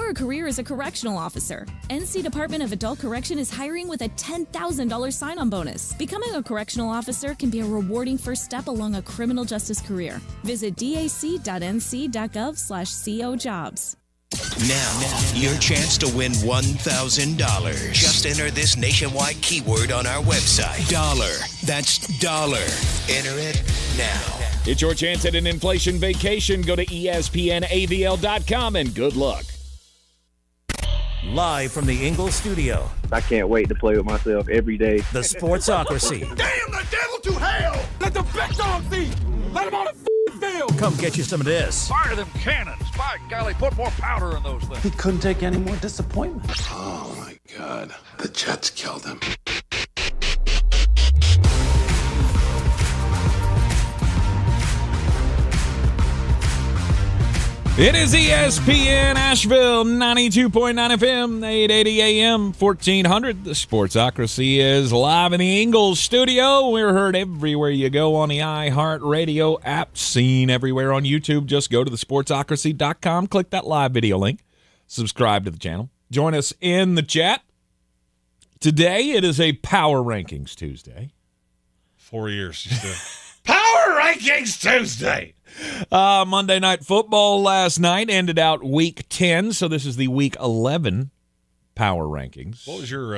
or a career as a correctional officer, NC Department of Adult Correction is hiring with a $10,000 sign-on bonus. Becoming a correctional officer can be a rewarding first step along a criminal justice career. Visit dac.nc.gov/cojobs. Now, your chance to win $1,000. Just enter this nationwide keyword on our website. Dollar. That's dollar. Enter it now. It's your chance at an inflation vacation. Go to ESPNAVL.com and good luck. Live from the Ingles studio. I can't wait to play with myself every day. The Sportsocracy. Damn the devil to hell! Let the big dogs eat! Let them on the field! Come get you some of this. Fire them cannons! By golly, put more powder in those things. He couldn't take any more disappointment. Oh, my God. The Jets killed him. It is ESPN Asheville, 92.9 FM, 880 AM, 1400. The Sportsocracy is live in the Ingles studio. We're heard everywhere you go on the iHeartRadio app, seen everywhere on YouTube. Just go to thesportsocracy.com, click that live video link, subscribe to the channel. Join us in the chat. Today, it is a Power Rankings Tuesday. 4 years. Power Rankings Tuesday! Monday Night Football last night ended out Week 10, so this is the Week 11 Power Rankings. What was your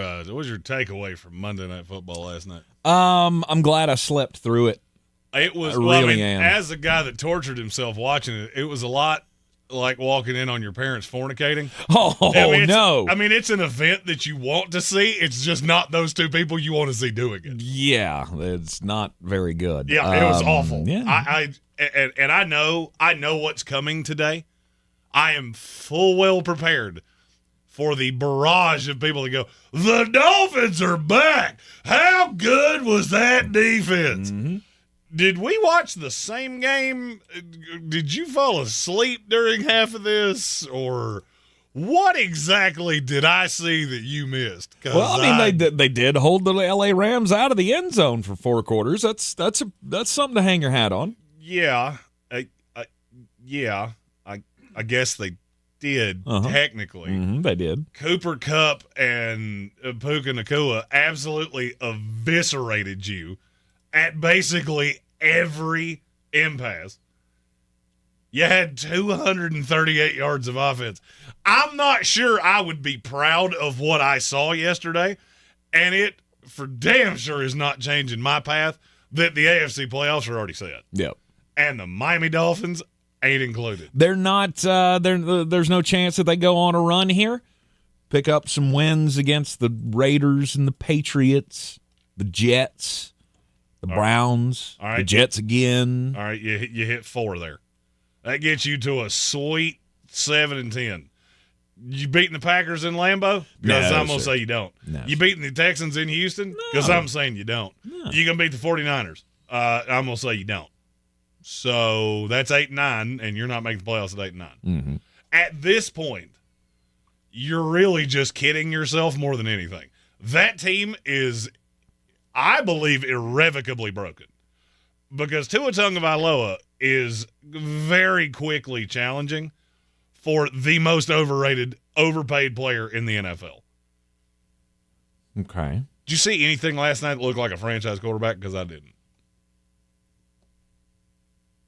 takeaway from Monday Night Football last night? I'm glad I slept through it. It was, I really am. am. As a guy that tortured himself watching it, it was a lot like walking in on your parents fornicating. Oh, no. I mean, it's an event that you want to see. It's just not those two people you want to see doing it. Yeah, it's not very good. Yeah, it was awful. Yeah. I know what's coming today. I am full well prepared for the barrage of people that go, the Dolphins are back. How good was that defense? Mm-hmm. Did we watch the same game? Did you fall asleep during half of this? Or what exactly did I see that you missed? Well, I mean, they did hold the L.A. Rams out of the end zone for 4 quarters. That's something to hang your hat on. Yeah, I guess they did, technically. Mm-hmm, they did. Cooper Kupp and Puka Nacua absolutely eviscerated you at basically every impasse. You had 238 yards of offense. I'm not sure I would be proud of what I saw yesterday, and it for damn sure is not changing my path that the AFC playoffs are already set. Yep. And the Miami Dolphins ain't included. They're not. There's no chance that they go on a run here. Pick up some wins against the Raiders and the Patriots, the Jets, the Browns, the Jets again. All right, you hit 4 there. That gets you to a sweet 7-10. You beating the Packers in Lambeau? Because I'm going to say you don't. No, you beating the Texans in Houston? Because I'm saying you don't. No. You going to beat the 49ers? I'm going to say you don't. So that's 8-9, and you're not making the playoffs at 8-9. Mm-hmm. At this point, you're really just kidding yourself more than anything. That team is, I believe, irrevocably broken. Because Tua Tagovailoa is very quickly challenging for the most overpaid player in the NFL. Okay. Did you see anything last night that looked like a franchise quarterback? Because I didn't.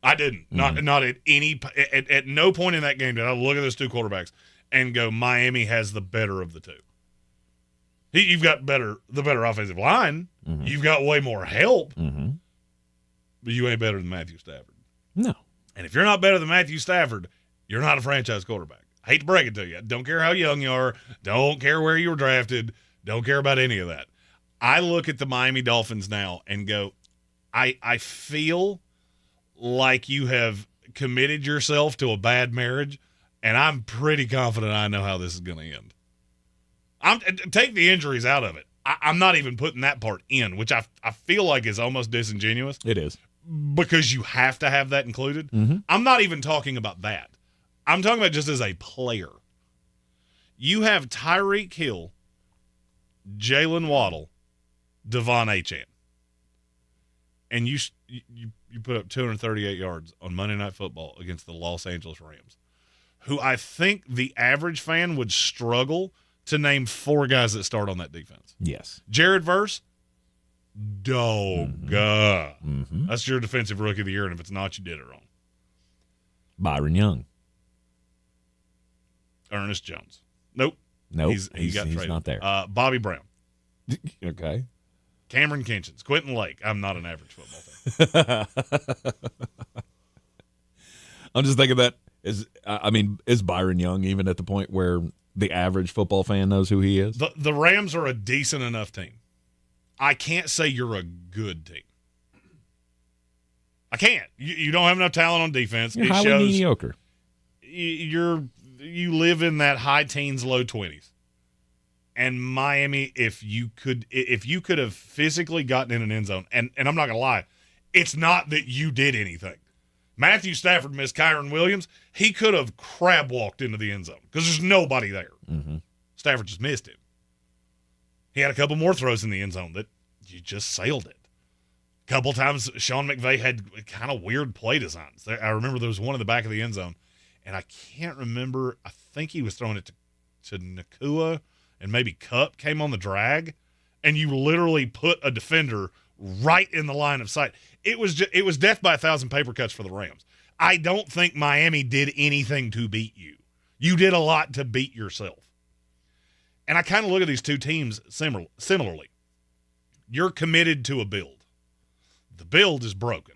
Mm-hmm. Not at any at no point in that game did I look at those two quarterbacks and go, Miami has the better of the two. You've got the better offensive line. Mm-hmm. You've got way more help. Mm-hmm. But you ain't better than Matthew Stafford. No. And if you're not better than Matthew Stafford, you're not a franchise quarterback. I hate to break it to you. Don't care how young you are. Don't care where you were drafted. Don't care about any of that. I look at the Miami Dolphins now and go, I feel like you have committed yourself to a bad marriage, and I'm pretty confident I know how this is going to end. Take the injuries out of it. I'm not even putting that part in, which I feel like is almost disingenuous. It is. Because you have to have that included. Mm-hmm. I'm not even talking about that. I'm talking about just as a player. You have Tyreek Hill, Jalen Waddle, Devon Achane. And you put up 238 yards on Monday Night Football against the Los Angeles Rams. who I think the average fan would struggle to name 4 guys that start on that defense. Yes. Jared Verse, Doga. Mm-hmm. That's your defensive rookie of the year, and if it's not, you did it wrong. Byron Young. Ernest Jones. Nope. He got traded. Not there. Bobby Brown. Okay. Cameron Kinchins. Quentin Lake. I'm not an average football fan. I'm just thinking that is Byron Young even at the point where the average football fan knows who he is? The Rams are a decent enough team. I can't say you're a good team. I can't. You don't have enough talent on defense. You're highly mediocre. You live in that high teens, low 20s. And Miami, if you could have physically gotten in an end zone, and I'm not gonna lie, it's not that you did anything. Matthew Stafford missed Kyron Williams. He could have crab walked into the end zone because there's nobody there. Mm-hmm. Stafford just missed him. He had a couple more throws in the end zone that you just sailed it. A couple times Sean McVay had kind of weird play designs. I remember there was one in the back of the end zone, and I can't remember. I think he was throwing it to Nakua, and maybe Kupp came on the drag, and you literally put a defender right in the line of sight. It was death by 1,000 paper cuts for the Rams. I don't think Miami did anything to beat you. You did a lot to beat yourself. And I kind of look at these two teams similarly. You're committed to a build. The build is broken.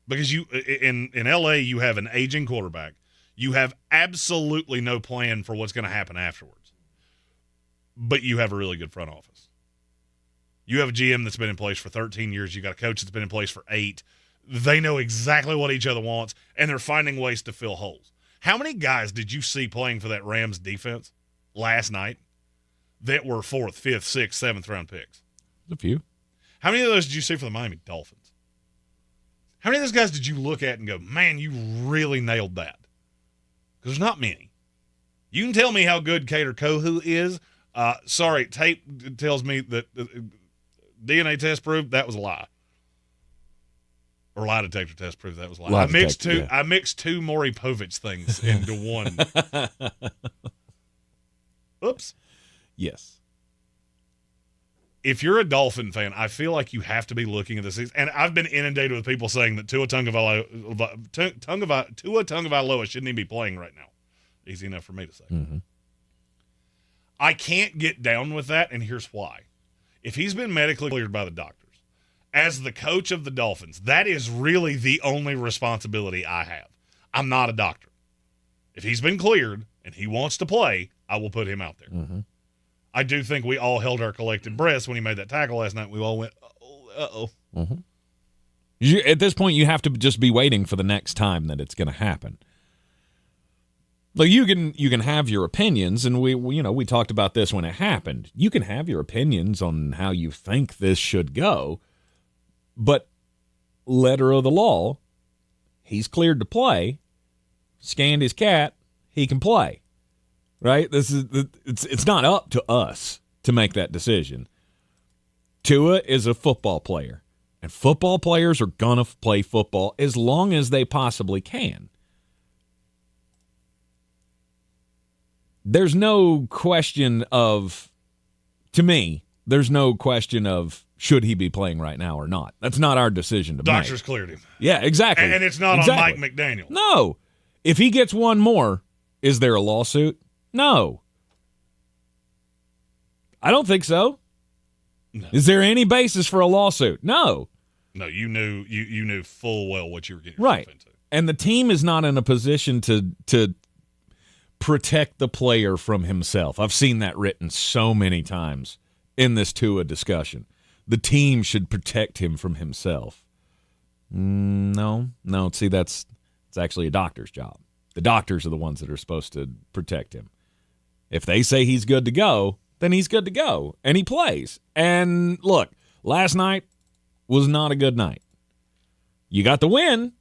Because you in LA, you have an aging quarterback. You have absolutely no plan for what's going to happen afterwards. But you have a really good front office. You have a GM that's been in place for 13 years. You got a coach that's been in place for 8. They know exactly what each other wants, and they're finding ways to fill holes. How many guys did you see playing for that Rams defense last night that were 4th, 5th, 6th, 7th round picks? A few. How many of those did you see for the Miami Dolphins? How many of those guys did you look at and go, man, you really nailed that? Because there's not many. You can tell me how good Kader Kohu is. Sorry, tape tells me that DNA test proved that was a lie. Or lie detector test proved that was a lie. I mixed two Maury Povich things into one. Oops. Yes. If you're a Dolphin fan, I feel like you have to be looking at this season. And I've been inundated with people saying that Tua Tagovailoa shouldn't even be playing right now. Easy enough for me to say. Mm-hmm. I can't get down with that, and here's why. If he's been medically cleared by the doctors, as the coach of the Dolphins, that is really the only responsibility I have. I'm not a doctor. If he's been cleared and he wants to play, I will put him out there. Mm-hmm. I do think we all held our collective breaths when he made that tackle last night. We all went, uh-oh. Mm-hmm. At this point, you have to just be waiting for the next time that it's going to happen. Like you can have your opinions, and we talked about this when it happened. You can have your opinions on how you think this should go, but letter of the law, he's cleared to play. Scanned his cat, he can play. Right? It's not up to us to make that decision. Tua is a football player, and football players are gonna play football as long as they possibly can. There's no question of, to me, there's no question of should he be playing right now or not. That's not our decision to make. Doctors cleared him. Yeah, exactly. And it's not on Mike McDaniel. No. If he gets one more, is there a lawsuit? No. I don't think so. No. Is there any basis for a lawsuit? No. No, you knew full well what you were getting yourself into. And the team is not in a position to protect the player from himself. I've seen that written so many times in this Tua discussion. The team should protect him from himself. No. See, it's actually a doctor's job. The doctors are the ones that are supposed to protect him. If they say he's good to go, then he's good to go, and he plays. And look, last night was not a good night. You got the win,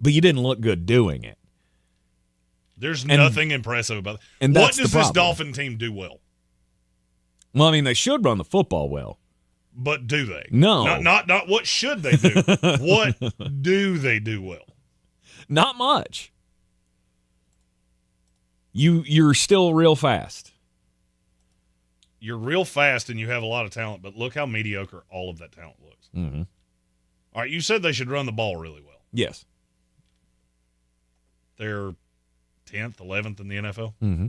but you didn't look good doing it. There's nothing impressive about it. And what does this Dolphin team do well? Well, I mean, they should run the football well. But do they? No. Not what should they do. What do they do well? Not much. You're still real fast. You're real fast and you have a lot of talent, but look how mediocre all of that talent looks. Mm-hmm. All right, you said they should run the ball really well. Yes. They're 10th, 11th in the NFL. Mm-hmm.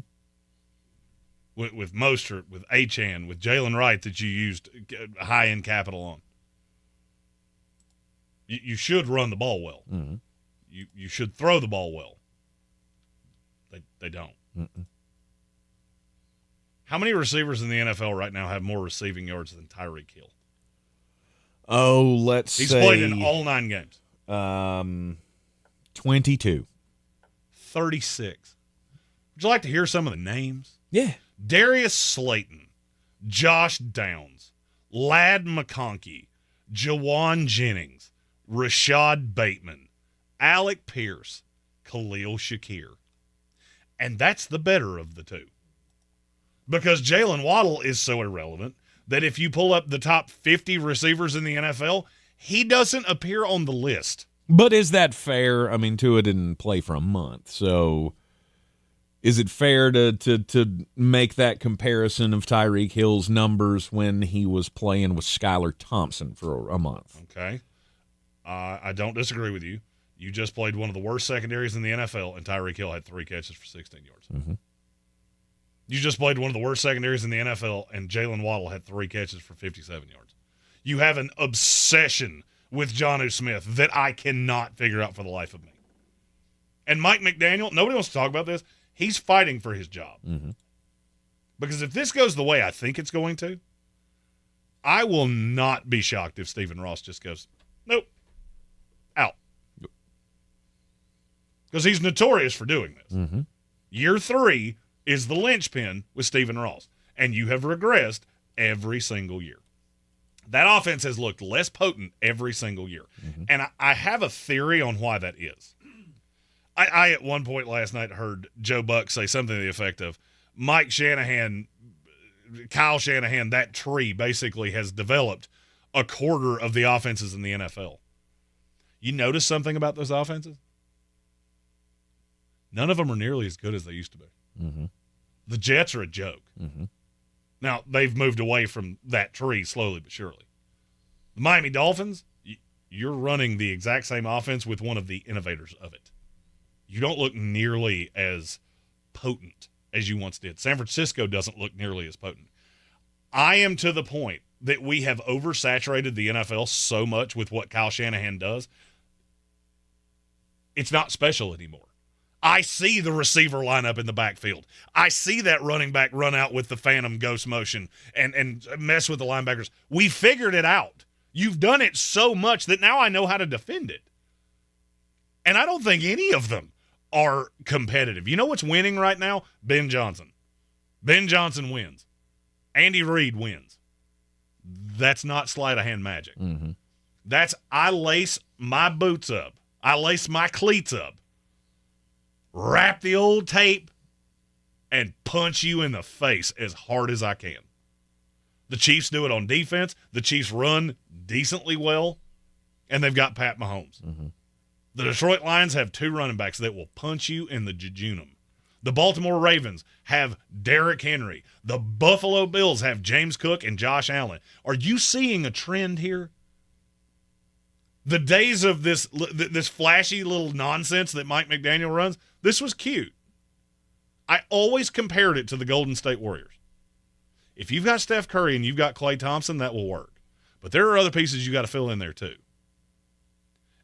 With Mostert, with Achane, with Jalen Wright that you used high-end capital on. You should run the ball well. Mm-hmm. You should throw the ball well. They don't. Mm-mm. How many receivers in the NFL right now have more receiving yards than Tyreek Hill? Oh, let's He's say played in all 9 games. 22. 36. Would you like to hear some of the names? Yeah. Darius Slayton, Josh Downs, Ladd McConkey, Jawan Jennings, Rashad Bateman, Alec Pierce, Khalil Shakir. And that's the better of the two. Because Jalen Waddle is so irrelevant that if you pull up the top 50 receivers in the NFL, he doesn't appear on the list. But is that fair? I mean, Tua didn't play for a month, so is it fair to make that comparison of Tyreek Hill's numbers when he was playing with Skylar Thompson for a month? Okay. I don't disagree with you. You just played one of the worst secondaries in the NFL, and Tyreek Hill had 3 catches for 16 yards. Mm-hmm. You just played one of the worst secondaries in the NFL, and Jalen Waddle had 3 catches for 57 yards. You have an obsession with Jonnu Smith that I cannot figure out for the life of me. And Mike McDaniel, nobody wants to talk about this. He's fighting for his job. Mm-hmm. Because if this goes the way I think it's going to, I will not be shocked if Stephen Ross just goes, nope, out. Because he's notorious for doing this. Mm-hmm. Year 3 is the linchpin with Stephen Ross, and you have regressed every single year. That offense has looked less potent every single year. Mm-hmm. And I have a theory on why that is. I at one point last night heard Joe Buck say something to the effect of, Kyle Shanahan, that tree basically has developed a quarter of the offenses in the NFL. You notice something about those offenses? None of them are nearly as good as they used to be. Mm-hmm. The Jets are a joke. Mm-hmm. Now, they've moved away from that tree slowly but surely. The Miami Dolphins, you're running the exact same offense with one of the innovators of it. You don't look nearly as potent as you once did. San Francisco doesn't look nearly as potent. I am to the point that we have oversaturated the NFL so much with what Kyle Shanahan does, it's not special anymore. I see the receiver lineup in the backfield. I see that running back run out with the phantom ghost motion and mess with the linebackers. We figured it out. You've done it so much that now I know how to defend it. And I don't think any of them are competitive. You know what's winning right now? Ben Johnson. Ben Johnson wins. Andy Reid wins. That's not sleight of hand magic. Mm-hmm. That's I lace my boots up. I lace my cleats up. Wrap the old tape, and punch you in the face as hard as I can. The Chiefs do it on defense. The Chiefs run decently well, and they've got Pat Mahomes. Mm-hmm. The Detroit Lions have 2 running backs that will punch you in the jejunum. The Baltimore Ravens have Derrick Henry. The Buffalo Bills have James Cook and Josh Allen. Are you seeing a trend here? The days of this flashy little nonsense that Mike McDaniel runs, this was cute. I always compared it to the Golden State Warriors. If you've got Steph Curry and you've got Klay Thompson, that will work. But there are other pieces you got to fill in there too.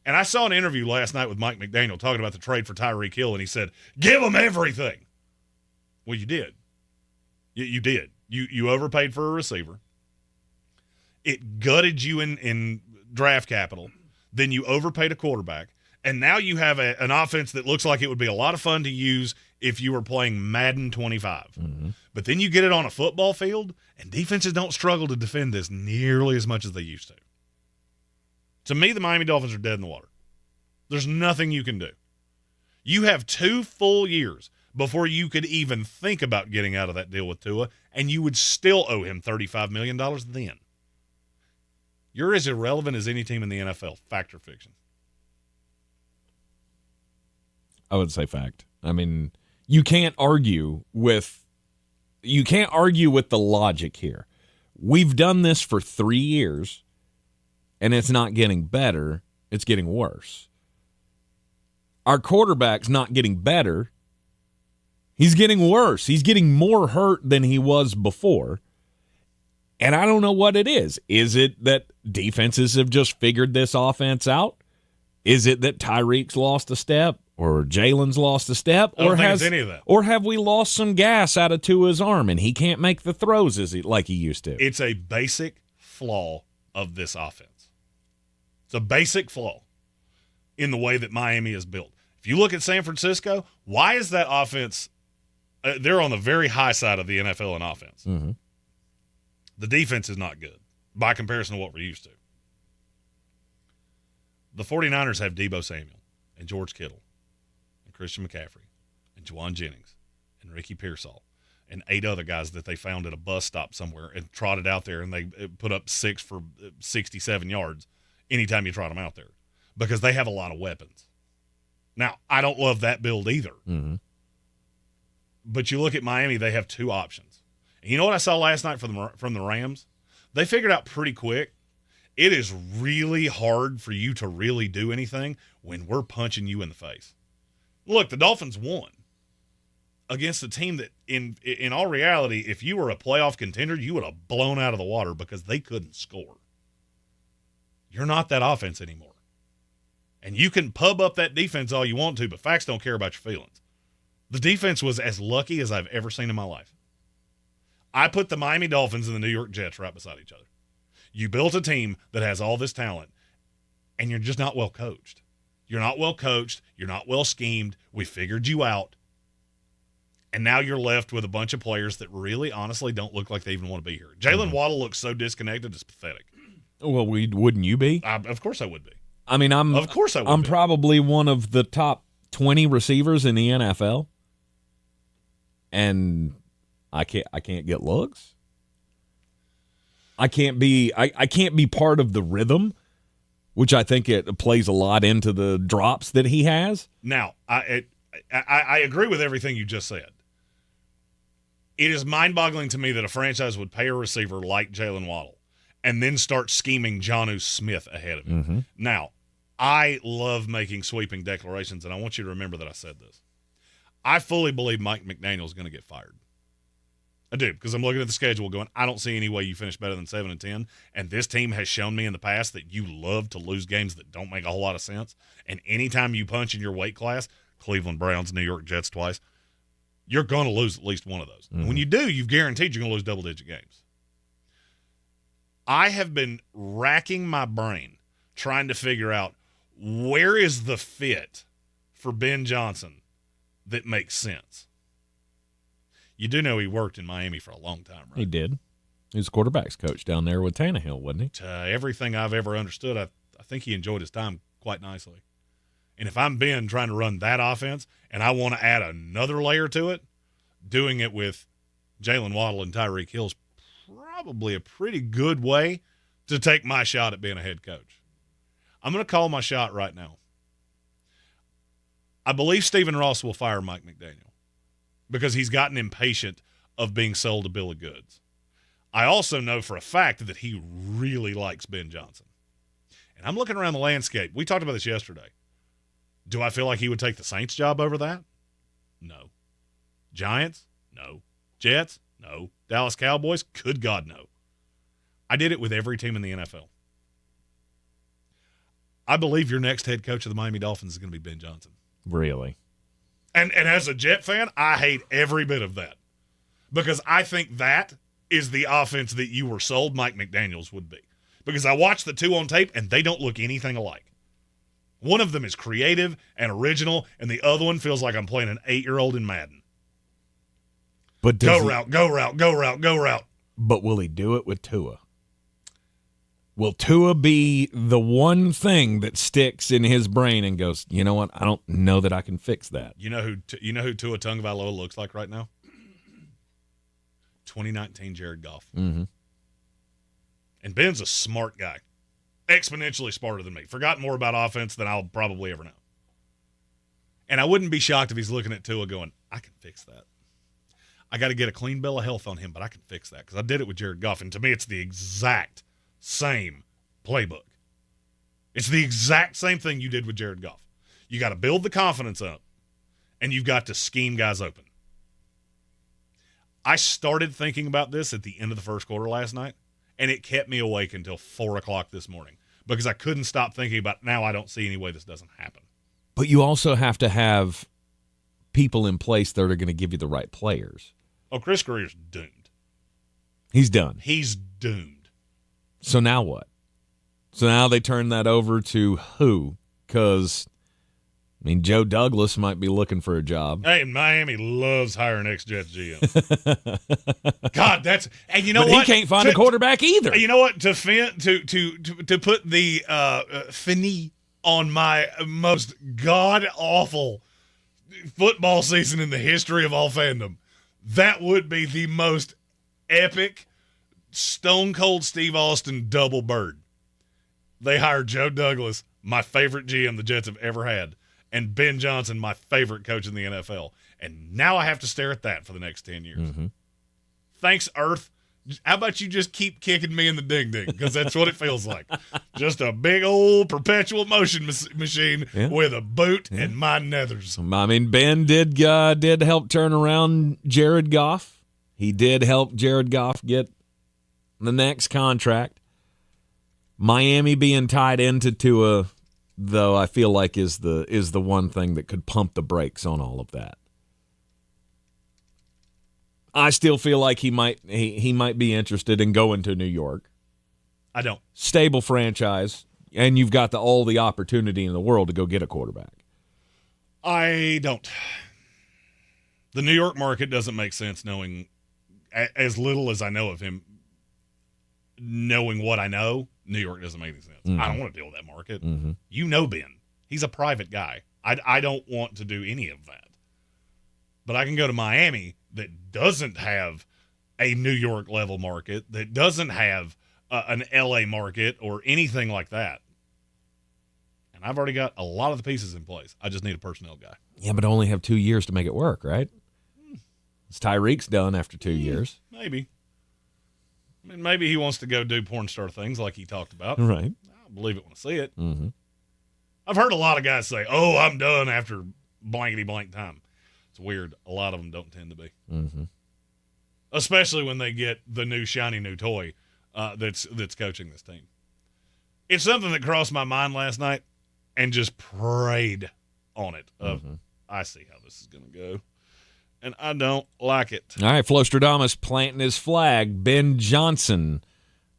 And I saw an interview last night with Mike McDaniel talking about the trade for Tyreek Hill, and he said, give them everything. Well, you did. You did. You overpaid for a receiver. It gutted you in draft capital. Then you overpaid a quarterback, and now you have an offense that looks like it would be a lot of fun to use if you were playing Madden 25. Mm-hmm. But then you get it on a football field, and defenses don't struggle to defend this nearly as much as they used to. To me, the Miami Dolphins are dead in the water. There's nothing you can do. You have 2 full years before you could even think about getting out of that deal with Tua, and you would still owe him $35 million then. You're as irrelevant as any team in the NFL. Fact or fiction? I would say fact. I mean, You can't argue with the logic here. We've done this for 3 years, and it's not getting better. It's getting worse. Our quarterback's not getting better. He's getting worse. He's getting more hurt than he was before. And I don't know what it is. Is it that defenses have just figured this offense out? Is it that Tyreek's lost a step or Jalen's lost a step? I don't think it's any of that. Or have we lost some gas out of Tua's arm and he can't make the throws like he used to? It's a basic flaw of this offense. It's a basic flaw in the way that Miami is built. If you look at San Francisco, why is that offense they're on the very high side of the NFL in offense. Mm-hmm. The defense is not good by comparison to what we're used to. The 49ers have Deebo Samuel and George Kittle and Christian McCaffrey and Juwan Jennings and Ricky Pearsall and 8 other guys that they found at a bus stop somewhere and trotted out there, and they put up 6 for 67 yards anytime you trot them out there because they have a lot of weapons. Now, I don't love that build either. Mm-hmm. But you look at Miami, they have 2 options. And you know what I saw last night from the Rams? They figured out pretty quick, it is really hard for you to really do anything when we're punching you in the face. Look, the Dolphins won against a team that, in all reality, if you were a playoff contender, you would have blown out of the water because they couldn't score. You're not that offense anymore. And you can pub up that defense all you want to, but facts don't care about your feelings. The defense was as lucky as I've ever seen in my life. I put the Miami Dolphins and the New York Jets right beside each other. You built a team that has all this talent, and you're just not well coached. You're not well coached. You're not well schemed. We figured you out. And now you're left with a bunch of players that really, honestly, don't look like they even want to be here. Jalen Waddle looks so disconnected, it's pathetic. Well, wouldn't you be? Of course I would be. I mean, I'm probably one of the top 20 receivers in the NFL, and I can't get looks. I can't be part of the rhythm, which I think it plays a lot into the drops that he has. Now, I agree with everything you just said. It is mind-boggling to me that a franchise would pay a receiver like Jalen Waddle and then start scheming Jonnu Smith ahead of him. Mm-hmm. Now, I love making sweeping declarations, and I want you to remember that I said this. I fully believe Mike McDaniel is going to get fired. I do, because I'm looking at the schedule going, I don't see any way you finish better than 7-10, and this team has shown me in the past that you love to lose games that don't make a whole lot of sense, and anytime you punch in your weight class, Cleveland Browns, New York Jets twice, you're going to lose at least one of those. Mm-hmm. And when you do, you've guaranteed you're going to lose double-digit games. I have been racking my brain trying to figure out where is the fit for Ben Johnson that makes sense. You do know he worked in Miami for a long time, right? He did. He was quarterback's coach down there with Tannehill, wasn't he? Everything I've ever understood, I think he enjoyed his time quite nicely. And if I'm Ben trying to run that offense and I want to add another layer to it, doing it with Jalen Waddle and Tyreek Hill's probably a pretty good way to take my shot at being a head coach. I'm going to call my shot right now. I believe Stephen Ross will fire Mike McDaniel because he's gotten impatient of being sold a bill of goods. I also know for a fact that he really likes Ben Johnson. And I'm looking around the landscape. We talked about this yesterday. Do I feel like he would take the Saints job over that? No. Giants? No. Jets? No. Dallas Cowboys? Good God, no. I did it with every team in the NFL. I believe your next head coach of the Miami Dolphins is going to be Ben Johnson. Really? And as a Jet fan, I hate every bit of that because I think that is the offense that you were sold Mike McDaniels would be. Because I watched the 2 on tape, and they don't look anything alike. One of them is creative and original, and the other one feels like I'm playing an 8-year-old in Madden. But go route. But will he do it with Tua? Will Tua be the one thing that sticks in his brain and goes, you know what, I don't know that I can fix that? You know who Tua Tagovailoa looks like right now? 2019 Jared Goff. Mm-hmm. And Ben's a smart guy. Exponentially smarter than me. Forgotten more about offense than I'll probably ever know. And I wouldn't be shocked if he's looking at Tua going, I can fix that. I got to get a clean bill of health on him, but I can fix that because I did it with Jared Goff. And to me, it's the exact same playbook. It's the exact same thing you did with Jared Goff. You got to build the confidence up, and you've got to scheme guys open. I started thinking about this at the end of the first quarter last night, and it kept me awake until 4 o'clock this morning because I couldn't stop thinking about, now I don't see any way this doesn't happen. But you also have to have people in place that are going to give you the right players. Oh, Chris Greer's doomed. He's done. He's doomed. So now what? So now they turn that over to who? Because, I mean, Joe Douglas might be looking for a job. Hey, Miami loves hiring ex-Jets GM. God, that's – and you know but what? He can't find a quarterback either. You know what? To put the fini on my most god-awful football season in the history of all fandom, that would be the most epic Stone Cold Steve Austin double bird. They hired Joe Douglas, my favorite GM the Jets have ever had, and Ben Johnson, my favorite coach in the NFL. And now I have to stare at that for the next 10 years. Mm-hmm. Thanks, Earth. How about you just keep kicking me in the ding-ding? Because that's what it feels like. Just a big old perpetual motion machine with a boot and my nethers. I mean, Ben did help turn around Jared Goff. He did help Jared Goff get the next contract. Miami being tied into Tua, though, I feel like is the one thing that could pump the brakes on all of that. I still feel like he might be interested in going to New York. I don't. Stable franchise, and you've got all the opportunity in the world to go get a quarterback. I don't. The New York market doesn't make sense knowing as little as I know of him. Knowing what I know, New York doesn't make any sense. Mm-hmm. I don't want to deal with that market. Mm-hmm. You know Ben. He's a private guy. I don't want to do any of that. But I can go to Miami that doesn't have a New York level market, that doesn't have an LA market or anything like that. And I've already got a lot of the pieces in place. I just need a personnel guy. Yeah, but only have 2 years to make it work, right? It's Tyreek's done after 2 years. Maybe. I mean, maybe he wants to go do porn star things like he talked about. Right. I'll believe it when I see it. Mm-hmm. I've heard a lot of guys say, oh, I'm done after blankety blank time. It's weird. A lot of them don't tend to be. Mm-hmm. Especially when they get the new shiny new toy that's coaching this team. It's something that crossed my mind last night and just prayed on it. I see how this is going to go. And I don't like it. All right, Flostradamus planting his flag. Ben Johnson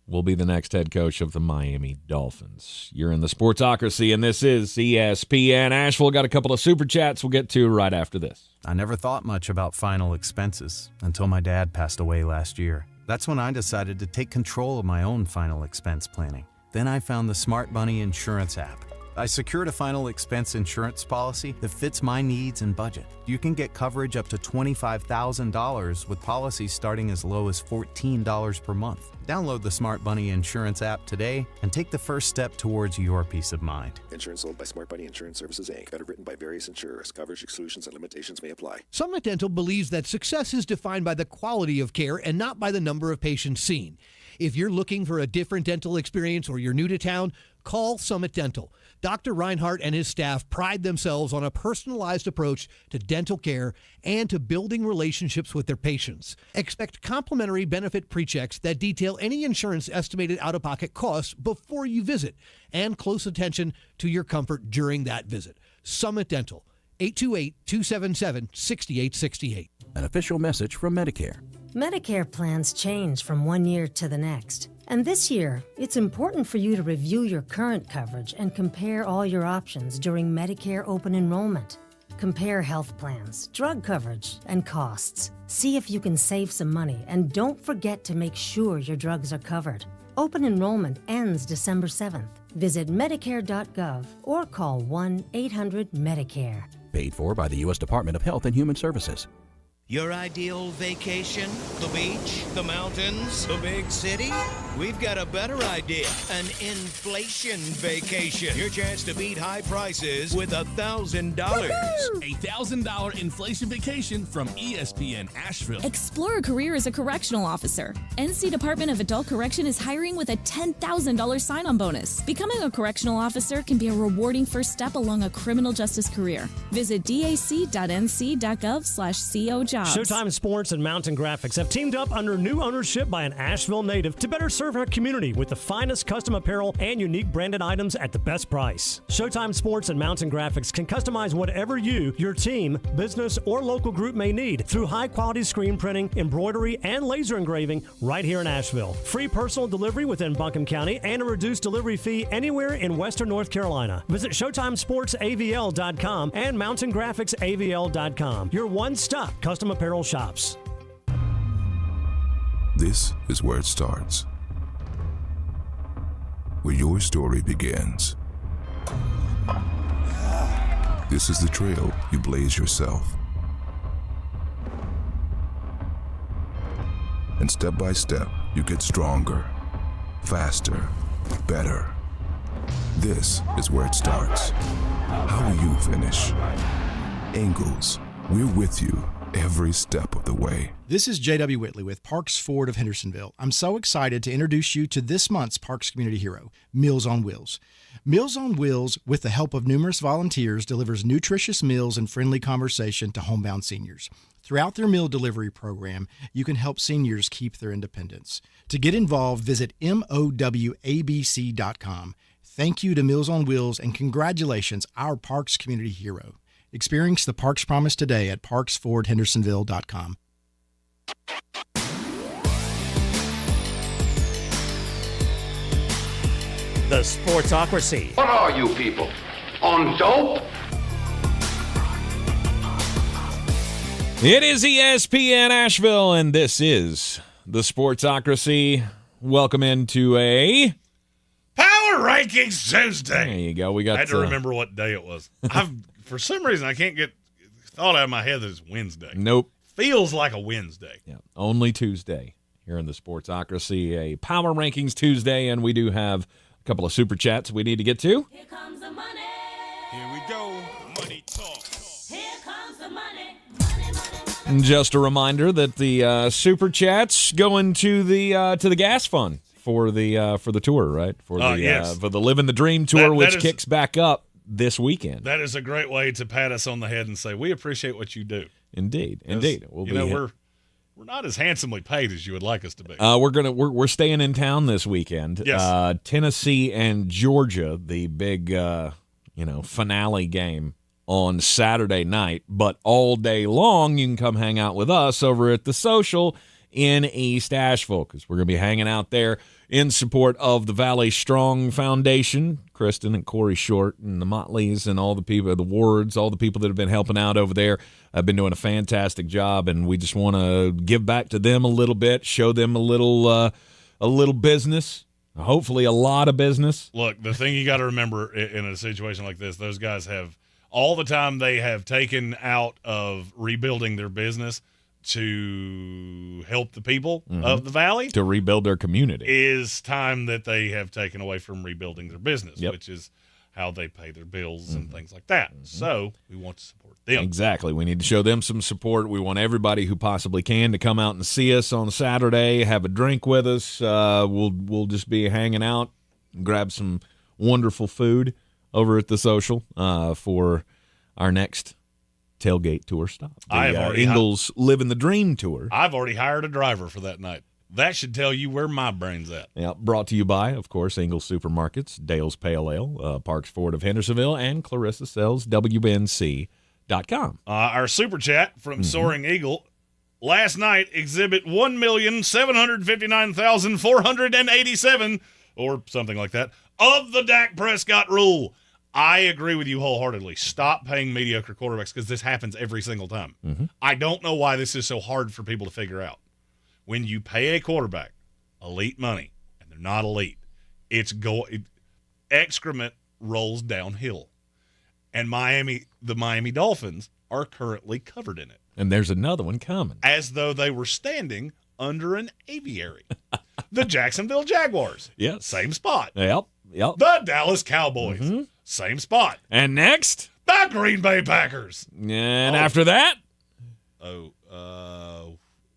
will be the next head coach of the Miami Dolphins. You're in the Sportsocracy, and this is ESPN Asheville. Got a couple of super chats we'll get to right after this. I never thought much about final expenses until my dad passed away last year. That's when I decided to take control of my own final expense planning. Then I found the Smart Bunny Insurance app. I secured a final expense insurance policy that fits my needs and budget. You can get coverage up to $25,000 with policies starting as low as $14 per month. Download the Smart Bunny Insurance app today and take the first step towards your peace of mind. Insurance sold by Smart Bunny Insurance Services, Inc. Underwritten by various insurers. Coverage exclusions and limitations may apply. Summit Dental believes that success is defined by the quality of care and not by the number of patients seen. If you're looking for a different dental experience or you're new to town, call Summit Dental. Dr. Reinhardt and his staff pride themselves on a personalized approach to dental care and to building relationships with their patients. Expect complimentary benefit pre-checks that detail any insurance estimated out-of-pocket costs before you visit, and close attention to your comfort during that visit. Summit Dental, 828-277-6868. An official message from Medicare. Medicare plans change from one year to the next. And this year, it's important for you to review your current coverage and compare all your options during Medicare open enrollment. Compare health plans, drug coverage, and costs. See if you can save some money, and don't forget to make sure your drugs are covered. Open enrollment ends December 7th. Visit Medicare.gov or call 1-800-MEDICARE. Paid for by the U.S. Department of Health and Human Services. Your ideal vacation? The beach? The mountains? The big city? We've got a better idea. An inflation vacation. Your chance to beat high prices with $1,000. A $1,000 inflation vacation from ESPN Asheville. Explore a career as a correctional officer. NC Department of Adult Correction is hiring with a $10,000 sign-on bonus. Becoming a correctional officer can be a rewarding first step along a criminal justice career. Visit dac.nc.gov/co jobs. Showtime Sports and Mountain Graphics have teamed up under new ownership by an Asheville native to better serve our community with the finest custom apparel and unique branded items at the best price. Showtime Sports and Mountain Graphics can customize whatever you, your team, business, or local group may need through high-quality screen printing, embroidery, and laser engraving right here in Asheville. Free personal delivery within Buncombe County and a reduced delivery fee anywhere in Western North Carolina. Visit ShowtimeSportsAVL.com and MountainGraphicsAVL.com. Your one-stop custom apparel shops. This is where it starts. Where your story begins. This is the trail you blaze yourself. And step by step, you get stronger, faster, better. This is where it starts. How will you finish? Ingalls, we're with you every step of the way. This is J.W. Whitley with Parks Ford of Hendersonville. I'm so excited to introduce you to this month's Parks Community Hero, Meals on Wheels. Meals on Wheels, with the help of numerous volunteers, delivers nutritious meals and friendly conversation to homebound seniors. Throughout their meal delivery program, you can help seniors keep their independence. To get involved, visit MOWABC.com. Thank you to Meals on Wheels and congratulations, our Parks Community Hero. Experience the Parks Promise today at parksfordhendersonville.com. The Sportsocracy. What are you people? On dope? It is ESPN Asheville, and this is the Sportsocracy. Welcome into a Power Rankings Tuesday. There you go. We got. I had to remember what day it was. For some reason, I can't get thought out of my head that it's Wednesday. Nope. Feels like a Wednesday. Yeah, only Tuesday here in the Sportsocracy, a Power Rankings Tuesday, and we do have a couple of super chats we need to get to. Here comes the money. Here we go. Money talk. Here comes the money. And just a reminder that the super chats go into the gas fund for the tour, right? For the yes. For the Living the Dream tour, which kicks back up this weekend. That is a great way to pat us on the head and say we appreciate what you do. Indeed. We're not as handsomely paid as you would like us to be. We're staying in town this weekend. Yes. Tennessee and Georgia, the big finale game on Saturday night. But all day long, you can come hang out with us over at the Social in East Asheville, because we're going to be hanging out there in support of the Valley Strong Foundation. Kristen and Corey Short and the Motleys and all the people, the Wards, all the people that have been helping out over there have been doing a fantastic job, and we just want to give back to them a little bit, show them a little business, hopefully a lot of business. Look, the thing you got to remember in a situation like this, those guys have all the time they have taken out of rebuilding their business to help the people of the Valley, to rebuild their community, is time that they have taken away from rebuilding their business, which is how they pay their bills and things like that. So we want to support them. Exactly. We need to show them some support. We want everybody who possibly can to come out and see us on Saturday, have a drink with us. We'll just be hanging out, grab some wonderful food over at the Social for our next tailgate tour stop. Ingalls Living the Dream tour. I've already hired a driver for that night. That should tell you where my brain's at. Yeah, brought to you by, of course, Ingalls Supermarkets, Dale's Pale Ale, Parks Ford of Hendersonville, and Clarissa Sells, WNC.com. Our super chat from Soaring Eagle. Last night, exhibit 1,759,487, or something like that, of the Dak Prescott rule. I agree with you wholeheartedly. Stop paying mediocre quarterbacks, because this happens every single time. I don't know why this is so hard for people to figure out. When you pay a quarterback elite money and they're not elite, excrement rolls downhill. And the Miami Dolphins are currently covered in it. And there's another one coming. As though they were standing under an aviary. The Jacksonville Jaguars. Yes. Same spot. Yep. The Dallas Cowboys. Same spot. And next? The Green Bay Packers. And after that? I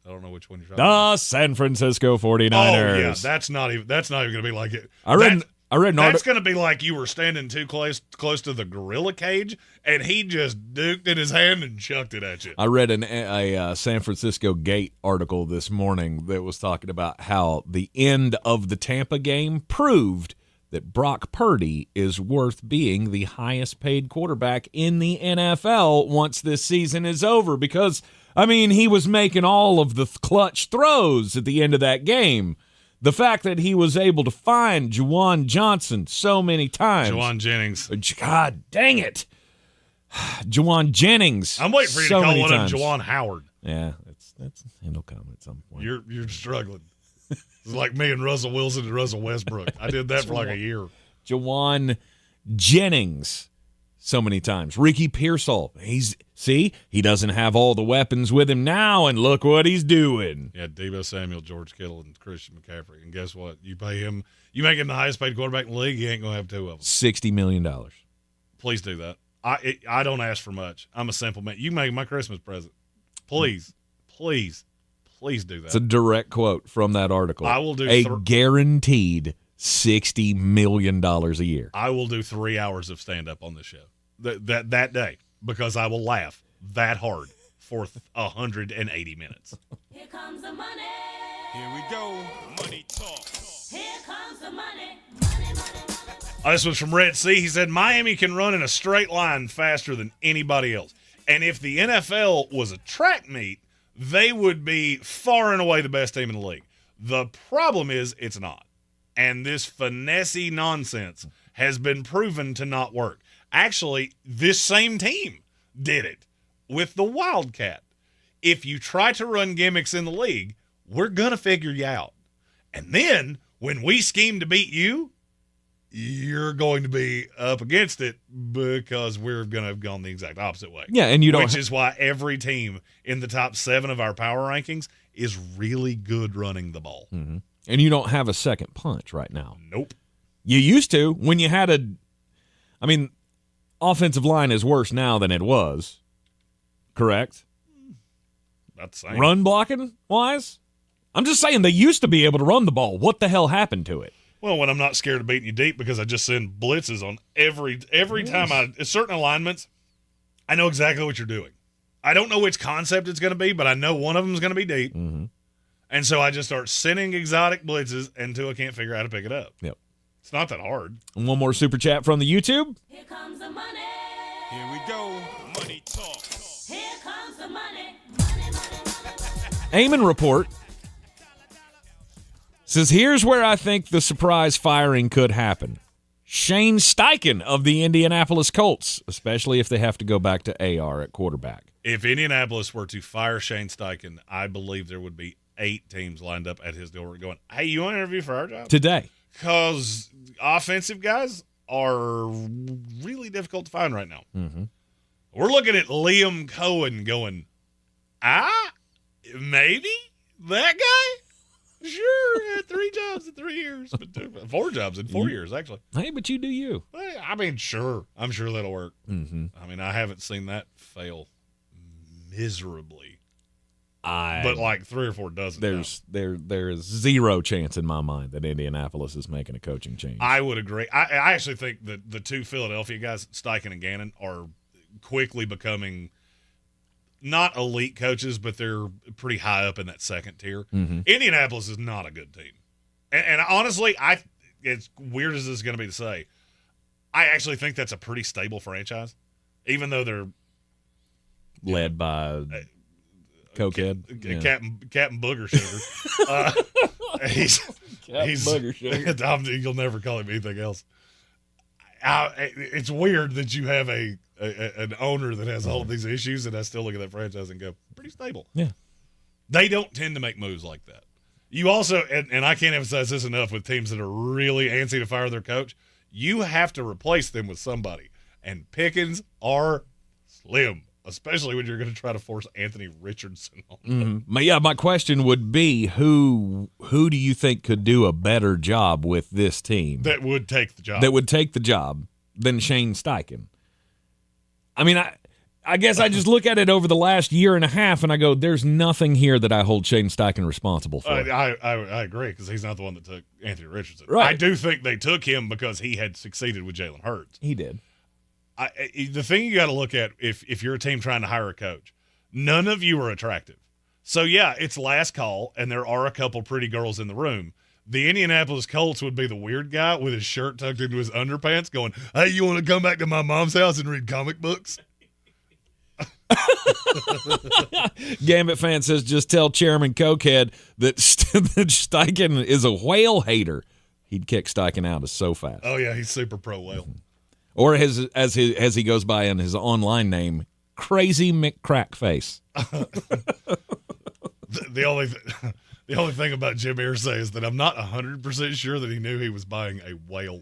don't know which one you're talking The about. San Francisco 49ers. Oh, yeah. That's not even going to be like it. I read an That's going to be like you were standing too close to the gorilla cage, and he just duked in his hand and chucked it at you. I read a San Francisco Gate article this morning that was talking about how the end of the Tampa game proved that Brock Purdy is worth being the highest paid quarterback in the NFL once this season is over, because, I mean, he was making all of the clutch throws at the end of that game. The fact that he was able to find Juwan Johnson so many times. Juwan Jennings. God dang it. Juwan Jennings. I'm waiting for you to call one of Juwan Howard. Yeah, it'll come at some point. You're struggling. It's like me and Russell Wilson and Russell Westbrook. I did that for like a year. Juwan Jennings so many times. Ricky Pearsall. He doesn't have all the weapons with him now, and look what he's doing. Yeah, Deebo Samuel, George Kittle, and Christian McCaffrey. And guess what? You pay him, you make him the highest paid quarterback in the league, you ain't going to have two of them. $60 million. Please do that. I don't ask for much. I'm a simple man. You make my Christmas present. Please do that. It's a direct quote from that article. I will do a guaranteed $60 million a year. I will do 3 hours of stand-up on this show that day, because I will laugh that hard for 180 minutes. Here comes the money. Here we go. Money talk. Here comes the money. This was from Red Sea. He said, Miami can run in a straight line faster than anybody else. And if the NFL was a track meet, they would be far and away the best team in the league. The problem is it's not. And this finesse nonsense has been proven to not work. Actually, this same team did it with the Wildcat. If you try to run gimmicks in the league, we're going to figure you out. And then when we scheme to beat you, you're going to be up against it because we're going to have gone the exact opposite way. Yeah, and you don't. Which is why every team in the top 7 of our power rankings is really good running the ball. Mm-hmm. And you don't have a second punch right now. Nope. You used to when you had offensive line is worse now than it was. Correct? That's the same. Run blocking wise? I'm just saying they used to be able to run the ball. What the hell happened to it? Well, when I'm not scared of beating you deep because I just send blitzes on every time certain alignments, I know exactly what you're doing. I don't know which concept it's going to be, but I know one of them is going to be deep. Mm-hmm. And so I just start sending exotic blitzes until I can't figure out how to pick it up. Yep. It's not that hard. And one more super chat from the YouTube. Here comes the money. Here we go. Money talk. Here comes the money. Eamon Report says, here's where I think the surprise firing could happen. Shane Steichen of the Indianapolis Colts, especially if they have to go back to AR at quarterback. If Indianapolis were to fire Shane Steichen, I believe there would be 8 teams lined up at his door going, hey, you want to interview for our job? Today. Because offensive guys are really difficult to find right now. Mm-hmm. We're looking at Liam Cohen going, maybe that guy? Sure, had 3 jobs in 3 years, but 4 jobs in 4 years, actually. Hey, but you do you. I mean, sure. I'm sure that'll work. Mm-hmm. I mean, I haven't seen that fail miserably. But like 3 or 4 dozen. There is zero chance in my mind that Indianapolis is making a coaching change. I would agree. I actually think that the 2 Philadelphia guys, Steichen and Gannon, are quickly becoming not elite coaches, but they're pretty high up in that second tier. Mm-hmm. Indianapolis is not a good team. And honestly, it's weird as this is going to be to say, I actually think that's a pretty stable franchise, even though they're led by cokehead, Captain Booger Sugar. He's Booger Sugar. You'll never call him anything else. It's weird that you have an owner that has all of these issues, and I still look at that franchise and go, pretty stable. Yeah, they don't tend to make moves like that. You also, and I can't emphasize this enough with teams that are really antsy to fire their coach, you have to replace them with somebody, and pickings are slim especially when you're going to try to force Anthony Richardson on them. My question would be, who do you think could do a better job with this team? That would take the job. That would take the job than Shane Steichen. I mean, I guess I just look at it over the last year and a half, and I go, there's nothing here that I hold Shane Steichen responsible for. I agree, because he's not the one that took Anthony Richardson. Right. I do think they took him because he had succeeded with Jalen Hurts. He did. The thing you got to look at, if you're a team trying to hire a coach, none of you are attractive. So, yeah, it's last call, and there are a couple pretty girls in the room. The Indianapolis Colts would be the weird guy with his shirt tucked into his underpants going, hey, you want to come back to my mom's house and read comic books? Gambit fan says, just tell Chairman Cokehead that Steichen is a whale hater. He'd kick Steichen out so fast. Oh, yeah, he's super pro whale. Or as he goes by in his online name, Crazy McCrackface. The only thing about Jim Irsay is that I'm not 100% sure that he knew he was buying a whale.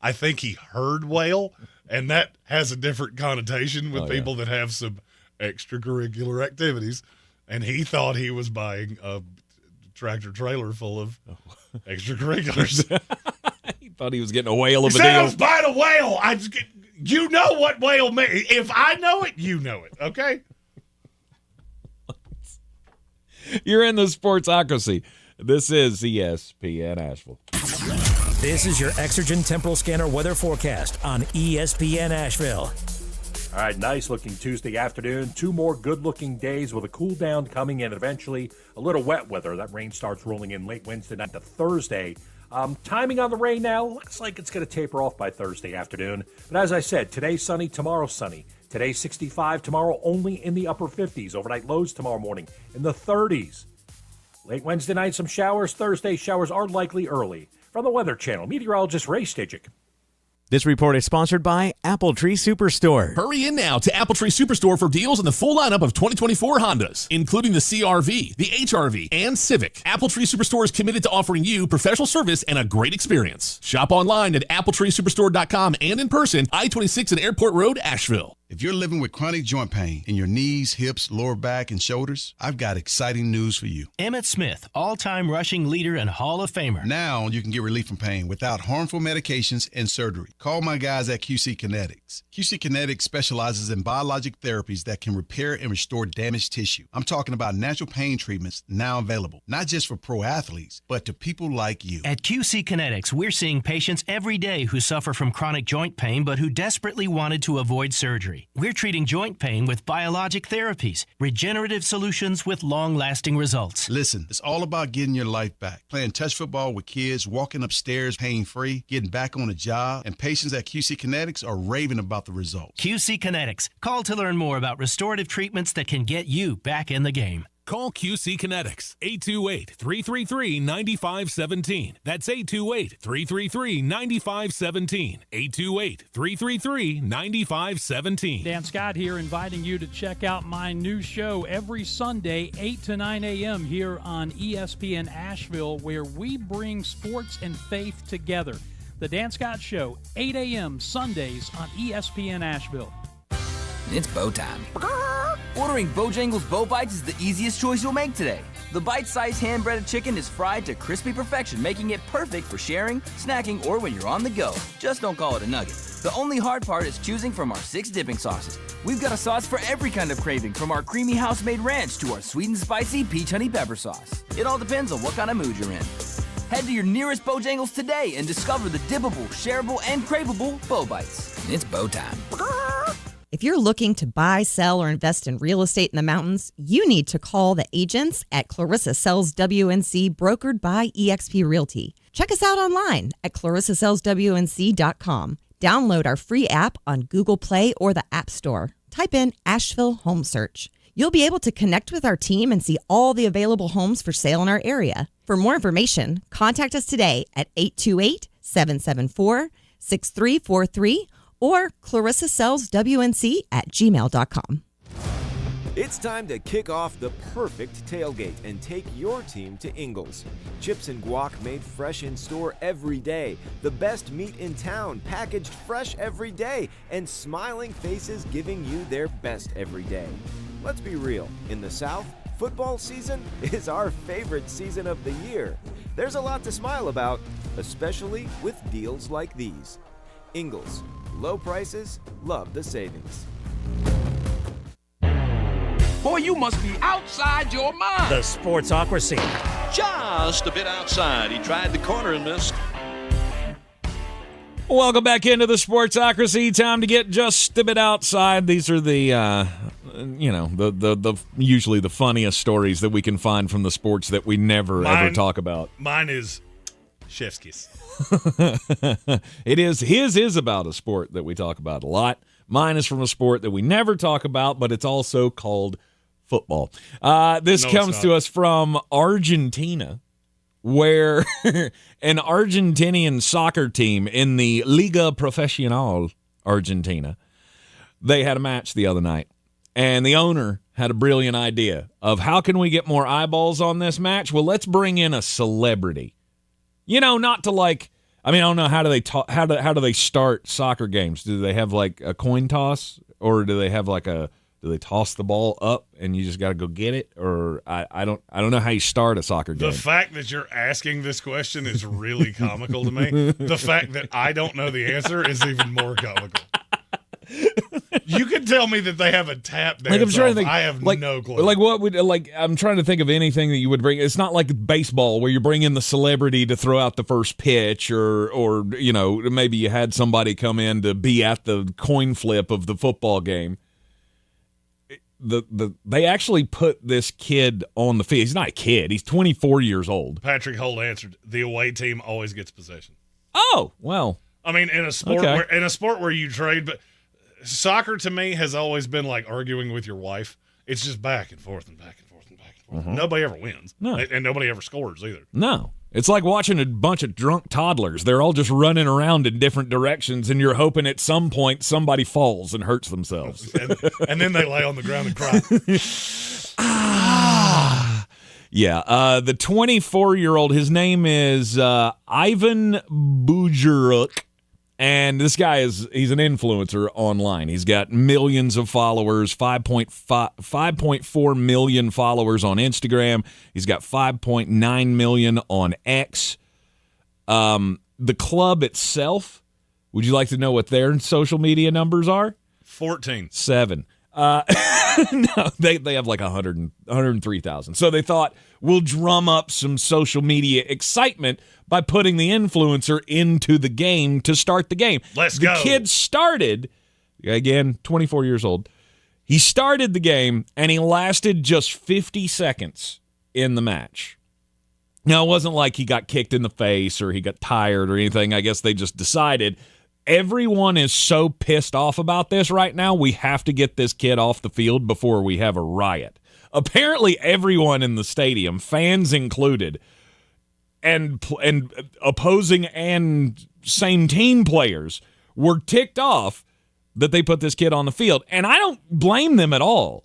I think he heard whale, and that has a different connotation with people that have some extracurricular activities, and he thought he was buying a tractor trailer full of extracurriculars. He thought he was getting a whale of a deal. I was deal. buying a whale. You know what whale means. If I know it, you know it, okay? You're in the Sportsocracy. This is ESPN Asheville. This is your Exergen Temporal Scanner weather forecast on ESPN Asheville. All right, nice-looking Tuesday afternoon. 2 more good-looking days with a cool-down coming in eventually. A little wet weather. That rain starts rolling in late Wednesday night to Thursday. Timing on the rain now looks like it's going to taper off by Thursday afternoon. But as I said, today's sunny, tomorrow's sunny. Today's 65, tomorrow only in the upper 50s. Overnight lows tomorrow morning in the 30s. Late Wednesday night, some showers. Thursday, showers are likely early. From the Weather Channel, meteorologist Ray Steichen. This report is sponsored by Apple Tree Superstore. Hurry in now to Apple Tree Superstore for deals on the full lineup of 2024 Hondas, including the CR-V, the HR-V, and Civic. Apple Tree Superstore is committed to offering you professional service and a great experience. Shop online at appletreesuperstore.com and in person, I-26 and Airport Road, Asheville. If you're living with chronic joint pain in your knees, hips, lower back, and shoulders, I've got exciting news for you. Emmett Smith, all-time rushing leader and Hall of Famer. Now you can get relief from pain without harmful medications and surgery. Call my guys at QC Kinetics. QC Kinetics specializes in biologic therapies that can repair and restore damaged tissue. I'm talking about natural pain treatments now available, not just for pro athletes, but to people like you. At QC Kinetics, we're seeing patients every day who suffer from chronic joint pain but who desperately wanted to avoid surgery. We're treating joint pain with biologic therapies, regenerative solutions with long-lasting results. Listen, it's all about getting your life back. Playing touch football with kids, walking upstairs pain-free, getting back on a job, and patients at QC Kinetics are raving about the results. QC Kinetics. Call to learn more about restorative treatments that can get you back in the game. Call QC Kinetics, 828-333-9517. That's 828-333-9517. 828-333-9517. Dan Scott here, inviting you to check out my new show every Sunday, 8 to 9 a.m. here on ESPN Asheville, where we bring sports and faith together. The Dan Scott Show, 8 a.m. Sundays on ESPN Asheville. It's bow time. Ordering Bojangles Bow Bites is the easiest choice you'll make today. The bite-sized hand-breaded chicken is fried to crispy perfection, making it perfect for sharing, snacking, or when you're on the go. Just don't call it a nugget. The only hard part is choosing from our 6 dipping sauces. We've got a sauce for every kind of craving, from our creamy house-made ranch to our sweet and spicy peach honey pepper sauce. It all depends on what kind of mood you're in. Head to your nearest Bojangles today and discover the dippable, shareable, and craveable Bow Bites. It's bow time. If you're looking to buy, sell, or invest in real estate in the mountains, you need to call the agents at Clarissa Sells WNC, brokered by eXp Realty. Check us out online at clarissasellswnc.com. Download our free app on Google Play or the App Store. Type in Asheville Home Search. You'll be able to connect with our team and see all the available homes for sale in our area. For more information, contact us today at 828-774-6343 or clarissasellswnc@gmail.com. It's time to kick off the perfect tailgate and take your team to Ingles. Chips and guac made fresh in store every day. The best meat in town packaged fresh every day. And smiling faces giving you their best every day. Let's be real. In the South, football season is our favorite season of the year. There's a lot to smile about, especially with deals like these. Ingles. Low prices, love the savings. Boy, you must be outside your mind. The Sportsocracy. Just a bit outside. He tried the corner and missed. Welcome back into the Sportsocracy. Time to get just a bit outside. These are the, the usually the funniest stories that we can find from the sports that we never ever talk about. Mine is chef's kiss. His is about a sport that we talk about a lot. Mine is from a sport that we never talk about, but it's also called football. This comes to us from Argentina, where an Argentinian soccer team in the Liga Profesional Argentina, they had a match the other night, and the owner had a brilliant idea of how can we get more eyeballs on this match? Well, let's bring in a celebrity. Not to I don't know, how do they start soccer games? Do they have like a coin toss, or do they have do they toss the ball up and you just got to go get it? Or I don't know how you start a soccer game. The fact that you're asking this question is really comical to me. The fact that I don't know the answer is even more comical. You can tell me that they have a tap dance. I'm trying to think, I have no clue. I'm trying to think of anything that you would bring. It's not like baseball where you bring in the celebrity to throw out the first pitch, or maybe you had somebody come in to be at the coin flip of the football game. They actually put this kid on the field. He's not a kid. He's 24 years old. Patrick Holt answered, the away team always gets possession. Oh, well. I mean, in a sport where you trade, but soccer to me has always been like arguing with your wife. It's just back and forth and back and forth and back and forth. Mm-hmm. Nobody ever wins. No. And nobody ever scores either. No. It's like watching a bunch of drunk toddlers. They're all just running around in different directions, and you're hoping at some point somebody falls and hurts themselves. and then they lay on the ground and cry. Yeah. The 24-year-old, his name is Ivan Bujaruk. And this guy he's an influencer online. He's got millions of followers, 5.4 million followers on Instagram. He's got 5.9 million on X. The club itself, would you like to know what their social media numbers are? 14. 7. No, they have like 103,000. So they thought, we'll drum up some social media excitement by putting the influencer into the game to start the game. Let's go. The kid started, again, 24 years old. He started the game, and he lasted just 50 seconds in the match. Now, it wasn't like he got kicked in the face or he got tired or anything. I guess they just decided everyone is so pissed off about this right now, we have to get this kid off the field before we have a riot. Apparently, everyone in the stadium, fans included, and opposing and same team players were ticked off that they put this kid on the field. And I don't blame them at all.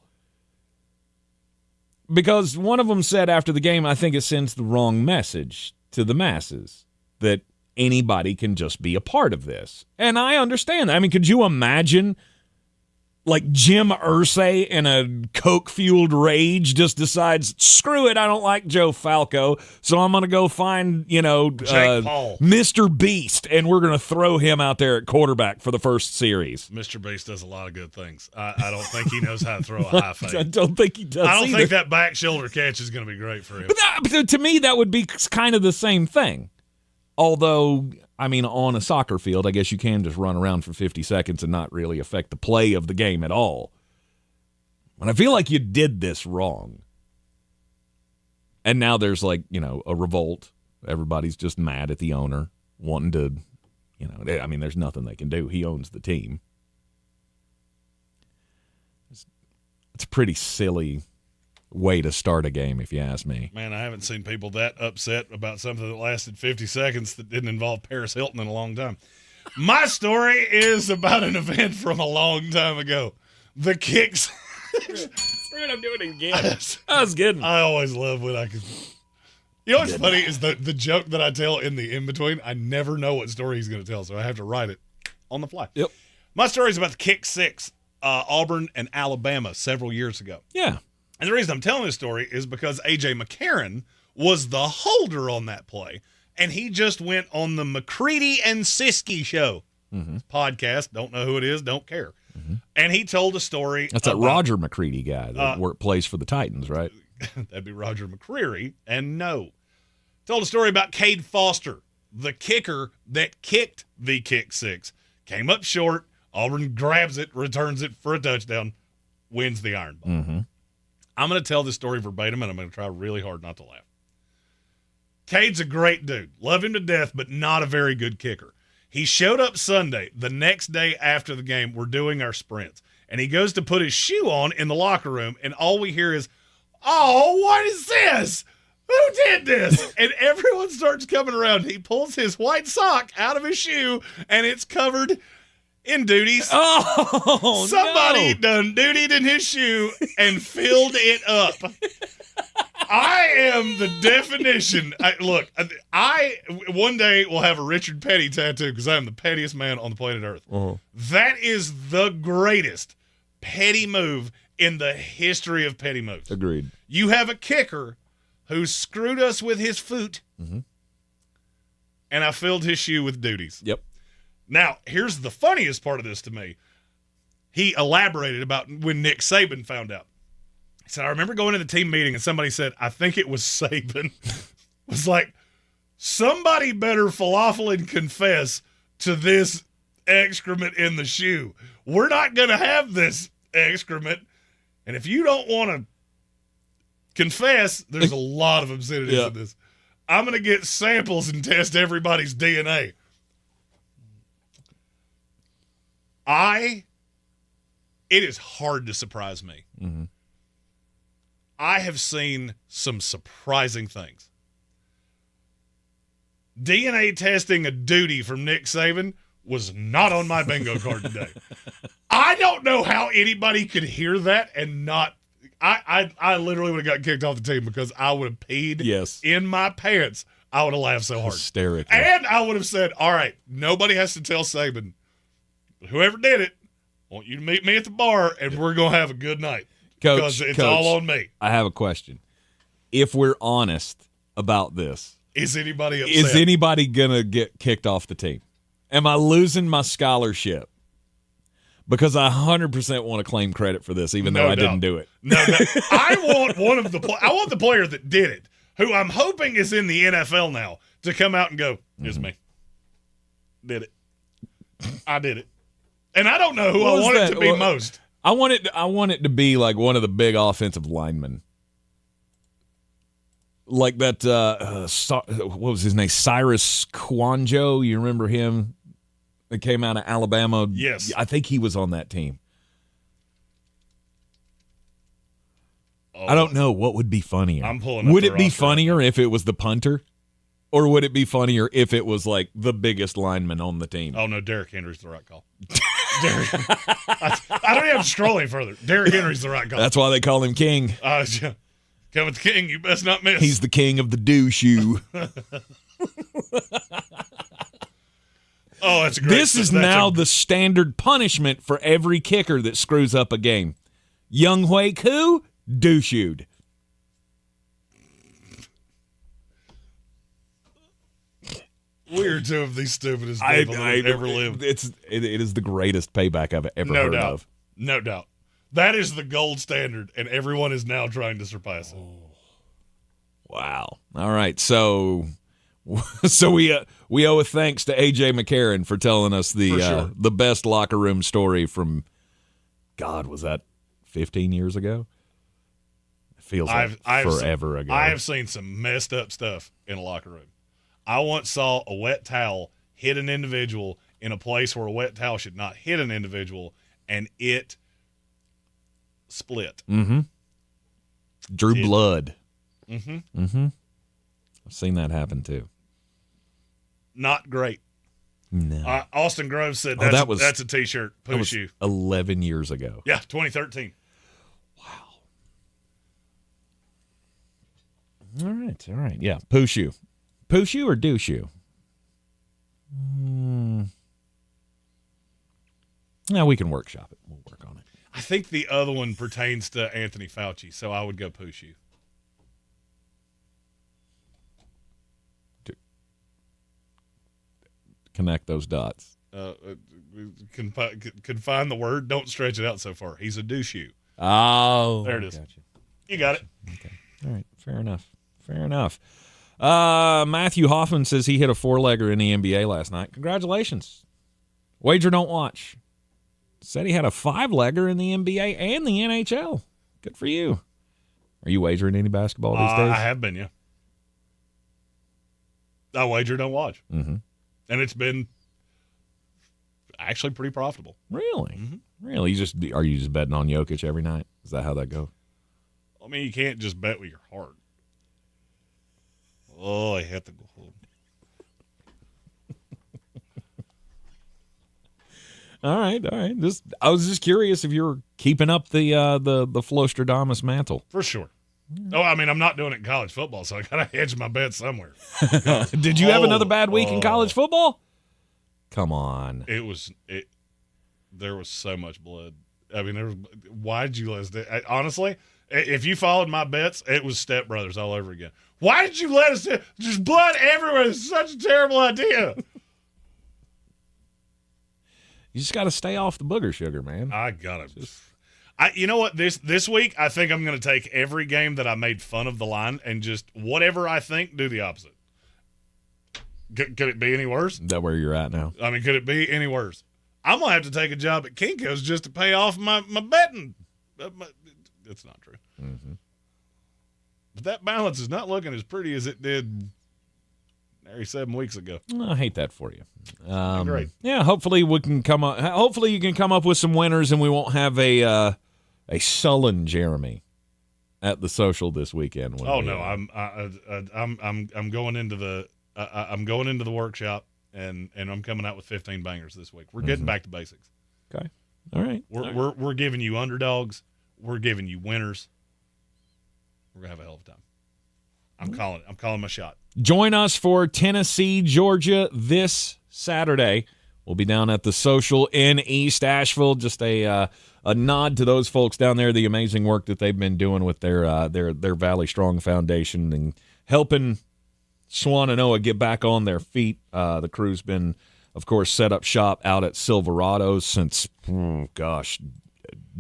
Because one of them said after the game, I think it sends the wrong message to the masses that anybody can just be a part of this. And I understand that. I mean, could you imagine like Jim Irsay in a coke-fueled rage just decides, screw it, I don't like Joe Falco, so I'm going to go find, Mr. Beast, and we're going to throw him out there at quarterback for the first series. Mr. Beast does a lot of good things. I don't think he knows how to throw a high fade. I don't think he does I don't either. think that back shoulder catch is going to be great for him. But to me, that would be kind of the same thing. Although, I mean, on a soccer field, I guess you can just run around for 50 seconds and not really affect the play of the game at all. But I feel like you did this wrong. And now there's like, a revolt. Everybody's just mad at the owner, wanting to, I mean, there's nothing they can do. He owns the team. It's a pretty silly way to start a game, if you ask me. Man, I haven't seen people that upset about something that lasted 50 seconds that didn't involve Paris Hilton in a long time. My story is about an event from a long time ago. The kicks. screw it, I'm doing it again. I was kidding. I always love when I can. You know what's funny is the joke that I tell in the in-between, I never know what story he's going to tell, so I have to write it on the fly. Yep. My story is about the kick six, Auburn and Alabama several years ago. Yeah. And the reason I'm telling this story is because A.J. McCarron was the holder on that play, and he just went on the McCready and Siskey show podcast. Don't know who it is, don't care. And he told a story. That's that Roger McCready guy that plays for the Titans, right? That'd be Roger McCreary. And no. Told a story about Cade Foster, the kicker that kicked the kick six. Came up short. Auburn grabs it, returns it for a touchdown, wins the Iron Bowl. I'm going to tell this story verbatim, and I'm going to try really hard not to laugh. Cade's a great dude. Love him to death, but not a very good kicker. He showed up Sunday. The next day after the game, we're doing our sprints. And he goes to put his shoe on in the locker room, and all we hear is, "Oh, what is this? Who did this?" And everyone starts coming around. He pulls his white sock out of his shoe, and it's covered in duties. Oh, somebody done dutied in his shoe and filled it up. I am the definition. I one day will have a Richard Petty tattoo because I am the pettiest man on the planet Earth. That is the greatest petty move in the history of petty moves. Agreed. You have a kicker who screwed us with his foot, and I filled his shoe with duties. Yep. Now, here's the funniest part of this to me. He elaborated about when Nick Saban found out. He said, "I remember going to the team meeting and somebody said, I think it was Saban." Was like, somebody better falafel and confess to this excrement in the shoe. We're not going to have this excrement. And if you don't want to confess, there's a lot of obscenities in this. I'm going to get samples and test everybody's DNA. It is hard to surprise me. I have seen some surprising things. DNA testing a duty from Nick Saban was not on my bingo card today. I don't know how anybody could hear that and not. I literally would have got kicked off the team because I would have peed in my pants. I would have laughed so hard. Hysterical. And I would have said, all right, nobody has to tell Saban. Whoever did it, I want you to meet me at the bar, and we're going to have a good night. Because it's all on me. I have a question. If we're honest about this, is anybody upset? Is anybody going to get kicked off the team? Am I losing my scholarship? Because I 100% want to claim credit for this, even though I didn't do it. No. I want the player that did it, who I'm hoping is in the NFL now, to come out and go, "It's me. Did it. I did it." And I don't know who I want it to be most. I want it to be like one of the big offensive linemen. Like that, what was his name? Cyrus Kwanjo. You remember him? That came out of Alabama. Yes. I think he was on that team. I don't know. What would be funnier? I'm pulling up Would the it be roster funnier if it was the punter? Or would it be funnier if it was like the biggest lineman on the team? Oh, no, Derrick Henry's the right call. I don't even have to scroll any further. Derrick Henry's the right call. That's why they call him King. Come with the king, you best not miss. He's the king of the do shoe. Oh, that's great. This is now the standard punishment for every kicker that screws up a game. Young Hui Koo, do-shoed. We are two of the stupidest people that have ever lived. It is the greatest payback I've ever heard of. No doubt. That is the gold standard, and everyone is now trying to surpass it. Wow. All right. So we owe a thanks to A.J. McCarron for telling us the best locker room story from, God, was that 15 years ago? It feels like forever ago. I have seen some messed up stuff in a locker room. I once saw a wet towel hit an individual in a place where a wet towel should not hit an individual, and it split. Drew blood. I've seen that happen too. Not great. No. Austin Groves said that's a T-shirt. Push you. 11 years ago. Yeah, 2013. Wow. All right. Yeah, Pushu. Pushu or Dushu? No, we can workshop it. We'll work on it. I think the other one pertains to Anthony Fauci, so I would go Pushu. Connect those dots. Confine the word. Don't stretch it out so far. He's a douche. Oh. There it is. Gotcha. You got it. Okay. All right. Fair enough. Matthew Hoffman says he hit a 4-legger in the NBA last night. Congratulations. Wager don't watch. Said he had a 5-legger in the NBA and the NHL. Good for you. Are you wagering any basketball these days? I have been, yeah. I wager don't watch. Mm-hmm. And it's been actually pretty profitable. Really? Mm-hmm. Really? Are you just betting on Jokic every night? Is that how that goes? I mean, you can't just bet with your heart. Oh, I have to go home. All right. I was just curious if you were keeping up the Flostradamus mantle. For sure. Oh, I mean, I'm not doing it in college football, so I got to hedge my bet somewhere. Did you have another bad week in college football? Come on. There was so much blood. I mean, why did you let us? Honestly, if you followed my bets, it was Step Brothers all over again. Why did you let us? There's blood everywhere. It's such a terrible idea. You just got to stay off the booger sugar, man. I got it. You know what? This week, I think I'm going to take every game that I made fun of the line and just whatever I think, do the opposite. Could it be any worse? Is that where you're at now? I mean, could it be any worse? I'm going to have to take a job at Kinko's just to pay off my betting. It's not true. Mm-hmm. But that balance is not looking as pretty as it did nearly 7 weeks ago. I hate that for you. Great. Yeah, hopefully we can come up. Hopefully you can come up with some winners, and we won't have a sullen Jeremy at the social this weekend. I'm going into the I'm going into the workshop, and I'm coming out with 15 bangers this week. We're getting back to basics. Okay. All right. We're giving you underdogs. We're giving you winners. We're gonna have a hell of a time. I'm calling my shot. Join us for Tennessee, Georgia this Saturday. We'll be down at the Social in East Asheville. Just a nod to those folks down there, the amazing work that they've been doing with their Valley Strong Foundation and helping Swannanoa get back on their feet. The crew's been, of course, set up shop out at Silverado's since,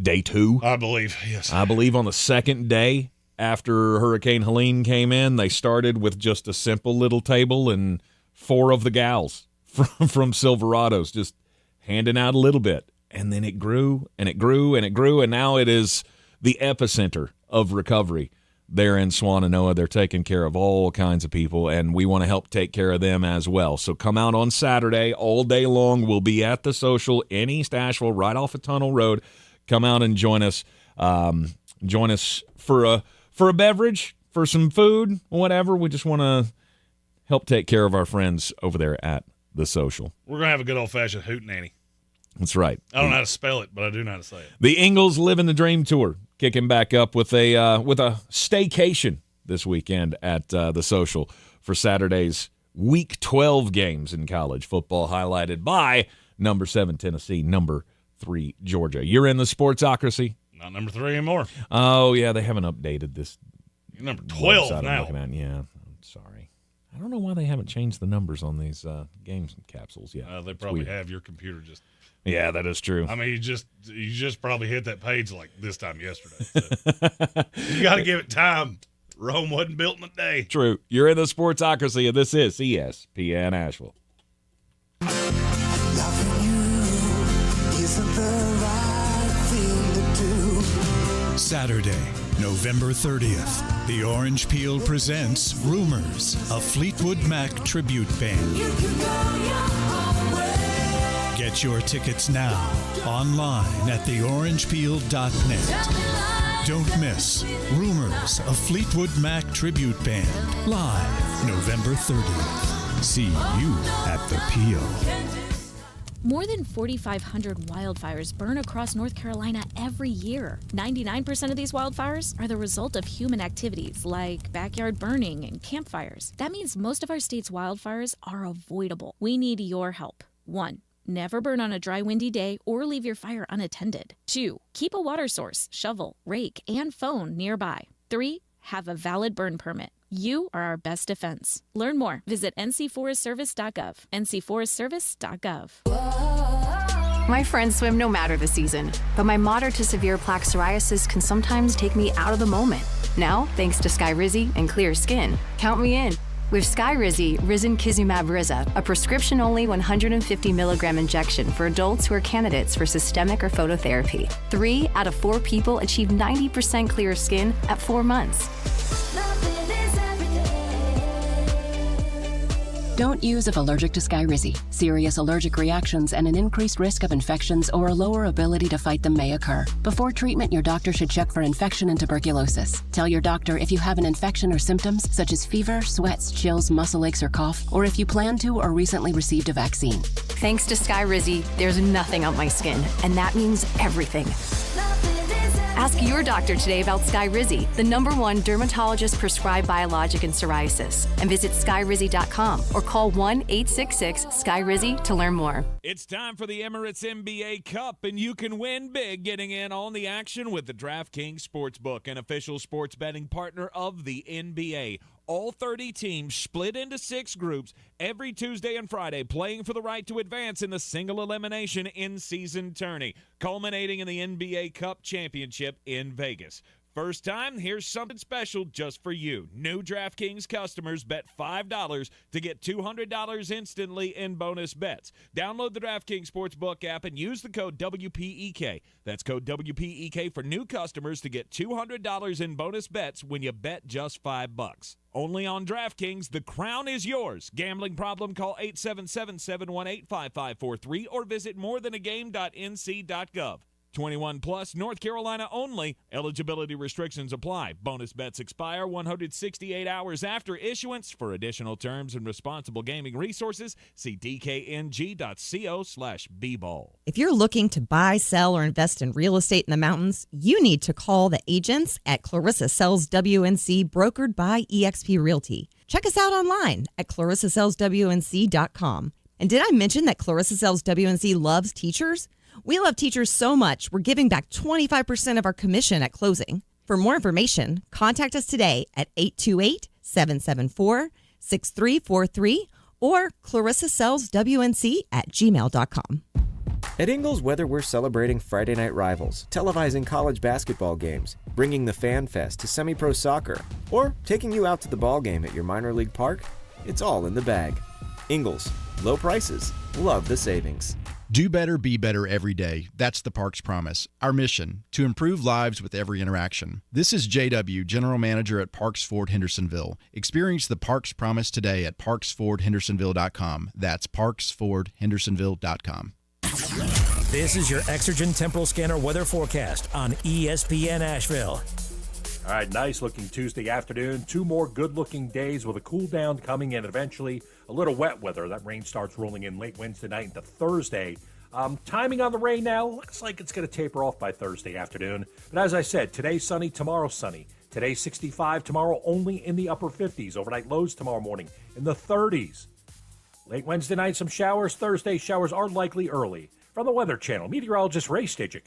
day 2. I believe, yes. I believe on the second day after Hurricane Helene came in, they started with just a simple little table and 4 of the gals from Silverado's just handing out a little bit. And then it grew and it grew and it grew, and now it is the epicenter of recovery there in Swannanoa. They're taking care of all kinds of people, and we want to help take care of them as well. So come out on Saturday all day long. We'll be at the Social in East Asheville, right off of Tunnel Road. Come out and join us. Join us for a beverage, for some food, whatever. We just want to help take care of our friends over there at the Social. We're going to have a good old-fashioned hootenanny. That's right. I don't know how to spell it, but I do know how to say it. The Ingles Living the Dream Tour kicking back up with a staycation this weekend at the Social for Saturday's Week 12 games in college football, highlighted by number 7 Tennessee, number 3 Georgia. You're in the Sportsocracy. Not number 3 anymore. Oh, yeah, they haven't updated this. You're number 12 now. Yeah, I'm sorry. I don't know why they haven't changed the numbers on these games capsules yet. They probably have. Your computer just... Yeah, that is true. I mean, you just probably hit that page like this time yesterday. So. You got to give it time. Rome wasn't built in a day. True. You're in the Sportsocracy, and this is ESPN Asheville. Loving you isn't the right thing to do. Saturday, November 30th, the Orange Peel presents Rumors, a Fleetwood Mac tribute band. Get your tickets now online at theorangepeel.net. Don't miss Rumors, a Fleetwood Mac tribute band, live November 30th. See you at the Peel. More than 4,500 wildfires burn across North Carolina every year. 99% of these wildfires are the result of human activities like backyard burning and campfires. That means most of our state's wildfires are avoidable. We need your help. 1. Never burn on a dry, windy day or leave your fire unattended. 2. Keep a water source, shovel, rake, and phone nearby. 3. Have a valid burn permit. You are our best defense. Learn more. Visit ncforestservice.gov. ncforestservice.gov. My friends swim no matter the season, but my moderate to severe plaque psoriasis can sometimes take me out of the moment. Now, thanks to Skyrizi and clear skin, count me in. With Skyrizi, Risankizumab Riza, a prescription-only 150 milligram injection for adults who are candidates for systemic or phototherapy. 3 out of 4 people achieve 90% clear skin at 4 months. Don't use if allergic to Skyrizi. Serious allergic reactions and an increased risk of infections or a lower ability to fight them may occur. Before treatment, your doctor should check for infection and tuberculosis. Tell your doctor if you have an infection or symptoms such as fever, sweats, chills, muscle aches, or cough, or if you plan to or recently received a vaccine. Thanks to Skyrizi, there's nothing on my skin, and that means everything. Ask your doctor today about Skyrizi, the #1 dermatologist-prescribed biologic in psoriasis, and visit skyrizi.com or call 1-866-SKYRIZI to learn more. It's time for the Emirates NBA Cup, and you can win big getting in on the action with the DraftKings Sportsbook, an official sports betting partner of the NBA. All 30 teams split into 6 groups every Tuesday and Friday, playing for the right to advance in the single elimination in-season tourney, culminating in the NBA Cup championship in Vegas. First time, here's something special just for you. New DraftKings customers bet $5 to get $200 instantly in bonus bets. Download the DraftKings Sportsbook app and use the code WPEK. That's code WPEK for new customers to get $200 in bonus bets when you bet just $5. Only on DraftKings, the crown is yours. Gambling problem? Call 877-718-5543 or visit morethanagame.nc.gov. 21 plus, North Carolina only. Eligibility restrictions apply. Bonus bets expire 168 hours after issuance. For additional terms and responsible gaming resources, see dkng.co/bball. If you're looking to buy, sell, or invest in real estate in the mountains, you need to call the agents at Clarissa Sells WNC, brokered by eXp Realty. Check us out online at clarissasellswnc.com. And did I mention that Clarissa Sells WNC loves teachers? We love teachers so much, we're giving back 25% of our commission at closing. For more information, contact us today at 828-774-6343 or clarissasellswnc@gmail.com. At Ingles Weather, we're celebrating Friday night rivals, televising college basketball games, bringing the Fan Fest to semi-pro soccer, or taking you out to the ball game at your minor league park. It's all in the bag. Ingles, low prices, love the savings. Do better, be better every day. That's the Parks Promise. Our mission, to improve lives with every interaction. This is JW, General Manager at Parks Ford Hendersonville. Experience the Parks Promise today at parksfordhendersonville.com. That's parksfordhendersonville.com. This is your Exergen Temporal Scanner weather forecast on ESPN Asheville. All right, nice looking Tuesday afternoon. 2 more good looking days with a cool down coming in, and eventually a little wet weather. That rain starts rolling in late Wednesday night into Thursday. Timing on the rain now looks like it's going to taper off by Thursday afternoon. But as I said, today's sunny, tomorrow's sunny. Today's 65, tomorrow only in the upper 50s. Overnight lows tomorrow morning in the 30s. Late Wednesday night, some showers. Thursday, showers are likely early. From the Weather Channel, meteorologist Ray Steichen.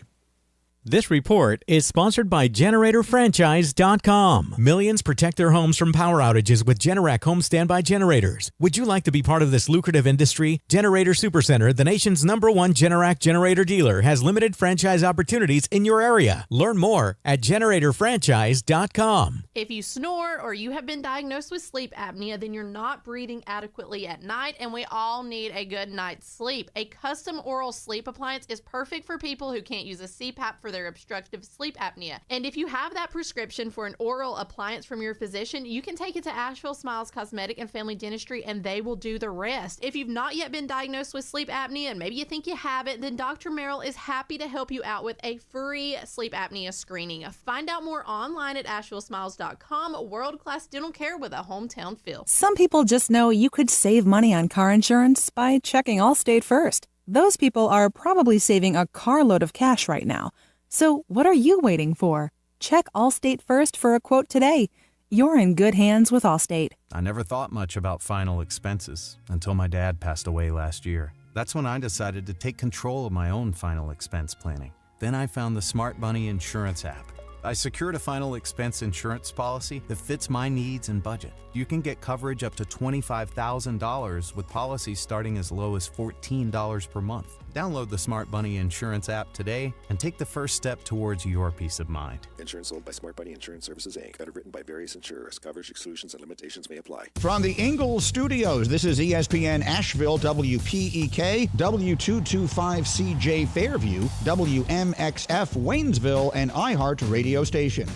This report is sponsored by GeneratorFranchise.com. Millions protect their homes from power outages with Generac home standby generators. Would you like to be part of this lucrative industry? Generator Supercenter, the nation's #1 Generac generator dealer, has limited franchise opportunities in your area. Learn more at GeneratorFranchise.com. If you snore or you have been diagnosed with sleep apnea, then you're not breathing adequately at night, and we all need a good night's sleep. A custom oral sleep appliance is perfect for people who can't use a CPAP for their obstructive sleep apnea. And if you have that prescription for an oral appliance from your physician, you can take it to Asheville Smiles Cosmetic and Family Dentistry, and they will do the rest. If you've not yet been diagnosed with sleep apnea, and maybe you think you have it, then Dr. Merrill is happy to help you out with a free sleep apnea screening. Find out more online at AshevilleSmiles.com. World-class dental care with a hometown feel. Some people just know you could save money on car insurance by checking Allstate first. Those people are probably saving a carload of cash right now. So what are you waiting for? Check Allstate first for a quote today. You're in good hands with Allstate. I never thought much about final expenses until my dad passed away last year. That's when I decided to take control of my own final expense planning. Then I found the Smart Money Insurance app. I secured a final expense insurance policy that fits my needs and budget. You can get coverage up to $25,000 with policies starting as low as $14 per month. Download the Smart Money Insurance app today and take the first step towards your peace of mind. Insurance sold by Smart Money Insurance Services, Inc. Underwritten by various insurers. Coverage exclusions and limitations may apply. From the Ingalls Studios, this is ESPN Asheville, WPEK, W225CJ Fairview, WMXF Waynesville, and iHeart Radio Station.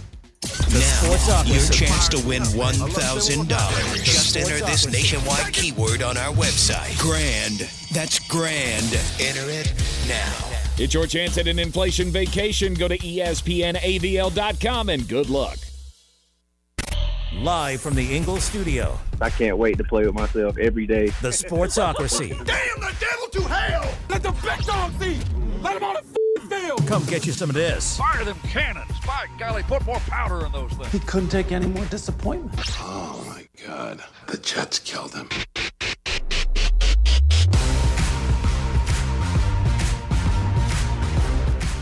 Now, your chance to win $1,000. Just enter this nationwide keyword on our website. Grand. That's grand. Enter it now. It's your chance at an inflation vacation. Go to ESPNAVL.com and good luck. Live from the Ingalls studio. I can't wait to play with myself every day. The Sportsocracy. Damn the devil to hell! Let the big dog see! Let him on the field! Come get you some of this. Fire them cannons. By golly, put more powder in those things. He couldn't take any more disappointment. Oh, my God. The Jets killed him.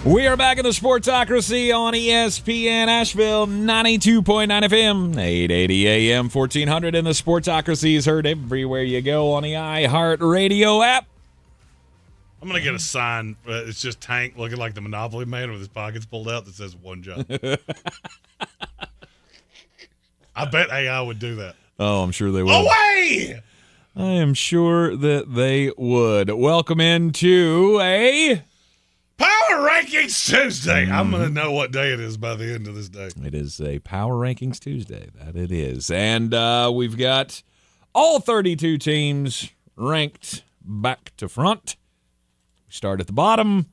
We are back in the Sportsocracy on ESPN Asheville, 92.9 FM, 880 AM, 1400. And the Sportsocracy is heard everywhere you go on the iHeart Radio app. I'm going to get a sign. It's just Tank looking like the Monopoly man with his pockets pulled out that says one job. I bet AI would do that. Oh, I'm sure they would. Away! I am sure that they would. Welcome into a Power Rankings Tuesday. I'm going to know what day it is by the end of this day. It is a Power Rankings Tuesday. That it is. And we've got all 32 teams ranked back to front. We start at the bottom.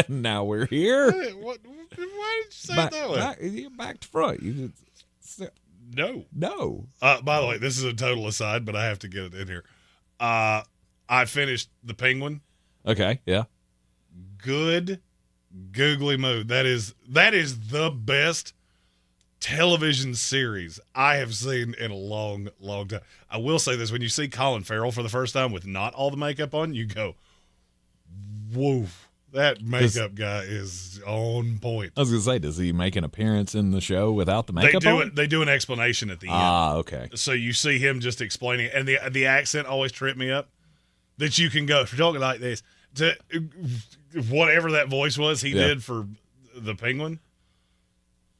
Now we're here. Hey, why did you say it that way? Back to front. No. No. By the way, this is a total aside, but I have to get it in here. I finished The Penguin. Okay, yeah. Good googly mood. That is the best television series I have seen in a long, long time. I will say this. When you see Colin Farrell for the first time with not all the makeup on, you go, whoa, that makeup guy is on point. I was going to say, does he make an appearance in the show without the makeup on? They do an explanation at the end. Ah, okay. So you see him just explaining, and the accent always tripped me up, that you can go, if you're talking like this, to whatever that voice was he did for the Penguin.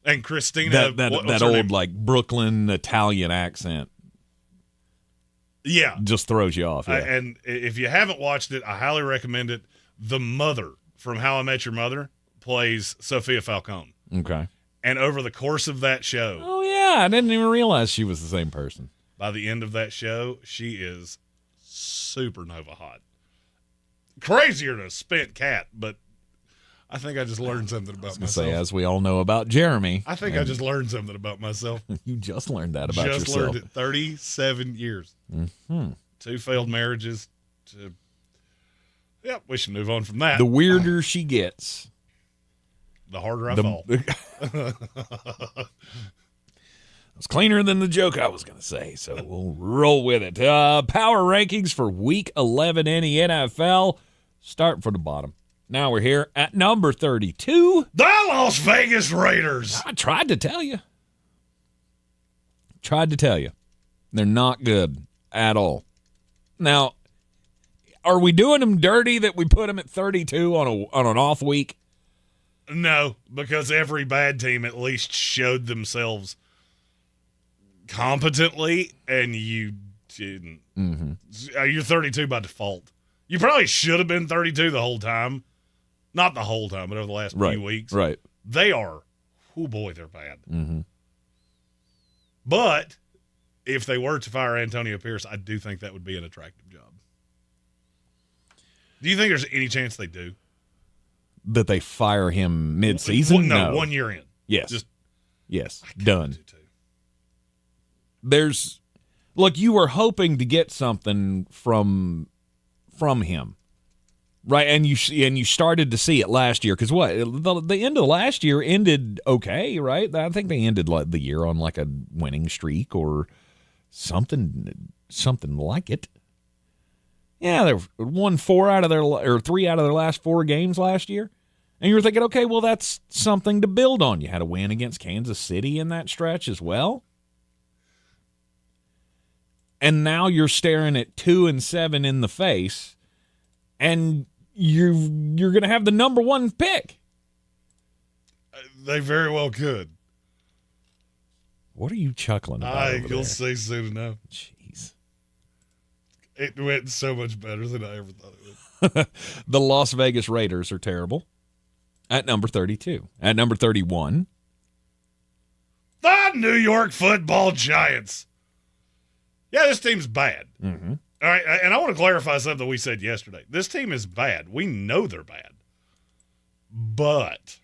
And Christina. That old, name? Like, Brooklyn Italian accent. Yeah. Just throws you off. Yeah. And if you haven't watched it, I highly recommend it. The mother from How I Met Your Mother plays Sophia Falcone. Okay. And over the course of that show. Oh, yeah. I didn't even realize she was the same person. By the end of that show, she is supernova hot. Crazier than a spent cat, but I think I just learned something about myself. Say, as we all know about Jeremy. I think I just learned something about myself. You just learned that about yourself. Just learned it. 37 years. Mm-hmm. 2 failed marriages. Yep, we should move on from that. The weirder she gets, the harder I fall. It's cleaner than the joke I was going to say, so we'll roll with it. Power rankings for Week 11 in the NFL. Starting from the bottom. Now we're here at number 32. The Las Vegas Raiders. I tried to tell you. They're not good at all. Now, are we doing them dirty that we put them at 32 on an off week? No, because every bad team at least showed themselves competently, and you didn't. Mm-hmm. You're 32 by default. You probably should have been 32 the whole time. Not the whole time, but over the last few weeks. Right. They are, oh boy, they're bad. Mm-hmm. But if they were to fire Antonio Pierce, I do think that would be an attractive job. Do you think there's any chance they do? That they fire him mid-season? No, 1 year in. Yes. Yes. Done. Look, you were hoping to get something from from him. Right, and you started to see it last year because the end of last year ended okay, right? I think they ended the year on like a winning streak or something like it. Yeah, they won 3 out of their last 4 games last year, and you were thinking, okay, well that's something to build on. You had a win against Kansas City in that stretch as well, and now you're staring at 2-7 in the face, and you're going to have the number 1 pick. They very well could. What are you chuckling about? You'll see soon enough. Jeez. It went so much better than I ever thought it would. The Las Vegas Raiders are terrible at number 32. At number 31. The New York Football Giants. Yeah, this team's bad. Mm-hmm. All right, and I want to clarify something we said yesterday. This team is bad. We know they're bad. But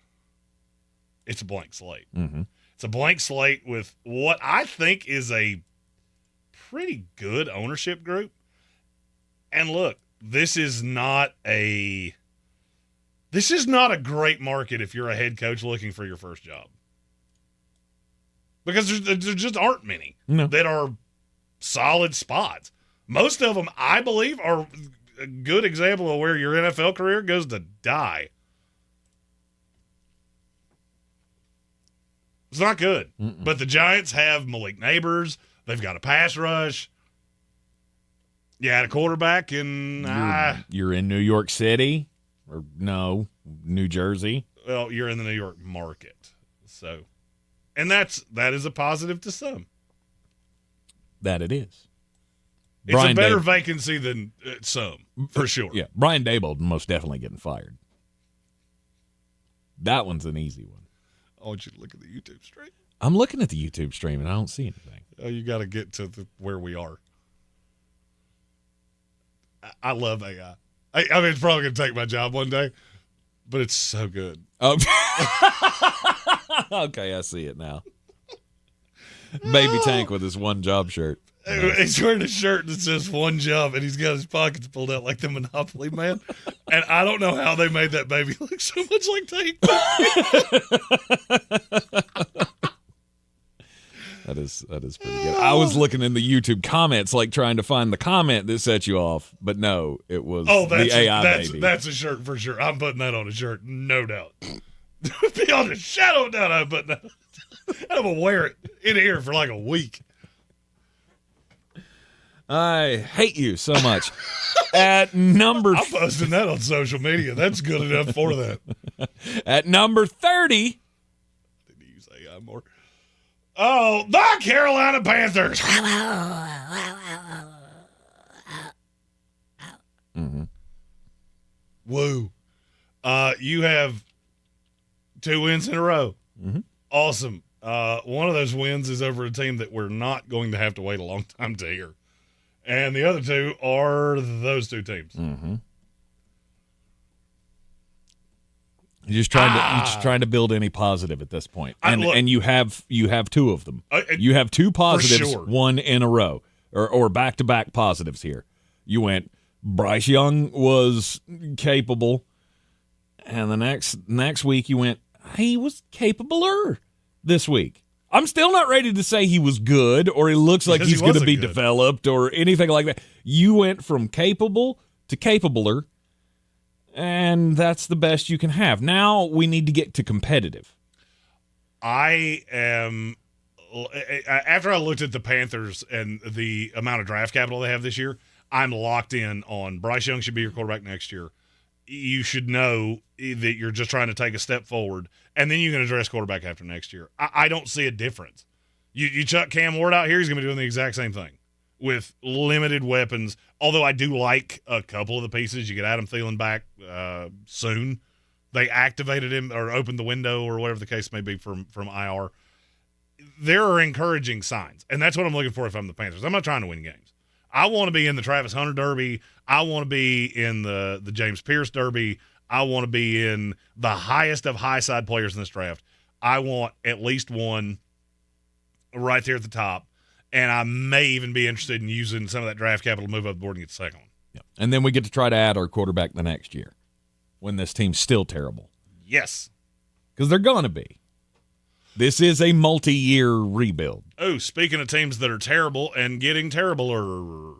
it's a blank slate. Mm-hmm. It's a blank slate with what I think is a pretty good ownership group. And look, this is not a great market if you're a head coach looking for your first job. Because there just aren't many that are solid spots. Most of them, I believe, are a good example of where your NFL career goes to die. It's not good. Mm-mm. But the Giants have Malik Neighbors. They've got a pass rush. You had a quarterback in... You're in New York City? Or no, New Jersey? Well, you're in the New York market. So, and that is a positive to some. That it is. It's a better vacancy than some, for sure. Yeah, Brian Daboll most definitely getting fired. That one's an easy one. I want you to look at the YouTube stream. I'm looking at the YouTube stream, and I don't see anything. Oh, you got to get to where we are. I love AI. I mean, it's probably going to take my job one day, but it's so good. Oh. Okay, I see it now. Baby Tank with his one job shirt. He's wearing a shirt that says one job, and he's got his pockets pulled out like the Monopoly man. And I don't know how they made that baby look so much like Tank. That is pretty good. I was looking in the YouTube comments, like trying to find the comment that set you off, but no, it was the AI baby. That's a shirt for sure. I'm putting that on a shirt, no doubt. Beyond a shadow of doubt, I'm putting that. I'm gonna wear it in here for like a week. I hate you so much. At number... I'm posting that on social media. That's good enough for that. At number 30... I need to use AI more. Oh, the Carolina Panthers. Mm-hmm. Woo. You have 2 wins in a row. Mm-hmm. Awesome. One of those wins is over a team that we're not going to have to wait a long time to hear. And the other 2 are those 2 teams. Mm-hmm. You're just trying to build any positive at this point, and you have 2 of them. You have 2 positives, sure. 1 in a row, or back-to-back positives here. You went Bryce Young was capable, and the next week you went he was capabler this week. I'm still not ready to say he was good or he looks like he's going to be developed or anything like that. You went from capable to capabler, and that's the best you can have. Now we need to get to competitive. I am after I looked at the Panthers and the amount of draft capital they have this year, I'm locked in on Bryce Young should be your quarterback next year. You should know that you're just trying to take a step forward, and then you're going to address quarterback after next year. I don't see a difference. You chuck Cam Ward out here, he's going to be doing the exact same thing with limited weapons, although I do like a couple of the pieces. You get Adam Thielen back soon. They activated him or opened the window or whatever the case may be from IR. There are encouraging signs, and that's what I'm looking for if I'm the Panthers. I'm not trying to win games. I want to be in the Travis Hunter Derby. I want to be in the James Pierce Derby. I want to be in the highest of high side players in this draft. I want at least one right there at the top, and I may even be interested in using some of that draft capital to move up the board and get the second one. Yep. And then we get to try to add our quarterback the next year when this team's still terrible. Yes. Because they're going to be. This is a multi-year rebuild. Oh, speaking of teams that are terrible and getting terribler.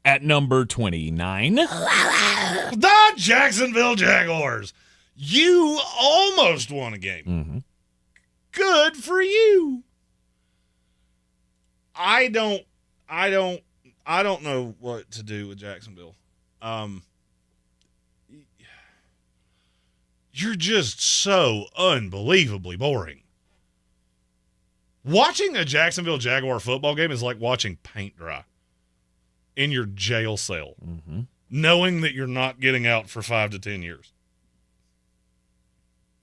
At number 29. The Jacksonville Jaguars. You almost won a game. Mm-hmm. Good for you. I don't know what to do with Jacksonville. You're just so unbelievably boring. Watching a Jacksonville Jaguar football game is like watching paint dry in your jail cell, knowing that you're not getting out for 5 to 10 years.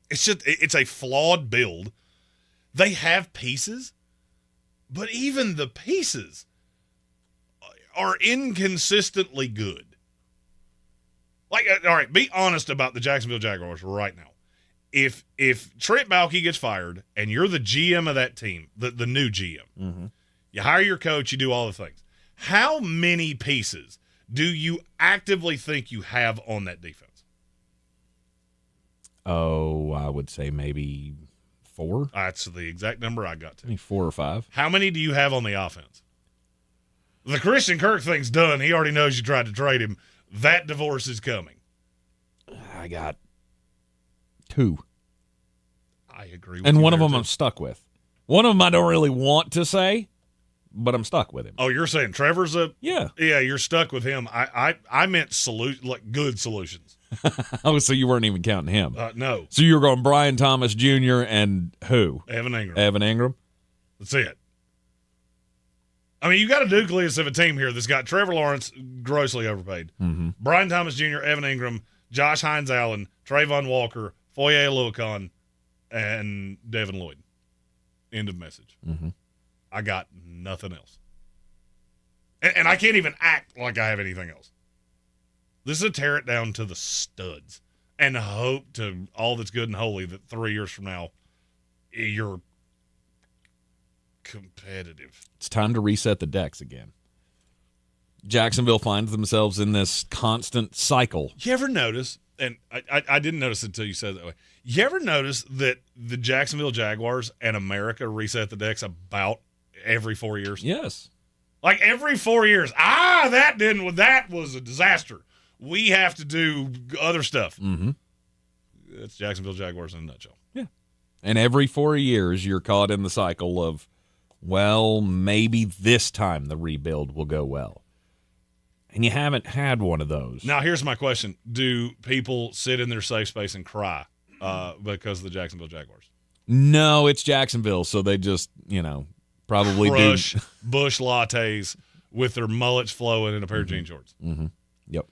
It's a flawed build. They have pieces, but even the pieces are inconsistently good. Like, all right, be honest about the Jacksonville Jaguars right now. If Trent Baalke gets fired and you're the GM of that team, the new GM, you hire your coach, you do all the things. How many pieces do you actively think you have on that defense? Oh, I would say maybe 4. That's the exact number I got to. Maybe 4 or 5. How many do you have on the offense? The Christian Kirk thing's done. He already knows you tried to trade him. That divorce is coming. I got 2. I agree with and you. one of them too. I'm stuck with. One of them I don't really want to say, but I'm stuck with him. Oh, you're saying Trevor's a... Yeah. Yeah, you're stuck with him. I meant like good solutions. Oh, so you weren't even counting him. No. So you were going Brian Thomas Jr. and who? Evan Ingram. Evan Ingram? That's it. I mean, you got a nucleus of a team here that's got Trevor Lawrence, grossly overpaid, Brian Thomas Jr., Evan Ingram, Josh Hines Allen, Trayvon Walker, Foye Oluokun, and Devin Lloyd. End of message. I got nothing else. And I can't even act like I have anything else. This is a tear it down to the studs and hope to all that's good and holy that 3 years from now you're competitive. It's time to reset the decks again. Jacksonville finds themselves in this constant cycle. You ever notice, and I didn't notice it until you said it that way, you ever notice that the Jacksonville Jaguars and America reset the decks about every 4 years? Yes. Like every 4 years. That was a disaster. We have to do other stuff. That's Jacksonville Jaguars in a nutshell. Yeah. And every 4 years, you're caught in the cycle of, well, maybe this time the rebuild will go well. And you haven't had one of those. Now, here's my question. Do people sit in their safe space and cry because of the Jacksonville Jaguars? No, it's Jacksonville, so they just, probably Crush do. bush lattes with their mullets flowing in a pair of jean shorts. Yep.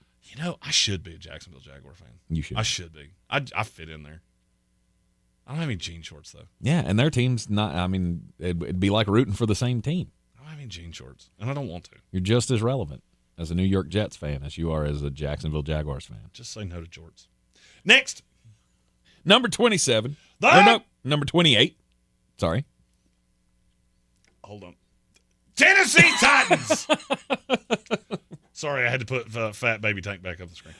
I should be a Jacksonville Jaguar fan. You should. I should be. I fit in there. I don't have any jean shorts, though. Yeah, and their team's not, it'd be like rooting for the same team. I don't have any jean shorts, and I don't want to. You're just as relevant as a New York Jets fan as you are as a Jacksonville Jaguars fan. Just say no to jorts. Next. Number 27. Number 28. Sorry. Hold on. Tennessee Titans. Sorry, I had to put Fat Baby Tank back up the screen.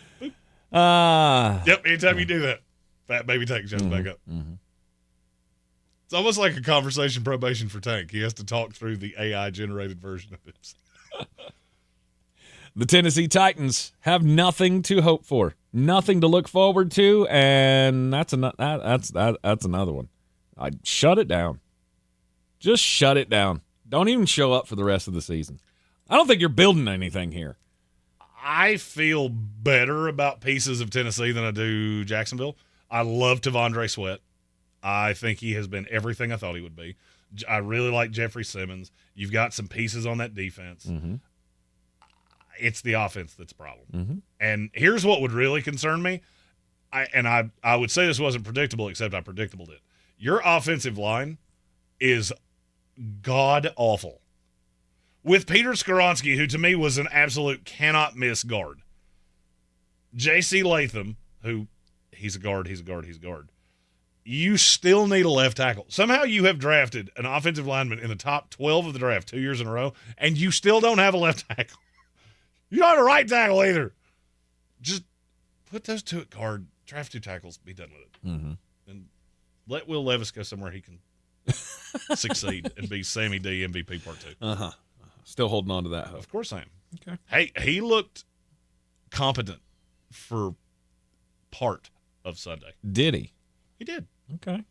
Boop. Yep, anytime you do that, Fat Baby Tank jumps back up. It's almost like a conversation probation for Tank. He has to talk through the AI-generated version of it. The Tennessee Titans have nothing to hope for, nothing to look forward to, and that's another one. I'd shut it down. Just shut it down. Don't even show up for the rest of the season. I don't think you're building anything here. I feel better about pieces of Tennessee than I do Jacksonville. I love Tavondre Sweat. I think he has been everything I thought he would be. I really like Jeffrey Simmons. You've got some pieces on that defense. It's the offense that's a problem. And here's what would really concern me. I would say this wasn't predictable, except I predictable it. Your offensive line is god-awful. With Peter Skoronski, who to me was an absolute cannot-miss guard. J.C. Latham, who he's a guard. You still need a left tackle. Somehow you have drafted an offensive lineman in the top 12 of the draft 2 years in a row, and you still don't have a left tackle. You don't have a right tackle either. Just put those two at guard, draft 2 tackles, be done with it. Mm-hmm. And let Will Levis go somewhere he can succeed and be Sammy D MVP Part 2. Uh-huh. Still holding on to that hope. Of course I am. Okay. Hey, he looked competent for part of Sunday. Did he? He did. Okay.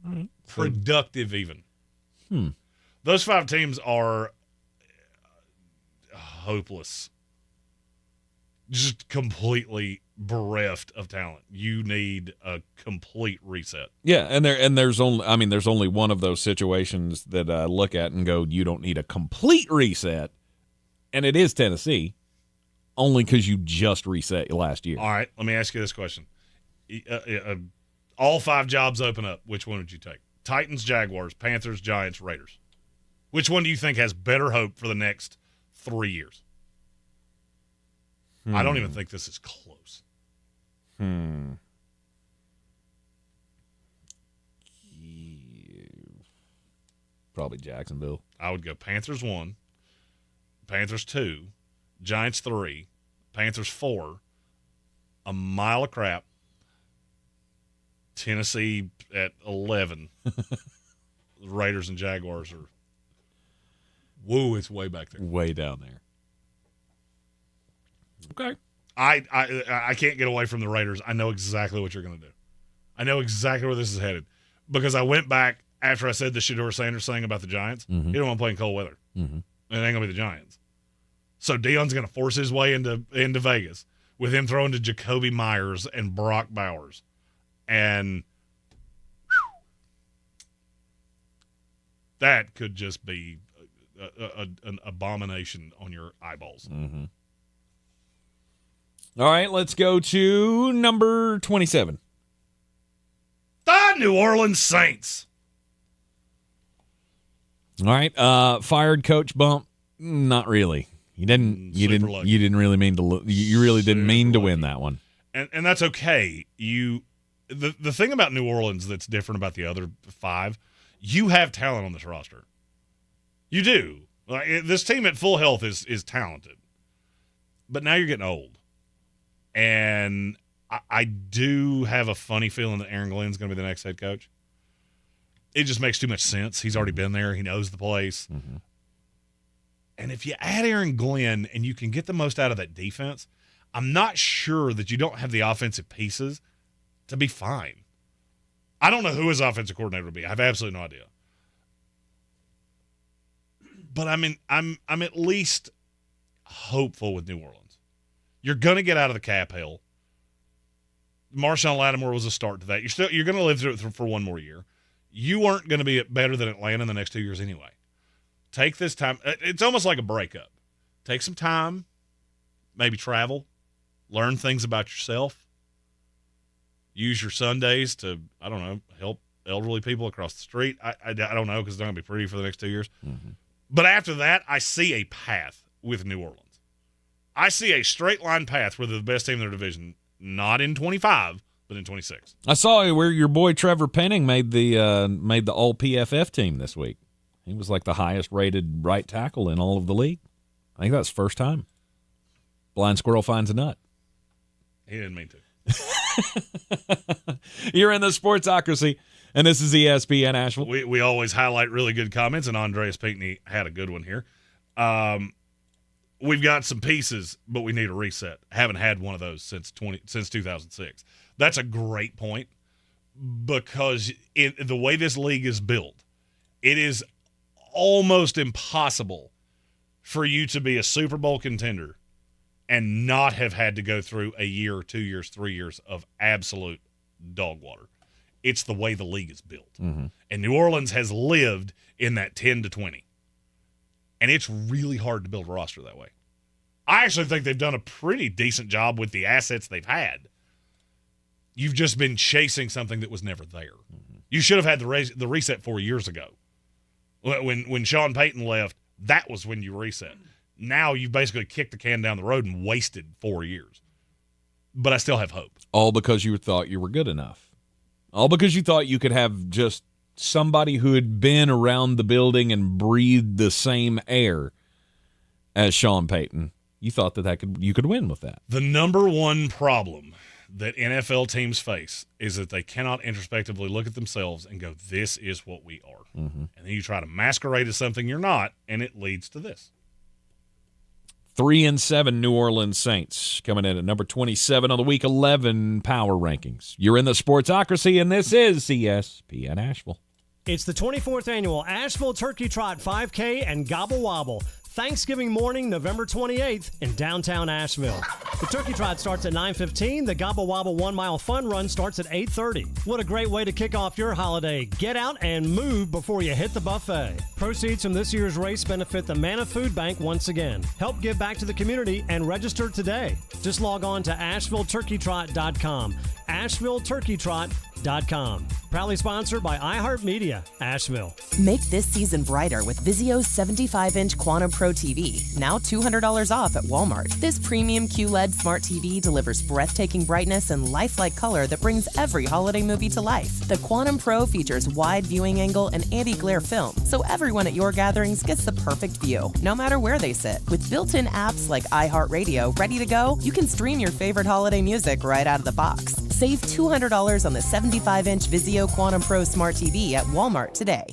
All right. Productive even. Hmm. Those 5 teams are hopeless. Just completely bereft of talent. You need a complete reset. Yeah, and there's only one of those situations that I look at and go, you don't need a complete reset, and it is Tennessee, only because you just reset last year. All right, let me ask you this question: all 5 jobs open up. Which one would you take? Titans, Jaguars, Panthers, Giants, Raiders. Which one do you think has better hope for the next 3 years? I don't even think this is close. Probably Jacksonville. I would go Panthers 1, Panthers 2, Giants 3, Panthers 4, a mile of crap, Tennessee at 11. Raiders and Jaguars are, it's way back there. Way down there. Okay. I can't get away from the Raiders. I know exactly what you're going to do. I know exactly where this is headed because I went back after I said the Shedeur Sanders thing about the Giants. Mm-hmm. He don't want to play in cold weather. Mm-hmm. It ain't going to be the Giants. So Dion's going to force his way into Vegas with him throwing to Jacoby Myers and Brock Bowers. And that could just be an abomination on your eyeballs. Mm-hmm. All right, let's go to number 27. The New Orleans Saints. All right, fired coach bump. Not really. You didn't really mean to. You really didn't mean to win that one. And that's okay. The thing about New Orleans that's different about the other 5, you have talent on this roster. You do. Like, this team at full health is talented, but now you're getting old. And I do have a funny feeling that Aaron Glenn's going to be the next head coach. It just makes too much sense. He's already been there. He knows the place. Mm-hmm. And if you add Aaron Glenn and you can get the most out of that defense, I'm not sure that you don't have the offensive pieces to be fine. I don't know who his offensive coordinator will be. I have absolutely no idea. But I mean, I'm at least hopeful with New Orleans. You're going to get out of the cap hell. Marshawn Lattimore was a start to that. You're going to live through it for one more year. You aren't going to be better than Atlanta in the next 2 years anyway. Take this time. It's almost like a breakup. Take some time, maybe travel, learn things about yourself. Use your Sundays to, I don't know, help elderly people across the street. I don't know because it's not going to be pretty for the next 2 years. Mm-hmm. But after that, I see a path with New Orleans. I see a straight line path where they're the best team in their division, not in 25, but in 26. I saw where your boy Trevor Penning made the All PFF team this week. He was like the highest rated right tackle in all of the league. I think that's first time. Blind squirrel finds a nut. He didn't mean to. You're in the Sportsocracy, and this is ESPN Asheville. We always highlight really good comments, and Andreas Pinckney had a good one here. We've got some pieces, but we need a reset. Haven't had one of those since 2006. That's a great point because the way this league is built, it is almost impossible for you to be a Super Bowl contender and not have had to go through a year, 2 years, 3 years of absolute dog water. It's the way the league is built. Mm-hmm. And New Orleans has lived in that 10 to 20. And it's really hard to build a roster that way. I actually think they've done a pretty decent job with the assets they've had. You've just been chasing something that was never there. Mm-hmm. You should have had the reset 4 years ago. When Sean Payton left, that was when you reset. Now you've basically kicked the can down the road and wasted 4 years. But I still have hope. All because you thought you were good enough. All because you thought you could have just somebody who had been around the building and breathed the same air as Sean Payton You thought you could win with that. The number one problem that NFL teams face is that they cannot introspectively look at themselves and go, this is what we are. Mm-hmm. And then you try to masquerade as something you're not, and it leads to this. 3-7 New Orleans Saints coming in at number 27 on the Week 11 Power Rankings. You're in the Sportsocracy, and this is ESPN Asheville. It's the 24th annual Asheville Turkey Trot 5K and Gobble Wobble. Thanksgiving morning, November 28th in downtown Asheville. The Turkey Trot starts at 9:15. The Gobble Wobble 1 Mile Fun Run starts at 8:30. What a great way to kick off your holiday. Get out and move before you hit the buffet. Proceeds from this year's race benefit the Manna Food Bank once again. Help give back to the community and register today. Just log on to AshevilleTurkeyTrot.com. AshevilleTurkeyTrot.com. Proudly sponsored by iHeartMedia, Asheville. Make this season brighter with Vizio's 75-inch Quantum Pro TV, now $200 off at Walmart. This premium QLED smart TV delivers breathtaking brightness and lifelike color that brings every holiday movie to life. The Quantum Pro features wide viewing angle and anti-glare film, so everyone at your gatherings gets the perfect view, no matter where they sit. With built-in apps like iHeartRadio ready to go, you can stream your favorite holiday music right out of the box. Save $200 on the 75-inch Vizio Quantum Pro Smart TV at Walmart today.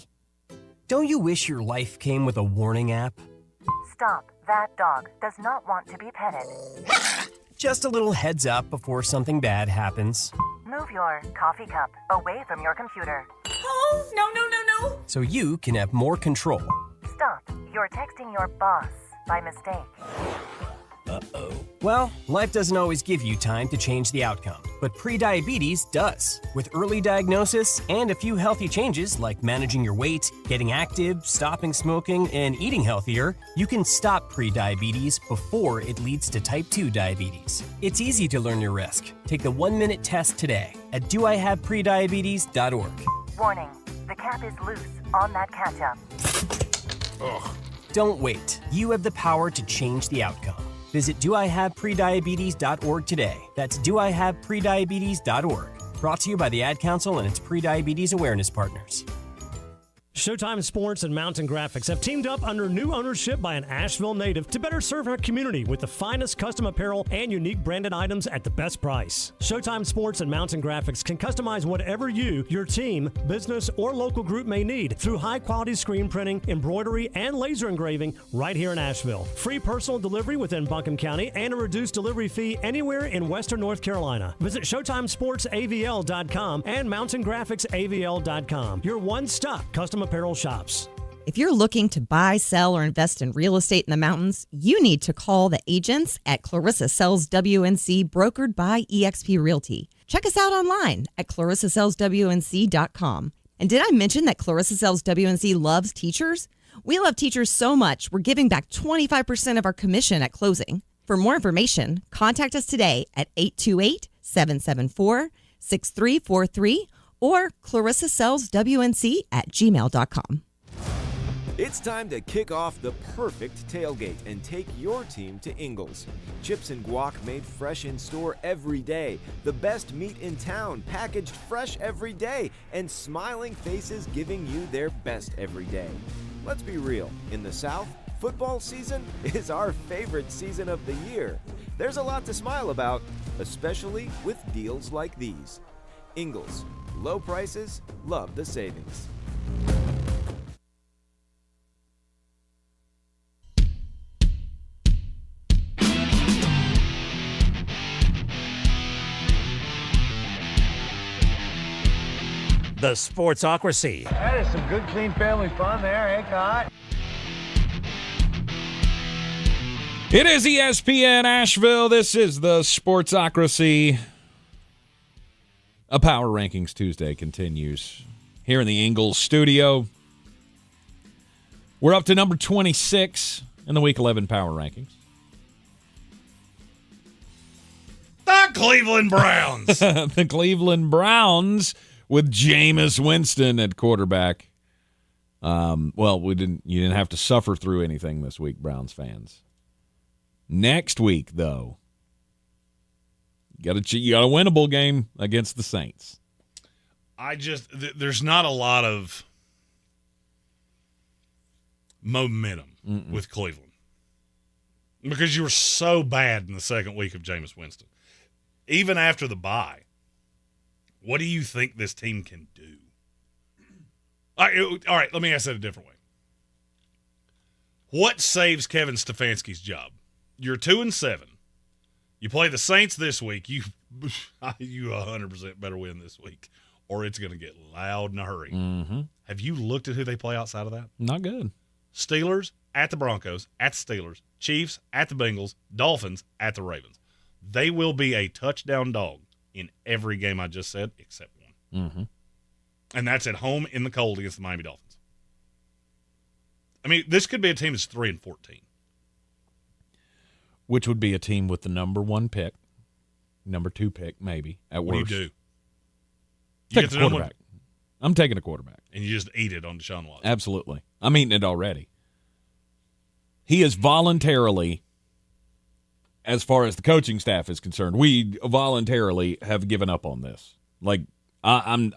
Don't you wish your life came with a warning app? Stop. That dog does not want to be petted. Just a little heads up before something bad happens. Move your coffee cup away from your computer. Oh, no. So you can have more control. Stop. You're texting your boss by mistake. Uh-oh. Well, life doesn't always give you time to change the outcome, but prediabetes does. With early diagnosis and a few healthy changes like managing your weight, getting active, stopping smoking, and eating healthier, you can stop prediabetes before it leads to type 2 diabetes. It's easy to learn your risk. Take the 1-minute test today at doihaveprediabetes.org. Warning, the cap is loose on that ketchup. Ugh. Don't wait. You have the power to change the outcome. Visit doihaveprediabetes.org today. That's doihaveprediabetes.org. Brought to you by the Ad Council and its prediabetes awareness partners. Showtime Sports and Mountain Graphics have teamed up under new ownership by an Asheville native to better serve our community with the finest custom apparel and unique branded items at the best price. Showtime Sports and Mountain Graphics can customize whatever you, your team, business, or local group may need through high-quality screen printing, embroidery, and laser engraving right here in Asheville. Free personal delivery within Buncombe County and a reduced delivery fee anywhere in Western North Carolina. Visit ShowtimeSportsAVL.com and MountainGraphicsAVL.com. Your one-stop custom apparel shops. If you're looking to buy, sell, or invest in real estate in the mountains, you need to call the agents at Clarissa Sells WNC, brokered by eXp Realty. Check us out online at ClarissaSellsWNC.com. And did I mention that Clarissa Sells WNC loves teachers? We love teachers so much, we're giving back 25% of our commission at closing. For more information, contact us today at 828-774-6343 or ClarissaSellsWNC@gmail.com. It's time to kick off the perfect tailgate and take your team to Ingles. Chips and guac made fresh in store every day. The best meat in town packaged fresh every day. And smiling faces giving you their best every day. Let's be real. In the South, football season is our favorite season of the year. There's a lot to smile about, especially with deals like these. Ingles. Low prices, love the savings. The Sportsocracy. That is some good, clean family fun there, eh, God? It is ESPN Asheville. This is the Sportsocracy. A Power Rankings Tuesday continues here in the Ingles studio. We're up to number 26 in the Week 11 Power Rankings. The Cleveland Browns. The Cleveland Browns with Jameis Winston at quarterback. Well, you didn't have to suffer through anything this week, Browns fans. Next week, though, you got a winnable game against the Saints. There's not a lot of momentum with Cleveland. Because you were so bad in the second week of Jameis Winston. Even after the bye, what do you think this team can do? All right, let me ask that a different way. What saves Kevin Stefanski's job? You're 2-7. You play the Saints this week. You 100% better win this week, or it's going to get loud in a hurry. Mm-hmm. Have you looked at who they play outside of that? Not good. Steelers at the Broncos, at the Steelers. Chiefs at the Bengals. Dolphins at the Ravens. They will be a touchdown dog in every game I just said, except one. Mm-hmm. And that's at home in the cold against the Miami Dolphins. I mean, this could be a team that's 3-14. Which would be a team with the number 1 pick, number 2 pick, maybe, at worst. What do you do? Take a quarterback. I'm taking a quarterback. And you just eat it on Deshaun Watson. Absolutely. I'm eating it already. He is voluntarily, as far as the coaching staff is concerned, we voluntarily have given up on this. Like, I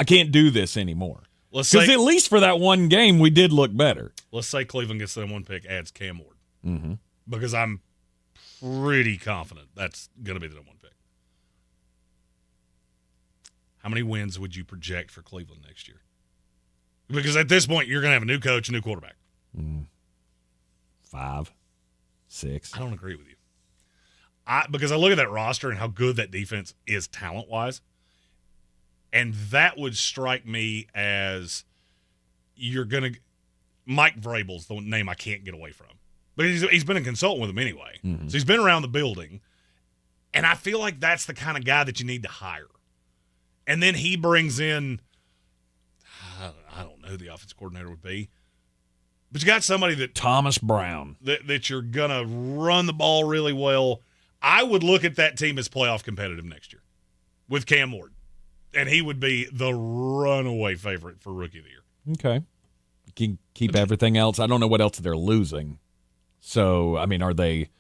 can't do this anymore. Because at least for that one game, we did look better. Let's say Cleveland gets that 1 pick, adds Cam Ward. Mm-hmm. Because I'm pretty confident that's going to be the number 1 pick. How many wins would you project for Cleveland next year? Because at this point, you're going to have a new coach, a new quarterback. 5, 6. I don't agree with you. Because I look at that roster and how good that defense is talent-wise, and that would strike me as you're going to – Mike Vrabel's the name I can't get away from. But he's been a consultant with him anyway. Mm-hmm. So he's been around the building. And I feel like that's the kind of guy that you need to hire. And then he brings in, I don't know who the offensive coordinator would be. But you got somebody that – Thomas Brown. That you're going to run the ball really well. I would look at that team as playoff competitive next year with Cam Ward. And he would be the runaway favorite for Rookie of the Year. Okay. Keep everything else. I don't know what else they're losing. So, I mean, are they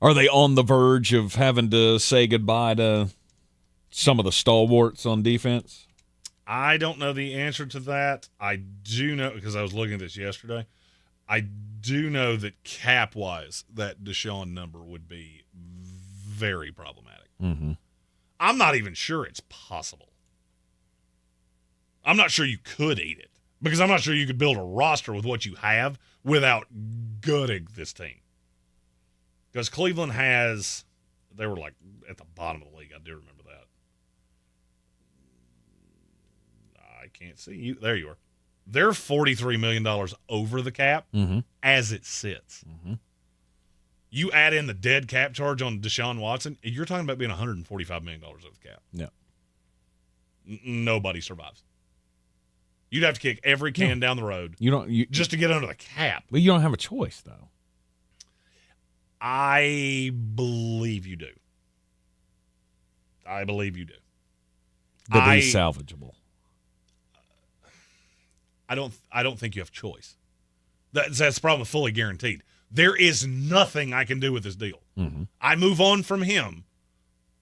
on the verge of having to say goodbye to some of the stalwarts on defense? I don't know the answer to that. I do know, because I was looking at this yesterday, I do know that cap-wise, that Deshaun number would be very problematic. Mm-hmm. I'm not even sure it's possible. I'm not sure you could eat it, because I'm not sure you could build a roster with what you have without gutting this team. Because Cleveland they were like at the bottom of the league. I do remember that. I can't see you. There you are. They're $43 million over the cap as it sits. Mm-hmm. You add in the dead cap charge on Deshaun Watson, you're talking about being $145 million over the cap. No. Nobody survives. You'd have to kick every can down the road just to get under the cap. But you don't have a choice, though. I believe you do. They'll be salvageable. I don't think you have choice. That's the problem with fully guaranteed. There is nothing I can do with this deal. Mm-hmm. I move on from him.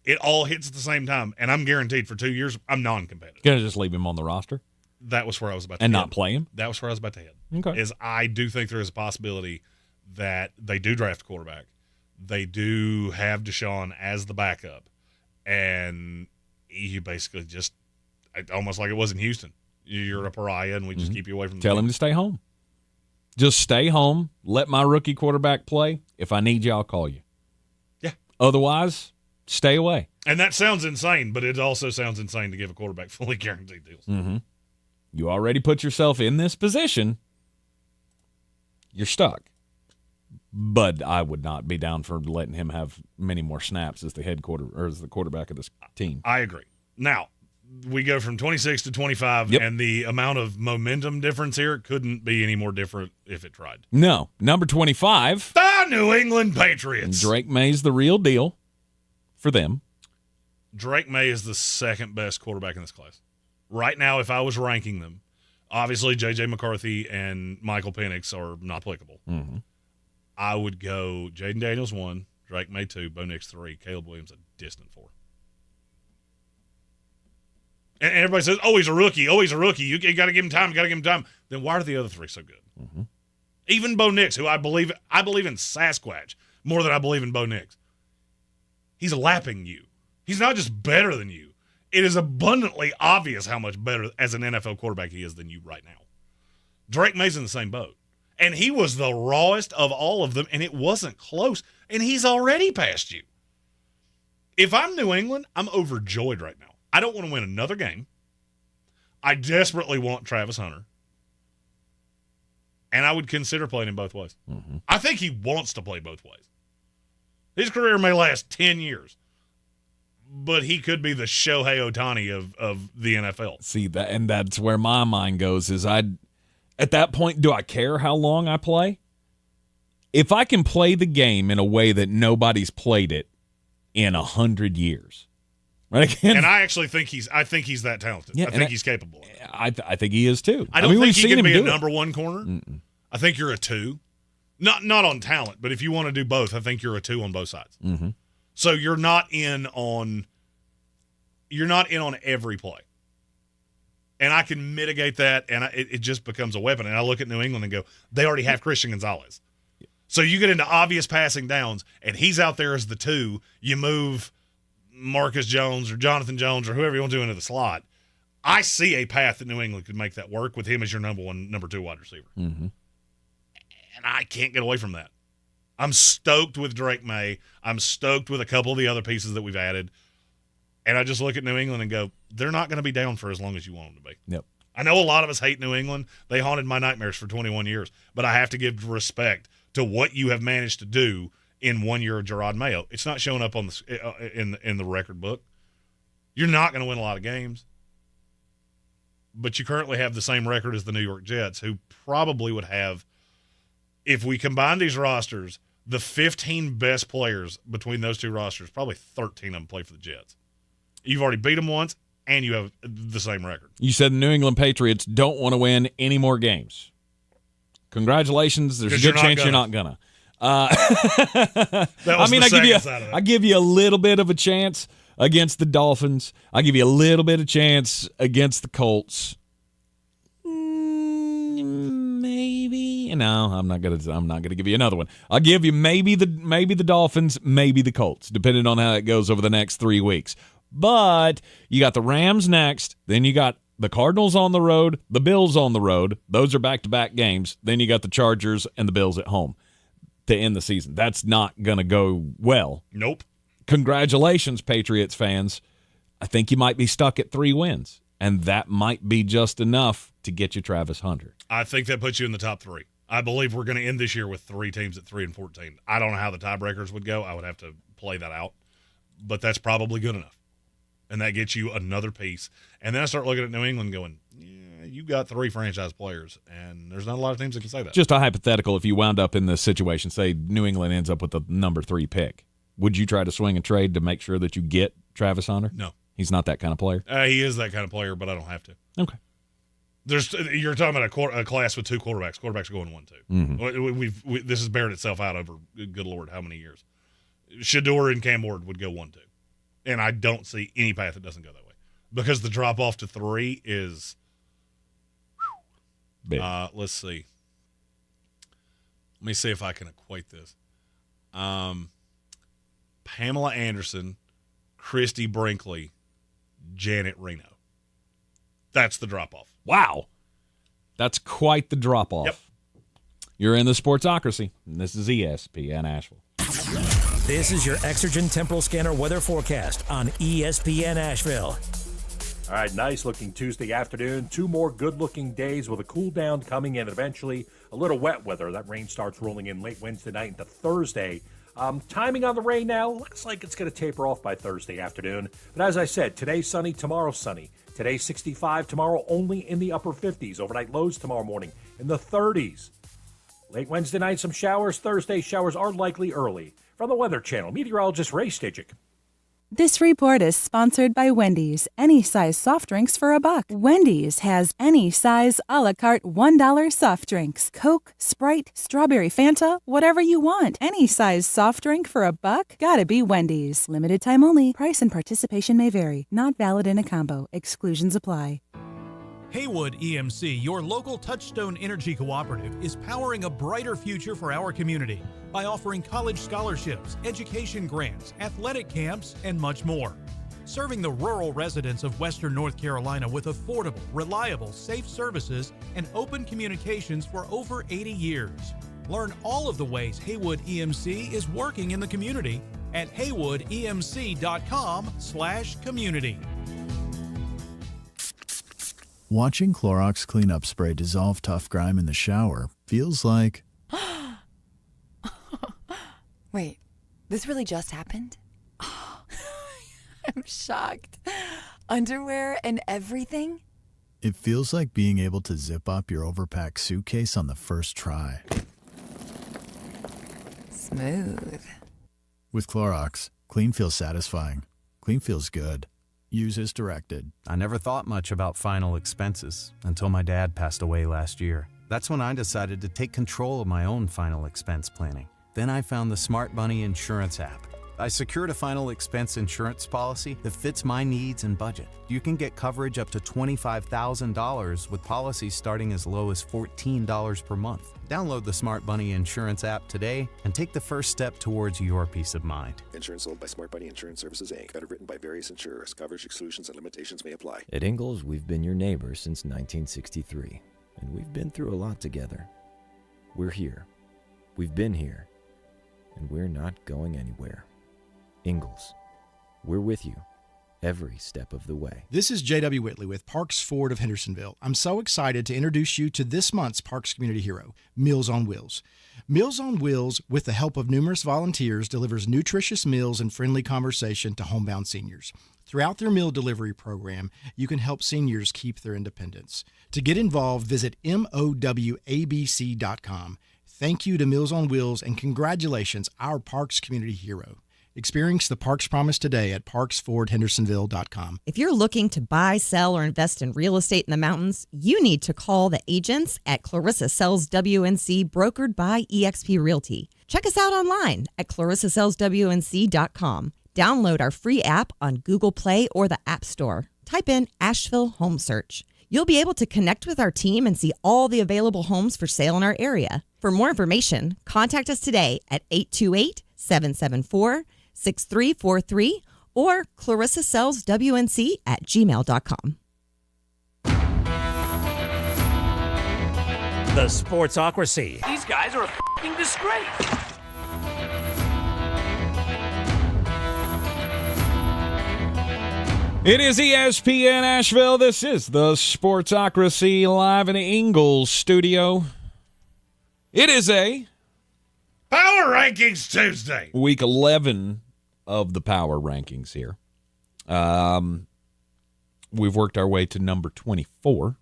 It all hits at the same time, and I'm guaranteed for 2 years I'm non-competitive. Gonna just leave him on the roster? That was where I was about to and head. not play him? That was where I was about to head. Okay. Is I do think there is a possibility that they do draft a quarterback. They do have Deshaun as the backup. And you basically just almost like it was in Houston. You're a pariah, and we just keep you away from the Tell team. him to stay home. Just stay home. Let my rookie quarterback play. If I need you, I'll call you. Yeah. Otherwise, stay away. And that sounds insane, but it also sounds insane to give a quarterback fully guaranteed deals. Mm-hmm. You already put yourself in this position. You're stuck. But I would not be down for letting him have many more snaps as the as the quarterback of this team. I agree. Now, we go from 26 to 25, and the amount of momentum difference here couldn't be any more different if it tried. No. Number 25. The New England Patriots. Drake May's the real deal for them. Drake May is the second best quarterback in this class. Right now, if I was ranking them, obviously J.J. McCarthy and Michael Penix are not applicable. Mm-hmm. I would go Jaden Daniels 1, Drake May 2, Bo Nix 3, Caleb Williams a distant 4. And everybody says, oh, he's a rookie. You got to give him time. Then why are the other three so good? Mm-hmm. Even Bo Nix, who I believe in Sasquatch more than I believe in Bo Nix. He's lapping you. He's not just better than you. It is abundantly obvious how much better as an NFL quarterback he is than you right now. Drake May's in the same boat. And he was the rawest of all of them, and it wasn't close. And he's already past you. If I'm New England, I'm overjoyed right now. I don't want to win another game. I desperately want Travis Hunter. And I would consider playing him both ways. Mm-hmm. I think he wants to play both ways. His career may last 10 years, but he could be the Shohei Ohtani of the NFL. See, that's where my mind goes is at that point, do I care how long I play? If I can play the game in a way that nobody's played it in 100 years. Right? And I actually think he's that talented. Yeah, I think he's capable of it. I think he is too. I don't think he can be a do number one corner. Mm-mm. I think you're a 2. Not on talent, but if you want to do both, I think you're a 2 on both sides. Mm-hmm. So you're not in on every play. And I can mitigate that, and it just becomes a weapon. And I look at New England and go, they already have Christian Gonzalez. So you get into obvious passing downs, and he's out there as the 2. You move Marcus Jones or Jonathan Jones or whoever you want to do into the slot. I see a path that New England could make that work with him as your number 1, number 2 wide receiver. Mm-hmm. And I can't get away from that. I'm stoked with Drake May. I'm stoked with a couple of the other pieces that we've added. And I just look at New England and go, they're not going to be down for as long as you want them to be. Yep. I know a lot of us hate New England. They haunted my nightmares for 21 years. But I have to give respect to what you have managed to do in 1 year of Gerard Mayo. It's not showing up on in the record book. You're not going to win a lot of games. But you currently have the same record as the New York Jets, who probably would have, if we combine these rosters, the 15 best players between those two rosters, probably 13 of them play for the Jets. You've already beat them once, and you have the same record. You said the New England Patriots don't want to win any more games. Congratulations. There's a good chance you're not going to. I give you a little bit of a chance against the Dolphins. I give you a little bit of chance against the Colts. Maybe. No, I'm not gonna give you another one. I'll give you maybe the Dolphins, maybe the Colts, depending on how it goes over the next 3 weeks. But you got the Rams next, then you got the Cardinals on the road, the Bills on the road. Those are back-to-back games. Then you got the Chargers and the Bills at home to end the season. That's not going to go well. Nope. Congratulations, Patriots fans. I think you might be stuck at 3 wins, and that might be just enough to get you Travis Hunter. I think that puts you in the top 3. I believe we're going to end this year with 3 teams at 3-14. I don't know how the tiebreakers would go. I would have to play that out, but that's probably good enough. And that gets you another piece. And then I start looking at New England going, yeah, you got 3 franchise players, and there's not a lot of teams that can say that. Just a hypothetical, if you wound up in this situation, say New England ends up with the number 3 pick, would you try to swing a trade to make sure that you get Travis Hunter? No. He's not that kind of player? He is that kind of player, but I don't have to. Okay. You're talking about a class with 2 quarterbacks. Quarterbacks are going 1-2. Mm-hmm. This has bared itself out over, good Lord, how many years? Shador and Cam Ward would go 1-2. And I don't see any path that doesn't go that way. Because the drop-off to 3 is big. Let's see. Let me see if I can equate this. Pamela Anderson, Christy Brinkley, Janet Reno. That's the drop-off. Wow. That's quite the drop-off. Yep. You're in the Sportsocracy, and this is ESPN Asheville. This is your Exergen Temporal Scanner weather forecast on ESPN Asheville. All right, nice-looking Tuesday afternoon. 2 more good-looking days with a cool down coming in, and eventually a little wet weather. That rain starts rolling in late Wednesday night into Thursday. Timing on the rain now, looks like it's going to taper off by Thursday afternoon. But as I said, today's sunny, tomorrow's sunny. Today's 65, tomorrow only in the upper 50s. Overnight lows tomorrow morning in the 30s. Late Wednesday night, some showers. Thursday, showers are likely early. From the Weather Channel, meteorologist Ray Steichen. This report is sponsored by Wendy's. Any size soft drinks for $1. Wendy's has any size a la carte $1 soft drinks. Coke, Sprite, Strawberry Fanta, whatever you want. Any size soft drink for $1? Gotta be Wendy's. Limited time only. Price and participation may vary. Not valid in a combo. Exclusions apply. Haywood EMC, your local Touchstone Energy Cooperative, is powering a brighter future for our community by offering college scholarships, education grants, athletic camps, and much more. Serving the rural residents of Western North Carolina with affordable, reliable, safe services and open communications for over 80 years. Learn all of the ways Haywood EMC is working in the community at haywoodemc.com/community. Watching Clorox cleanup spray dissolve tough grime in the shower feels like... Wait, this really just happened? I'm shocked. Underwear and everything? It feels like being able to zip up your overpacked suitcase on the first try. Smooth. With Clorox, clean feels satisfying. Clean feels good. Use as directed. I never thought much about final expenses until my dad passed away last year. That's when I decided to take control of my own final expense planning. Then I found the Smart Money Insurance app. I secured a final expense insurance policy that fits my needs and budget. You can get coverage up to $25,000 with policies starting as low as $14 per month. Download the Smart Money Insurance app today and take the first step towards your peace of mind. Insurance sold by Smart Money Insurance Services, Inc. Underwritten by various insurers. Coverage exclusions and limitations may apply. At Ingalls, we've been your neighbors since 1963, and we've been through a lot together. We're here. We've been here, and we're not going anywhere. Ingalls, we're with you every step of the way. This is J.W. Whitley with Parks Ford of Hendersonville. I'm so excited to introduce you to this month's Parks Community Hero, Meals on Wheels. Meals on Wheels, with the help of numerous volunteers, delivers nutritious meals and friendly conversation to homebound seniors. Throughout their meal delivery program, you can help seniors keep their independence. To get involved, visit MOWABC.com. Thank you to Meals on Wheels and congratulations, our Parks Community Hero. Experience the Parks Promise today at parksfordhendersonville.com. If you're looking to buy, sell, or invest in real estate in the mountains, you need to call the agents at Clarissa Sells WNC, brokered by eXp Realty. Check us out online at clarissasellswnc.com. Download our free app on Google Play or the App Store. Type in Asheville Home Search. You'll be able to connect with our team and see all the available homes for sale in our area. For more information, contact us today at 828-774-6343 or clarissasellswnc@gmail.com. The Sportsocracy. These guys are a f***ing disgrace. It is ESPN Asheville. This is the Sportsocracy live in the Ingalls studio. It is a Power Rankings Tuesday. Week 11 of the Power Rankings here. We've worked our way to number 24.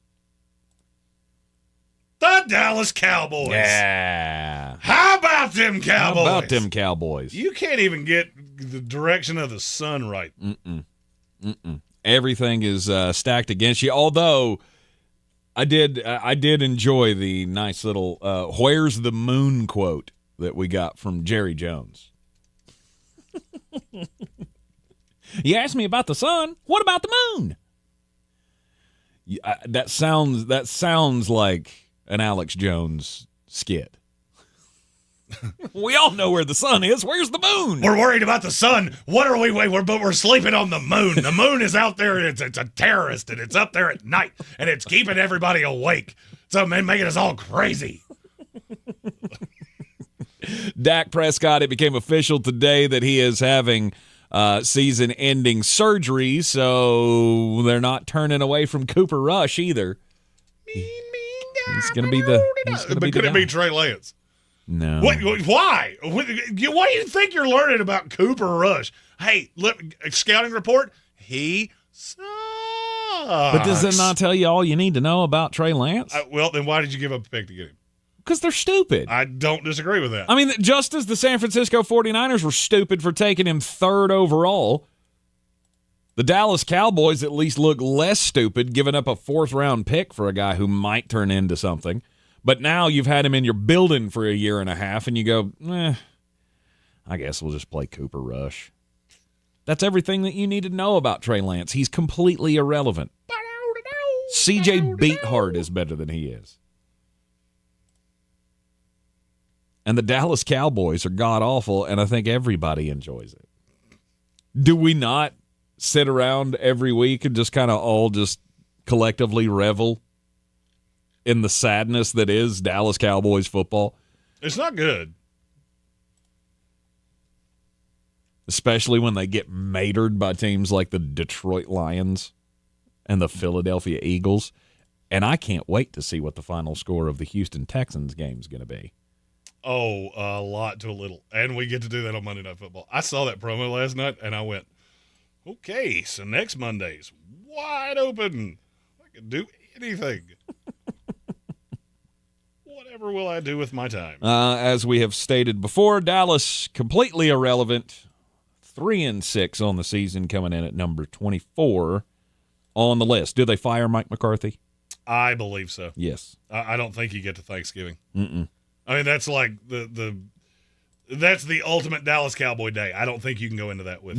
The Dallas Cowboys. Yeah. How about them Cowboys? How about them Cowboys? You can't even get the direction of the sun right. Everything is stacked against you. Although I did enjoy the nice little "Where's the moon" quote that we got from Jerry Jones. You asked me about the sun. What about the moon? That sounds like an Alex Jones skit. We all know where the sun is. Where's the moon? We're worried about the sun. What are we? But we're sleeping on the moon. The moon is out there, and it's a terrorist, and it's up there at night, and it's keeping everybody awake. So, man, making us all crazy. Dak Prescott, it became official today that he is having season-ending surgery, so they're not turning away from Cooper Rush either. He's going to be the But could it be Trey Lance? No. Why? What do you think you're learning about Cooper Rush? Hey, look, scouting report, he sucks. But does it not tell you all you need to know about Trey Lance? Well, then why did you give up a pick to get him? Because they're stupid. I don't disagree with that. I mean, just as the San Francisco 49ers were stupid for taking him 3rd overall, the Dallas Cowboys at least look less stupid giving up a 4th-round pick for a guy who might turn into something. But now you've had him in your building for a year and a half, and you go, I guess we'll just play Cooper Rush. That's everything that you need to know about Trey Lance. He's completely irrelevant. C.J. Beathard is better than he is. And the Dallas Cowboys are god-awful, and I think everybody enjoys it. Do we not sit around every week and just kind of all just collectively revel in the sadness that is Dallas Cowboys football? It's not good. Especially when they get matered by teams like the Detroit Lions and the Philadelphia Eagles. And I can't wait to see what the final score of the Houston Texans game is going to be. Oh, a lot to a little. And we get to do that on Monday Night Football. I saw that promo last night, and I went, okay, so next Monday's wide open. I can do anything. Whatever will I do with my time? As we have stated before, Dallas completely irrelevant. 3-6 on the season, coming in at number 24 on the list. Do they fire Mike McCarthy? I believe so. Yes. I don't think you get to Thanksgiving. Mm-mm. I mean, that's like that's the ultimate Dallas Cowboy day. I don't think you can go into that with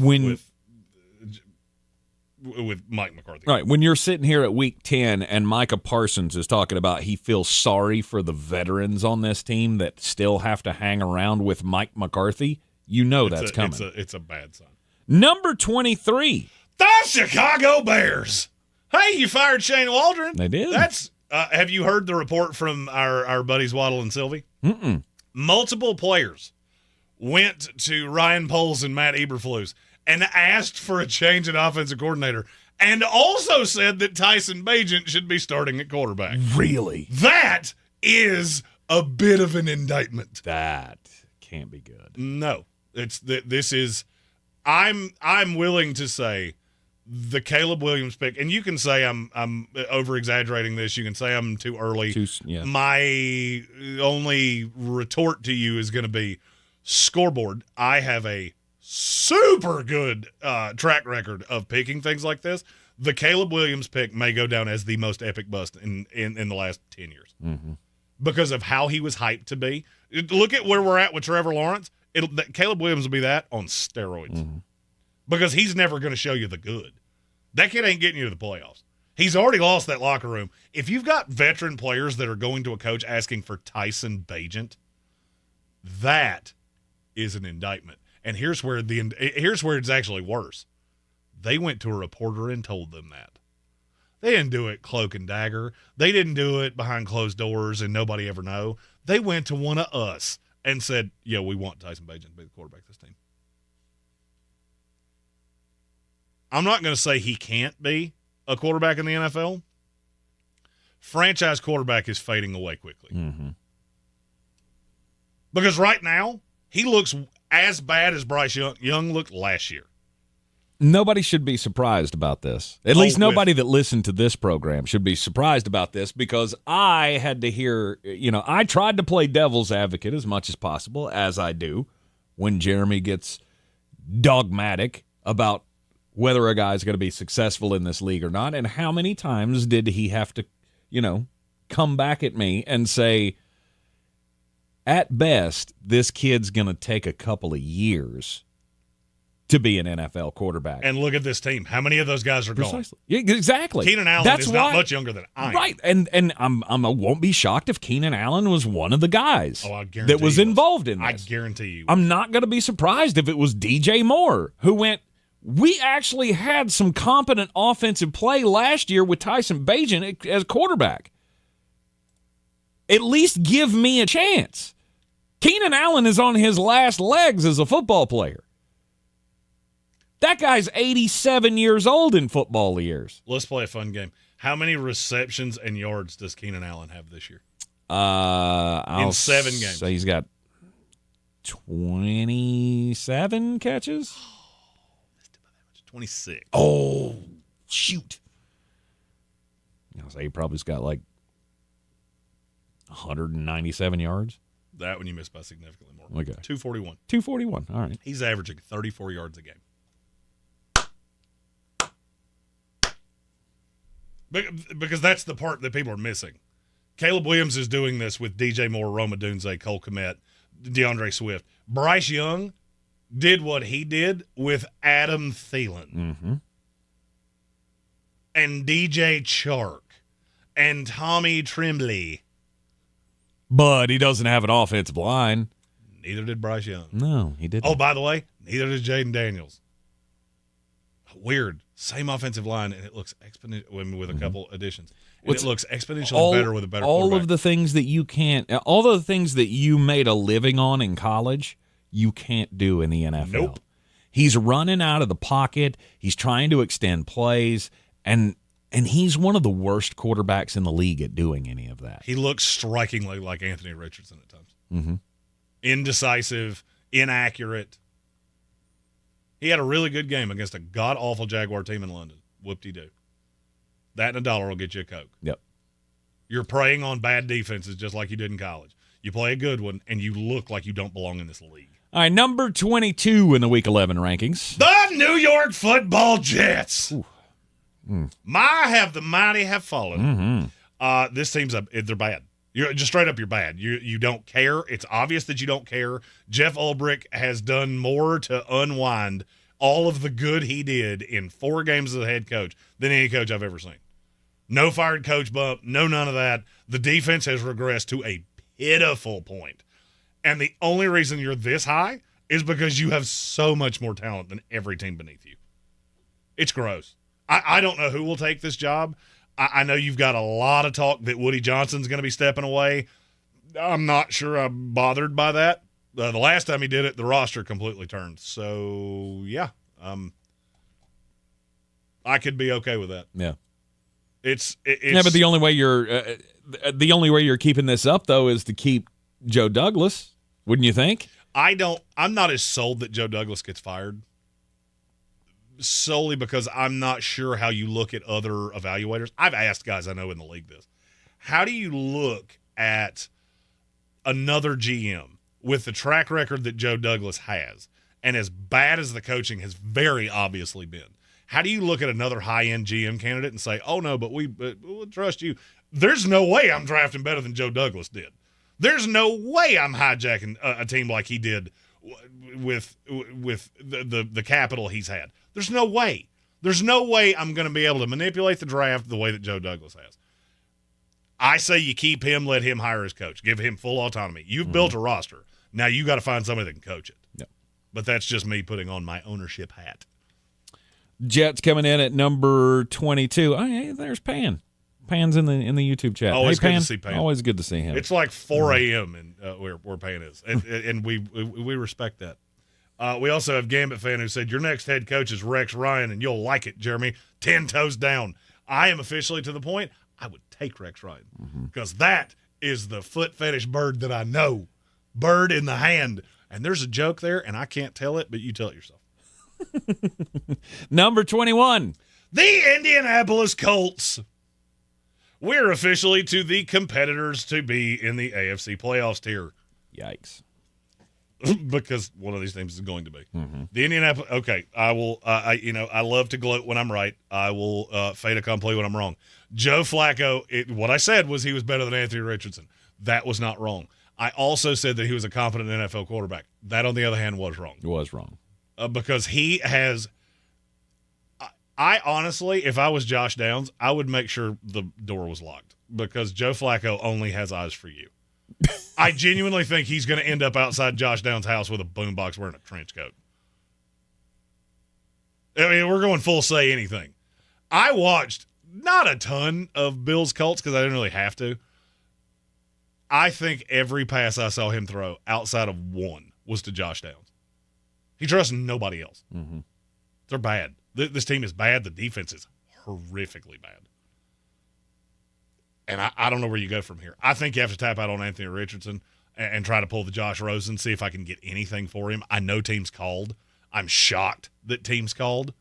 Mike McCarthy. Right. When you're sitting here at week 10 and Micah Parsons is talking about he feels sorry for the veterans on this team that still have to hang around with Mike McCarthy, you know that's coming. It's a bad sign. Number 23. The Chicago Bears. Hey, you fired Shane Waldron. They did. That's have you heard the report from our buddies Waddle and Sylvie? Mm-mm. Multiple players went to Ryan Poles and Matt Eberflus and asked for a change in offensive coordinator, and also said that Tyson Bagent should be starting at quarterback. Really? That is a bit of an indictment. That can't be good. No, this is. I'm willing to say the Caleb Williams pick, and you can say I'm over exaggerating this. You can say I'm too early. Yeah. My only retort to you is going to be scoreboard. I have a super good track record of picking things like this. The Caleb Williams pick may go down as the most epic bust in the last 10 years because of how he was hyped to be. Look at where we're at with Trevor Lawrence. Caleb Williams will be that on steroids because he's never going to show you the good. That kid ain't getting you to the playoffs. He's already lost that locker room. If you've got veteran players that are going to a coach asking for Tyson Bagent, that is an indictment. And here's where it's actually worse. They went to a reporter and told them that. They didn't do it cloak and dagger. They didn't do it behind closed doors and nobody ever know. They went to one of us and said, yeah, we want Tyson Bagent to be the quarterback of this team. I'm not going to say he can't be a quarterback in the NFL. Franchise quarterback is fading away quickly. Because right now, he looks as bad as Bryce Young looked last year. Nobody should be surprised about this. At least nobody that listened to this program should be surprised about this, because I had to hear, I tried to play devil's advocate as much as possible, as I do, when Jeremy gets dogmatic about whether a guy's going to be successful in this league or not. And how many times did he have to, come back at me and say, at best, this kid's going to take a couple of years to be an NFL quarterback. And look at this team. How many of those guys are gone? Yeah, exactly. Keenan Allen is not much younger than I am. Right. And I won't be shocked if Keenan Allen was one of the guys that was involved in this. I guarantee you. I'm not going to be surprised if it was DJ Moore who went, we actually had some competent offensive play last year with Tyson Bagent as quarterback. At least give me a chance. Keenan Allen is on his last legs as a football player. That guy's 87 years old in football years. Let's play a fun game. How many receptions and yards does Keenan Allen have this year? In 7 games. So he's got 27 catches? 26. Oh, shoot. I'll say he probably's got like 197 yards. That one you missed by significantly more. Okay. 241. 241. All right. He's averaging 34 yards a game. Because that's the part that people are missing. Caleb Williams is doing this with DJ Moore, Roma Dunze, Cole Kmet, DeAndre Swift. Bryce Young did what he did with Adam Thielen. Mm-hmm. And DJ Chark. and Tommy Tremblay. But he doesn't have an offensive line. Neither did Bryce Young. No, he didn't. Oh, by the way, neither did Jaden Daniels. Weird. Same offensive line, and it looks exponential with a couple additions. And it looks exponentially better with a better all quarterback. of the things that you can't, all the things that you made a living on in college, you can't do in the NFL. Nope. He's running out of the pocket. He's trying to extend plays, and he's one of the worst quarterbacks in the league at doing any of that. He looks strikingly like Anthony Richardson at times. Mm-hmm. Indecisive, inaccurate. He had a really good game against a god-awful Jaguar team in London. Whoop-de-doo. That and $1 will get you a Coke. Yep. You're preying on bad defenses just like you did in college. You play a good one, and you look like you don't belong in this league. All right, number 22 in the Week 11 rankings. The New York Football Jets. Mm. The mighty have fallen. Mm-hmm. This team's they're bad. You're just straight up, you're bad. You don't care. It's obvious that you don't care. Jeff Ulbrich has done more to unwind all of the good he did in 4 games as a head coach than any coach I've ever seen. No fired coach bump, no none of that. The defense has regressed to a pitiful point. And the only reason you're this high is because you have so much more talent than every team beneath you. It's gross. I don't know who will take this job. I know you've got a lot of talk that Woody Johnson's going to be stepping away. I'm not sure I'm bothered by that. The last time he did it, the roster completely turned. So, yeah, I could be okay with that. Yeah. It's yeah, but the only way you're keeping this up though is to keep Joe Douglas, wouldn't you think? I'm not as sold that Joe Douglas gets fired. Solely because I'm not sure how you look at other evaluators. I've asked guys I know in the league this. How do you look at another GM with the track record that Joe Douglas has and as bad as the coaching has very obviously been? How do you look at another high-end GM candidate and say, oh, no, but we'll trust you? There's no way I'm drafting better than Joe Douglas did. There's no way I'm hijacking a team like he did with the capital he's had. There's no way. There's no way I'm going to be able to manipulate the draft the way that Joe Douglas has. I say you keep him, let him hire his coach. Give him full autonomy. You've built a roster. Now you got to find somebody that can coach it. Yep. But that's just me putting on my ownership hat. Jets coming in at number 22. Oh, hey, there's Pan. Pan's in the YouTube chat. Always hey, good to see Pan. Always good to see him. It's like 4 a.m. and where Pan is, and we respect that. We also have Gambit fan who said, your next head coach is Rex Ryan, and you'll like it, Jeremy. 10 toes down. I am officially to the point I would take Rex Ryan because that is the foot fetish bird that I know. Bird in the hand. And there's a joke there, and I can't tell it, but you tell it yourself. Number 21. The Indianapolis Colts. We're officially to the competitors to be in the AFC playoffs tier. Yikes. Because one of these teams is going to be. The Indianapolis. Okay, I will. I love to gloat when I'm right. I will fait accompli when I'm wrong. Joe Flacco. What I said was he was better than Anthony Richardson. That was not wrong. I also said that he was a competent NFL quarterback. That, on the other hand, was wrong. It was wrong because he has. I honestly, if I was Josh Downs, I would make sure the door was locked because Joe Flacco only has eyes for you. I genuinely think he's going to end up outside Josh Downs' house with a boombox wearing a trench coat. I mean, we're going full say anything. I watched not a ton of Bills Colts because I didn't really have to. I think every pass I saw him throw outside of one was to Josh Downs. He trusts nobody else. They're bad. This team is bad. The defense is horrifically bad. And I don't know where you go from here. I think you have to tap out on Anthony Richardson and try to pull the Josh Rosen, see if I can get anything for him. I know teams called. I'm shocked that teams called.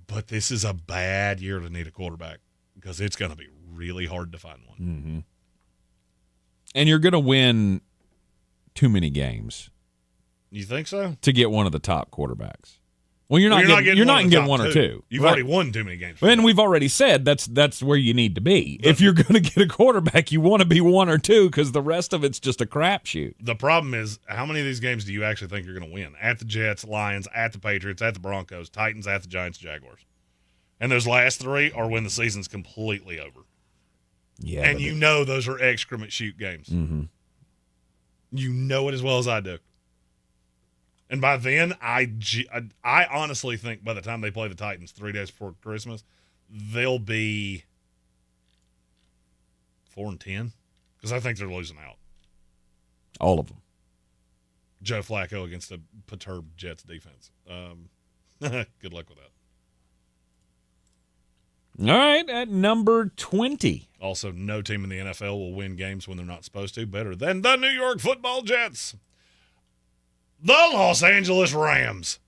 But this is a bad year to need a quarterback because it's going to be really hard to find one. And you're going to win too many games. You think so? To get one of the top quarterbacks. Well, you're not going to get one or two. You've already won too many games. And we've already said that's where you need to be. If you're going to get a quarterback, you want to be one or two because the rest of it's just a crapshoot. The problem is, how many of these games do you actually think you're going to win? At the Jets, Lions, at the Patriots, at the Broncos, Titans, at the Giants, Jaguars. And those last 3 are when the season's completely over. Yeah. And you know those are excrement shoot games. Mm-hmm. You know it as well as I do. And by then, I honestly think by the time they play the Titans 3 days before Christmas, they'll be 4-10 because I think they're losing out. All of them. Joe Flacco against a perturbed Jets defense. Good luck with that. All right, at number 20. Also, no team in the NFL will win games when they're not supposed to better than the New York Football Jets. The Los Angeles Rams.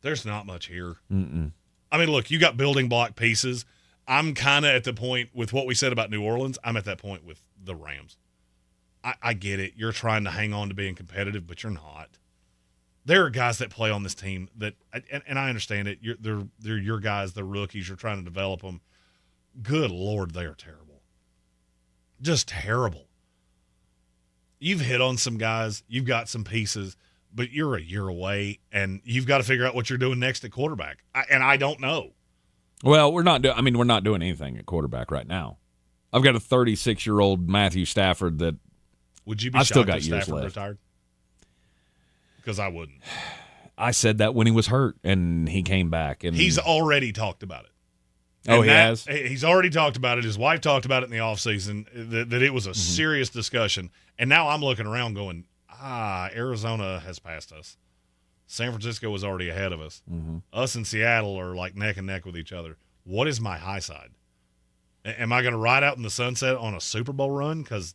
There's not much here. Mm-mm. I mean, look, you got building block pieces. I'm kind of at the point with what we said about New Orleans. I'm at that point with the Rams. I get it. You're trying to hang on to being competitive, but you're not. There are guys that play on this team that, and I understand it. They're your guys. They're rookies. You're trying to develop them. Good Lord, they are terrible. Just terrible. You've hit on some guys. You've got some pieces, but you're a year away, and you've got to figure out what you're doing next at quarterback. And I don't know. Well, we're not doing anything at quarterback right now. I've got a 36-year-old Matthew Stafford that would you be I've still shocked got if years Stafford left. retired? Because I wouldn't. I said that when he was hurt, and he came back. And he's already talked about it. Oh, he has? He's already talked about it. His wife talked about it in the offseason, that it was a serious discussion. And now I'm looking around going, Arizona has passed us. San Francisco was already ahead of us. Mm-hmm. Us and Seattle are like neck and neck with each other. What is my high side? Am I going to ride out in the sunset on a Super Bowl run? Because,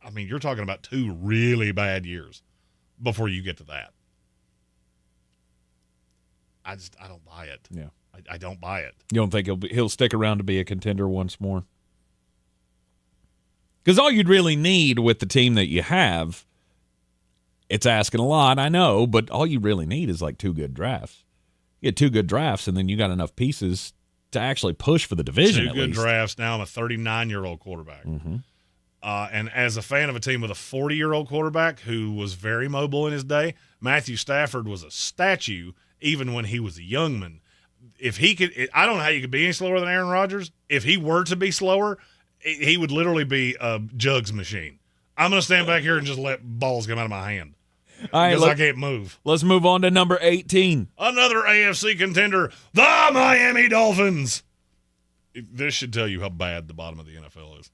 I mean, you're talking about 2 really bad years before you get to that. I don't buy it. Yeah. I don't buy it. You don't think he'll stick around to be a contender once more? Because all you'd really need with the team that you have, it's asking a lot, I know, but all you really need is like 2 good drafts. You get 2 good drafts, and then you got enough pieces to actually push for the division. 2 good drafts. Now I'm a 39-year-old quarterback. Mm-hmm. And as a fan of a team with a 40-year-old quarterback who was very mobile in his day, Matthew Stafford was a statue even when he was a young man. If he could, I don't know how you could be any slower than Aaron Rodgers. If he were to be slower, he would literally be a jugs machine. I'm going to stand back here and just let balls come out of my hand because I can't move. Let's move on to number 18. Another AFC contender, the Miami Dolphins. This should tell you how bad the bottom of the NFL is.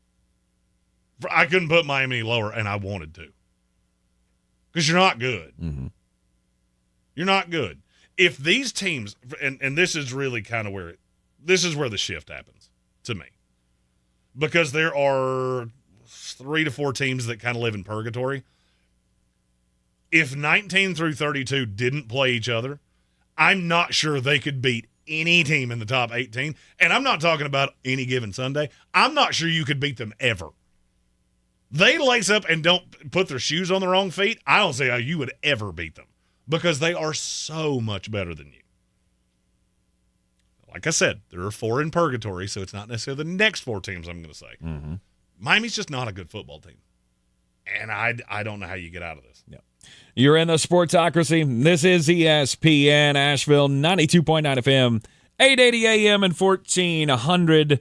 I couldn't put Miami lower, and I wanted to. Because you're not good. Mm-hmm. You're not good. If these teams, and this is really kind of where this is where the shift happens to me. Because there are 3 to 4 teams that kind of live in purgatory. If 19 through 32 didn't play each other, I'm not sure they could beat any team in the top 18. And I'm not talking about any given Sunday. I'm not sure you could beat them ever. They lace up and don't put their shoes on the wrong feet. I don't see how you would ever beat them because they are so much better than you. Like I said, there are 4 in purgatory, so it's not necessarily the next 4 teams I'm going to say. Mm-hmm. Miami's just not a good football team. And I don't know how you get out of this. Yeah. You're in the Sportsocracy. This is ESPN Asheville, 92.9 FM, 880 AM and 1400,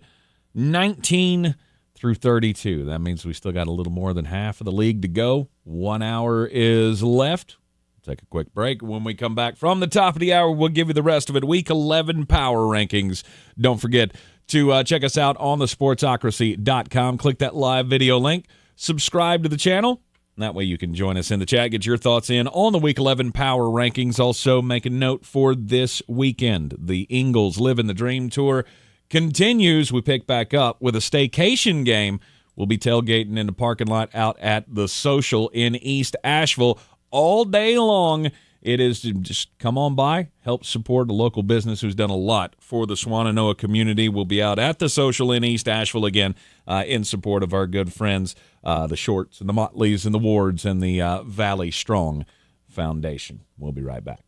19 through 32. That means we still got a little more than half of the league to go. 1 hour is left. Take a quick break. When we come back from the top of the hour, we'll give you the rest of it. Week 11 power rankings. Don't forget to check us out on the sportsocracy.com. Click that live video link. Subscribe to the channel. That way you can join us in the chat, get your thoughts in on the Week 11 power rankings. Also, make a note for this weekend. The Eagles Living the Dream Tour continues. We pick back up with a staycation game. We'll be tailgating in the parking lot out at the Social in East Asheville all day long. It is just come on by, help support a local business who's done a lot for the Swannanoa community. We'll be out at the Social in East Asheville again in support of our good friends, the Shorts and the Motleys and the Wards and the Valley Strong Foundation. We'll be right back.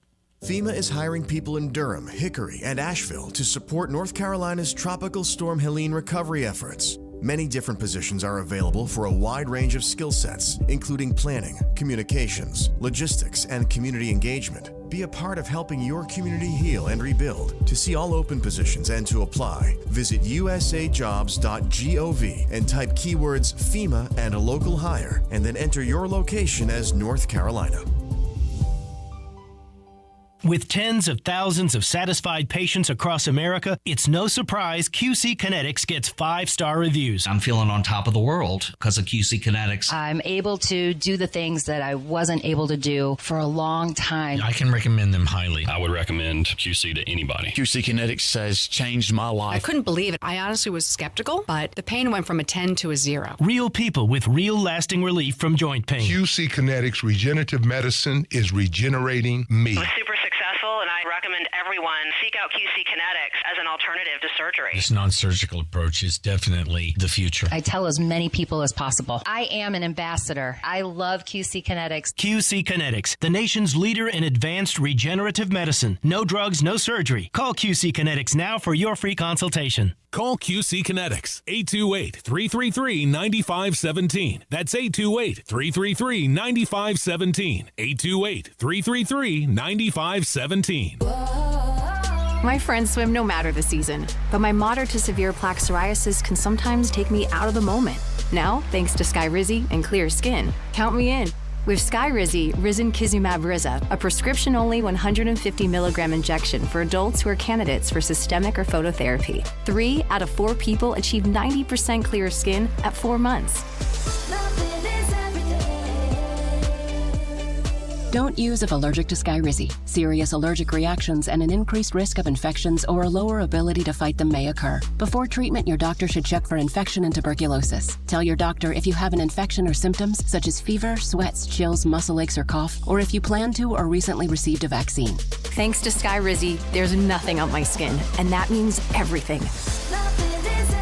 FEMA is hiring people in Durham, Hickory, and Asheville to support North Carolina's Tropical Storm Helene recovery efforts. Many different positions are available for a wide range of skill sets, including planning, communications, logistics, and community engagement. Be a part of helping your community heal and rebuild. To see all open positions and to apply, visit usajobs.gov and type keywords FEMA and a local hire, and then enter your location as North Carolina. With tens of thousands of satisfied patients across America, it's no surprise QC Kinetics gets 5-star reviews. I'm feeling on top of the world because of QC Kinetics. I'm able to do the things that I wasn't able to do for a long time. I can recommend them highly. I would recommend QC to anybody. QC Kinetics has changed my life. I couldn't believe it. I honestly was skeptical, but the pain went from a 10 to a 0. Real people with real lasting relief from joint pain. QC Kinetics Regenerative Medicine is regenerating me. I'm super successful, and I recommend everyone seek out QC Kinetics as an alternative to surgery. This non-surgical approach is definitely the future. I tell as many people as possible. I am an ambassador. I love QC Kinetics. QC Kinetics, the nation's leader in advanced regenerative medicine. No drugs, no surgery. Call QC Kinetics now for your free consultation. Call QC Kinetics, 828-333-9517. That's 828-333-9517. 828-333-9517. My friends swim no matter the season, but my moderate to severe plaque psoriasis can sometimes take me out of the moment. Now, thanks to Skyrizi and clear skin, count me in. With Skyrizi, Risankizumab Riza, a prescription-only 150 milligram injection for adults who are candidates for systemic or phototherapy. 3 out of 4 people achieve 90% clear skin at 4 months. Don't use if allergic to Skyrizi. Serious allergic reactions and an increased risk of infections or a lower ability to fight them may occur. Before treatment, your doctor should check for infection and tuberculosis. Tell your doctor if you have an infection or symptoms such as fever, sweats, chills, muscle aches, or cough, or if you plan to or recently received a vaccine. Thanks to Skyrizi, there's nothing on my skin, and that means everything.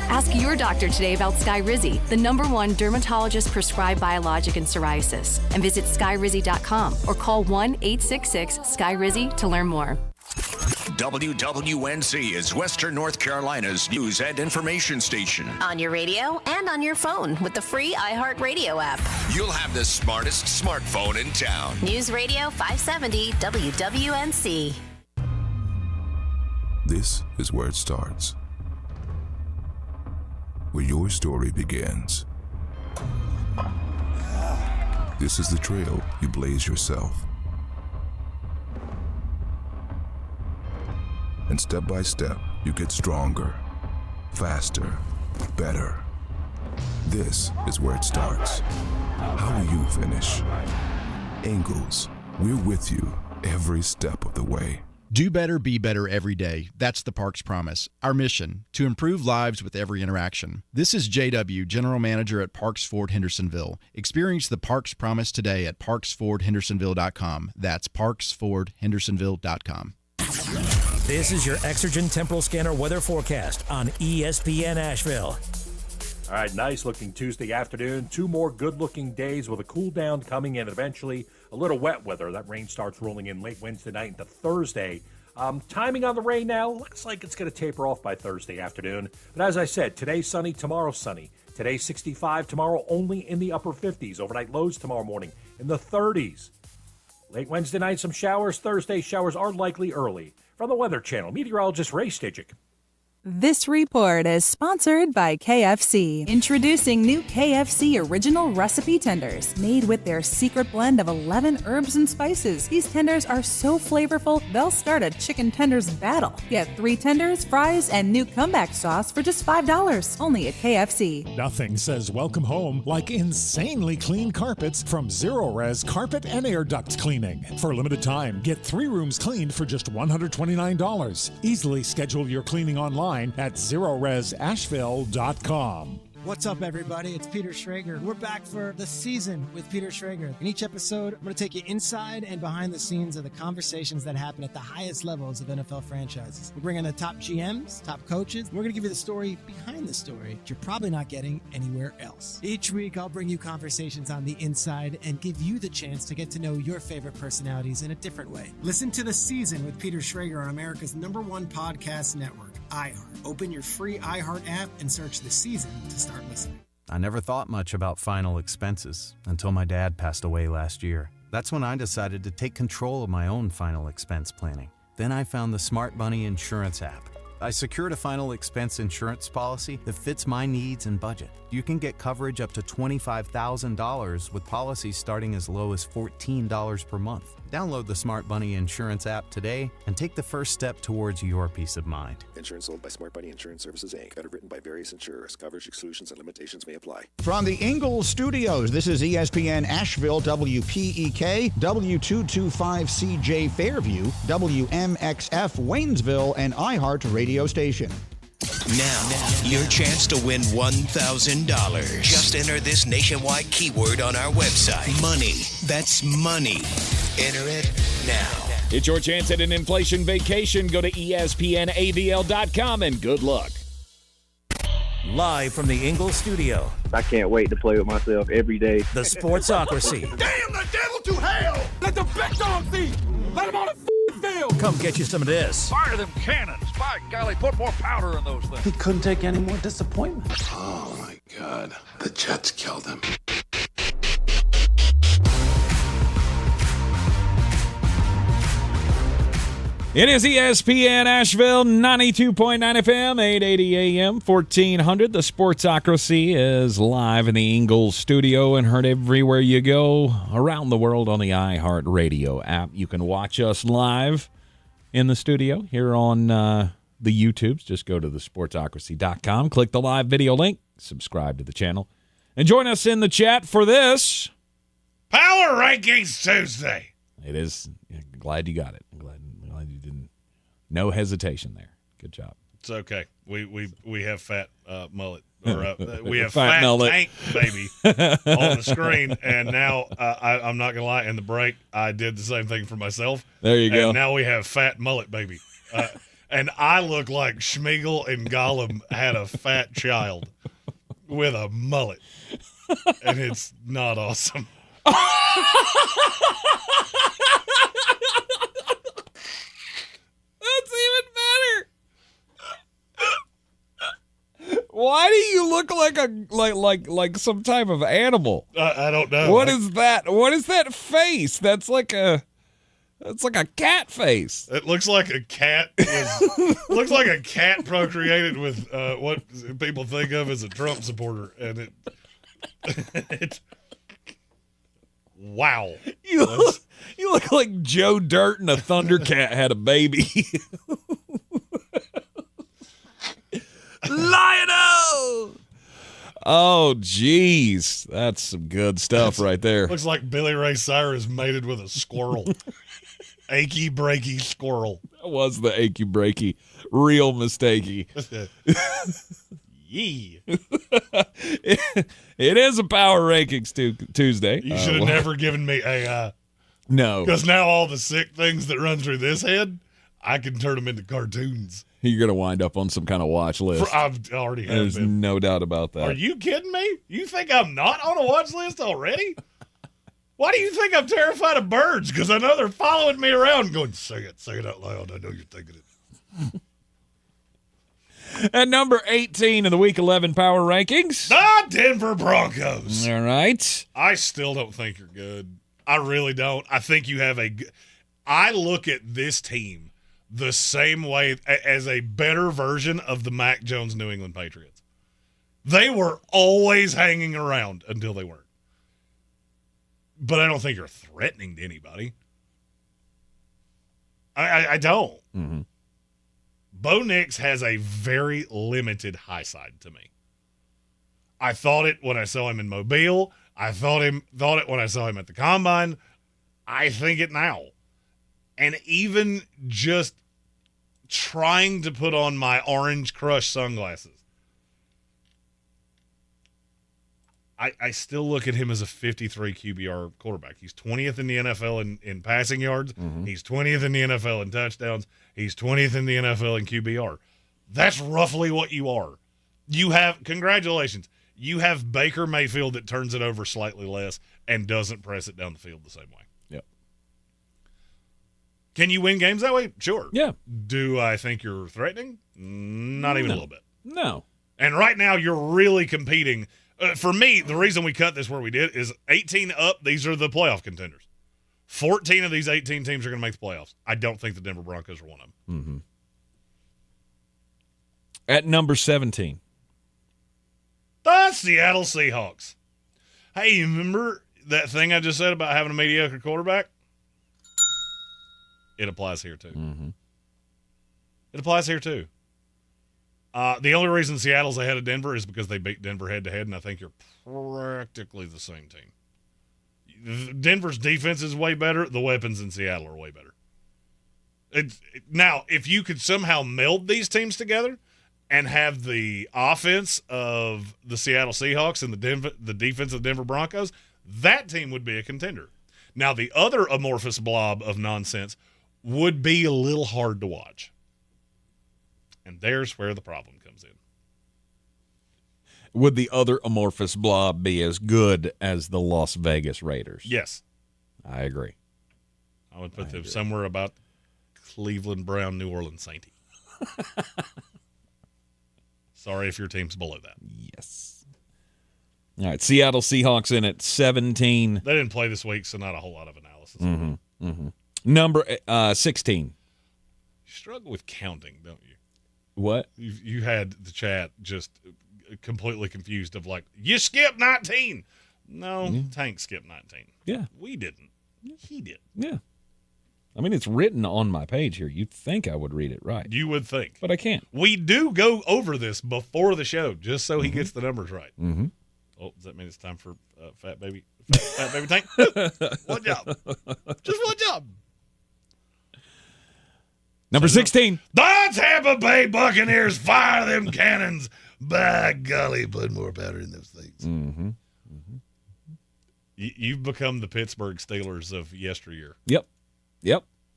Ask your doctor today about Skyrizi, the #1 dermatologist-prescribed biologic in psoriasis, and visit skyrizi.com or call 1-866-SKYRIZI to learn more. WWNC is Western North Carolina's news and information station. On your radio and on your phone with the free iHeartRadio app. You'll have the smartest smartphone in town. News Radio 570 WWNC. This is where it starts. Where your story begins. This is the trail you blaze yourself. And step by step, you get stronger, faster, better. This is where it starts. How will you finish? Ingalls, we're with you every step of the way. Do better, be better every day. That's the Parks Promise. Our mission, to improve lives with every interaction. This is JW, General Manager at Parks Ford Hendersonville. Experience the Parks Promise today at parksfordhendersonville.com. That's parksfordhendersonville.com. This is your Exergen Temporal Scanner weather forecast on ESPN Asheville. All right, nice looking Tuesday afternoon. 2 more good looking days with a cool down coming in and eventually a little wet weather. That rain starts rolling in late Wednesday night into Thursday. Timing on the rain now looks like it's going to taper off by Thursday afternoon. But as I said, today's sunny, tomorrow's sunny. Today's 65, tomorrow only in the upper 50s. Overnight lows tomorrow morning in the 30s. Late Wednesday night, some showers. Thursday, showers are likely early. From the Weather Channel, meteorologist Ray Steichen. This report is sponsored by KFC. Introducing new KFC Original Recipe Tenders, made with their secret blend of 11 herbs and spices. These tenders are so flavorful, they'll start a chicken tenders battle. Get 3 tenders, fries, and new comeback sauce for just $5, only at KFC. Nothing says welcome home like insanely clean carpets from Zero Res Carpet and Air Duct Cleaning. For a limited time, get 3 rooms cleaned for just $129. Easily schedule your cleaning online at ZeroResAsheville.com. What's up, everybody? It's Peter Schrager. We're back for the season with Peter Schrager. In each episode, I'm going to take you inside and behind the scenes of the conversations that happen at the highest levels of NFL franchises. We're bringing the top GMs, top coaches. We're going to give you the story behind the story that you're probably not getting anywhere else. Each week, I'll bring you conversations on the inside and give you the chance to get to know your favorite personalities in a different way. Listen to The Season with Peter Schrager on America's #1 podcast network, iHeart. Open your free iHeart app and search The Season to start listening. I never thought much about final expenses until my dad passed away last year. That's when I decided to take control of my own final expense planning. Then I found the Smart Money Insurance app. I secured a final expense insurance policy that fits my needs and budget. You can get coverage up to $25,000 with policies starting as low as $14 per month. Download the Smart Money Insurance app today and take the first step towards your peace of mind. Insurance sold by Smart Money Insurance Services, Inc. Underwritten by various insurers. Coverage exclusions and limitations may apply. From the Ingalls Studios, this is ESPN Asheville, WPEK, W225CJ Fairview, WMXF Waynesville, and iHeart Radio Station. Now, your chance to win $1,000. Just enter this nationwide keyword on our website. Money. That's money. Enter it now. It's your chance at an inflation vacation. Go to ESPNAVL.com and good luck. Live from the Ingalls Studio, I can't wait to play with myself every day. the Sportsocracy. Damn the devil to hell! Let the big dog see! Let him on the field! Come get you some of this. Fire them cannons! By golly, put more powder in those things. He couldn't take any more disappointment. Oh my God, the Jets killed him. It is ESPN Asheville, 92.9 FM, 880 AM, 1400. The Sportsocracy is live in the Ingalls studio and heard everywhere you go around the world on the iHeart Radio app. You can watch us live in the studio here on the YouTubes. Just go to thesportsocracy.com, click the live video link, subscribe to the channel, and join us in the chat for this Power Rankings Tuesday. It is. Glad you got it. I'm glad you didn't. No hesitation there. Good job. It's okay. We have fat mullet. Or, we have Fat fat mullet. tank baby on the screen. And now, I'm not going to lie, in the break, I did the same thing for myself. There you go. And now we have fat mullet baby. And I look like Schmeagol and Gollum had a fat child with a mullet. And it's not awesome. That's even better. Why do you look like some type of animal? I don't know. What is that? What is that face? That's like a cat face. It looks like a cat looks like a cat procreated with what people think of as a Trump supporter, and it wow. You look like Joe Dirt and a Thundercat had a baby. Lion-O! Oh, jeez. That's some good stuff right there. Looks like Billy Ray Cyrus mated with a squirrel. Achy, breaky squirrel. That was the achy, breaky, real mistakey. Yee. It is a Power Rankings Tuesday. You should have never given me AI. No. Because now all the sick things that run through this head, I can turn them into cartoons. You're going to wind up on some kind of watch list. I've already have There's been. no doubt about that. Are you kidding me? You think I'm not on a watch list already? Why do you think I'm terrified of birds? Because I know they're following me around going, say it out loud. I know you're thinking it. At number 18 in the Week 11 Power Rankings. The Denver Broncos. All right. I still don't think you're good. I really don't. I think you have I look at this team the same way as a better version of the Mac Jones New England Patriots. They were always hanging around until they weren't. But I don't think you're threatening to anybody. I don't. Mm-hmm. Bo Nix has a very limited high side to me. I thought it when I saw him in Mobile. I thought it when I saw him at the Combine. I think it now. And even just trying to put on my Orange Crush sunglasses, I still look at him as a 53 QBR quarterback. He's 20th in the NFL in passing yards. Mm-hmm. He's 20th in the NFL in touchdowns. He's 20th in the NFL in QBR. That's roughly what you are. Congratulations. You have Baker Mayfield that turns it over slightly less and doesn't press it down the field the same way. Yep. Can you win games that way? Sure. Yeah. Do I think you're threatening? Not even a little bit. No. And right now, you're really competing. For me, the reason we cut this where we did is 18 up, these are the playoff contenders. 14 of these 18 teams are going to make the playoffs. I don't think the Denver Broncos are one of them. Mm-hmm. At number 17. The Seattle Seahawks. Hey, you remember that thing I just said about having a mediocre quarterback? It applies here, too. Mm-hmm. It applies here, too. The only reason Seattle's ahead of Denver is because they beat Denver head-to-head, and I think you're practically the same team. Denver's defense is way better. The weapons in Seattle are way better. Now, if you could somehow meld these teams together and have the offense of the Seattle Seahawks and the defense of the Denver Broncos, that team would be a contender. Now, the other amorphous blob of nonsense would be a little hard to watch. And there's where the problem comes in. Would the other amorphous blob be as good as the Las Vegas Raiders? Yes. I agree. I would put them somewhere about Cleveland Brown, New Orleans Saints. Sorry if your team's below that. Yes. All right, Seattle Seahawks in at 17. They didn't play this week, so not a whole lot of analysis. Mm-hmm. Mm-hmm. Number 16. You struggle with counting, don't you? What? You had the chat just completely confused of like, you skipped 19. No, Tank skipped 19. Yeah. We didn't. He did. Yeah. I mean, it's written on my page here. You'd think I would read it right. You would think. But I can't. We do go over this before the show just so he gets the numbers right. Mm-hmm. Oh, does that mean it's time for Fat Baby Tank? One job. Just one job. Number 16. The Tampa Bay Buccaneers fire them cannons. By golly, put more powder in those things. Mm-hmm. Mm-hmm. You've become the Pittsburgh Steelers of yesteryear. Yep.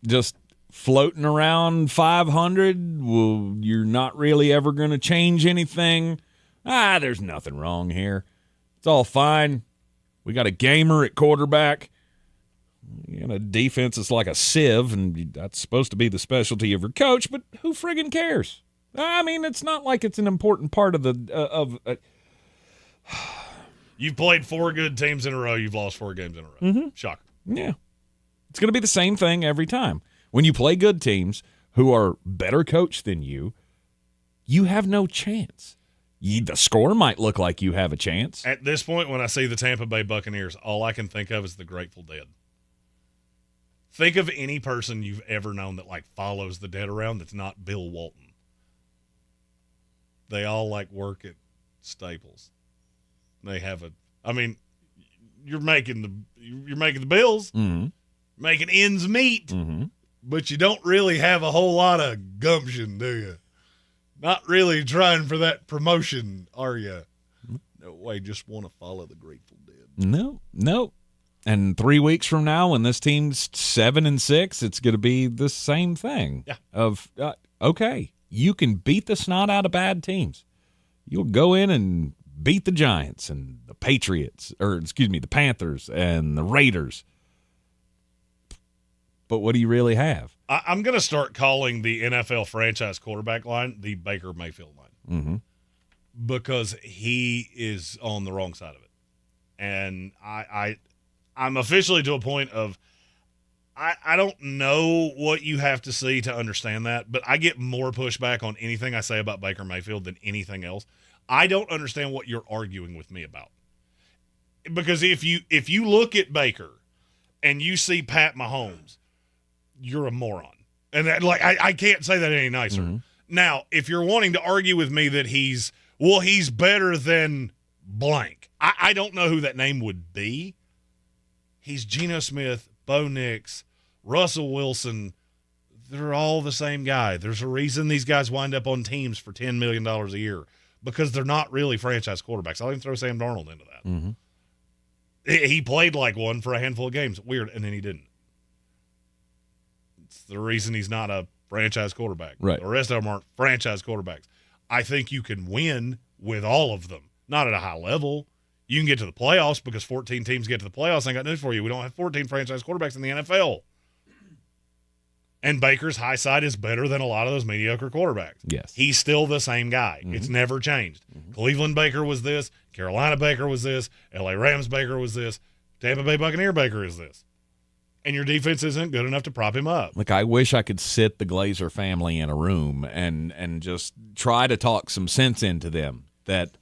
Just floating around 500. Well, you're not really ever going to change anything. There's nothing wrong here. It's all fine. We got a gamer at quarterback. You know, defense is like a sieve, and that's supposed to be the specialty of your coach, but who friggin' cares? I mean, it's not like it's an important part of the You've played 4 good teams in a row. You've lost 4 games in a row. Mm-hmm. Shocker. Yeah. It's going to be the same thing every time. When you play good teams who are better coached than you, you have no chance. The score might look like you have a chance. At this point, when I see the Tampa Bay Buccaneers, all I can think of is the Grateful Dead. Think of any person you've ever known that, like, follows the dead around that's not Bill Walton. They all, like, work at Staples. They have you're making the bills, mm-hmm. making ends meet, mm-hmm. but you don't really have a whole lot of gumption, do you? Not really trying for that promotion, are you? No way, just want to follow the Grateful Dead. No. And 3 weeks from now, when this team's 7-6, it's going to be the same thing. Yeah. Okay, you can beat the snot out of bad teams. You'll go in and beat the Giants and the Patriots, the Panthers and the Raiders. But what do you really have? I'm going to start calling the NFL franchise quarterback line the Baker Mayfield line. Mm-hmm. Because he is on the wrong side of it. And I'm officially to a point of I don't know what you have to see to understand that, but I get more pushback on anything I say about Baker Mayfield than anything else. I don't understand what you're arguing with me about. Because if you look at Baker and you see Pat Mahomes, you're a moron. And that, I can't say that any nicer. Mm-hmm. Now, if you're wanting to argue with me that he's better than blank, I don't know who that name would be. He's Geno Smith, Bo Nix, Russell Wilson. They're all the same guy. There's a reason these guys wind up on teams for $10 million a year because they're not really franchise quarterbacks. I'll even throw Sam Darnold into that. Mm-hmm. He played like one for a handful of games. Weird, and then he didn't. It's the reason he's not a franchise quarterback. Right. The rest of them aren't franchise quarterbacks. I think you can win with all of them. Not at a high level. You can get to the playoffs because 14 teams get to the playoffs. I got news for you. We don't have 14 franchise quarterbacks in the NFL. And Baker's high side is better than a lot of those mediocre quarterbacks. Yes. He's still the same guy. It's never changed. Cleveland Baker was this. Carolina Baker was this. L.A. Rams Baker was this. Tampa Bay Buccaneer Baker is this. And your defense isn't good enough to prop him up. Look, I wish I could sit the Glazer family in a room and just try to talk some sense into them that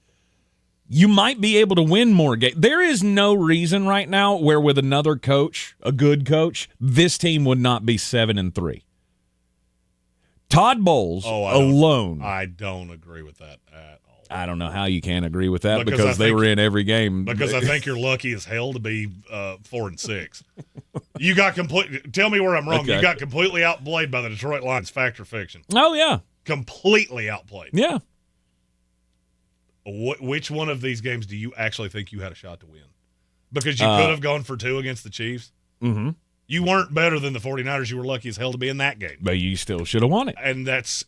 you might be able to win more games. There is no reason right now where with another coach, a good coach, this team would not be 7-3. Todd Bowles alone. I don't agree with that at all. I don't know how you can't agree with that because they were in every game. Because I think you're lucky as hell to be 4-6. You got tell me where I'm wrong. Okay. You got completely outplayed by the Detroit Lions. Fact or fiction? Oh, yeah. Completely outplayed. Yeah. Which one of these games do you actually think you had a shot to win? Because you could have gone for 2 against the Chiefs. Mm-hmm. You weren't better than the 49ers. You were lucky as hell to be in that game. But you still should have won it. And that's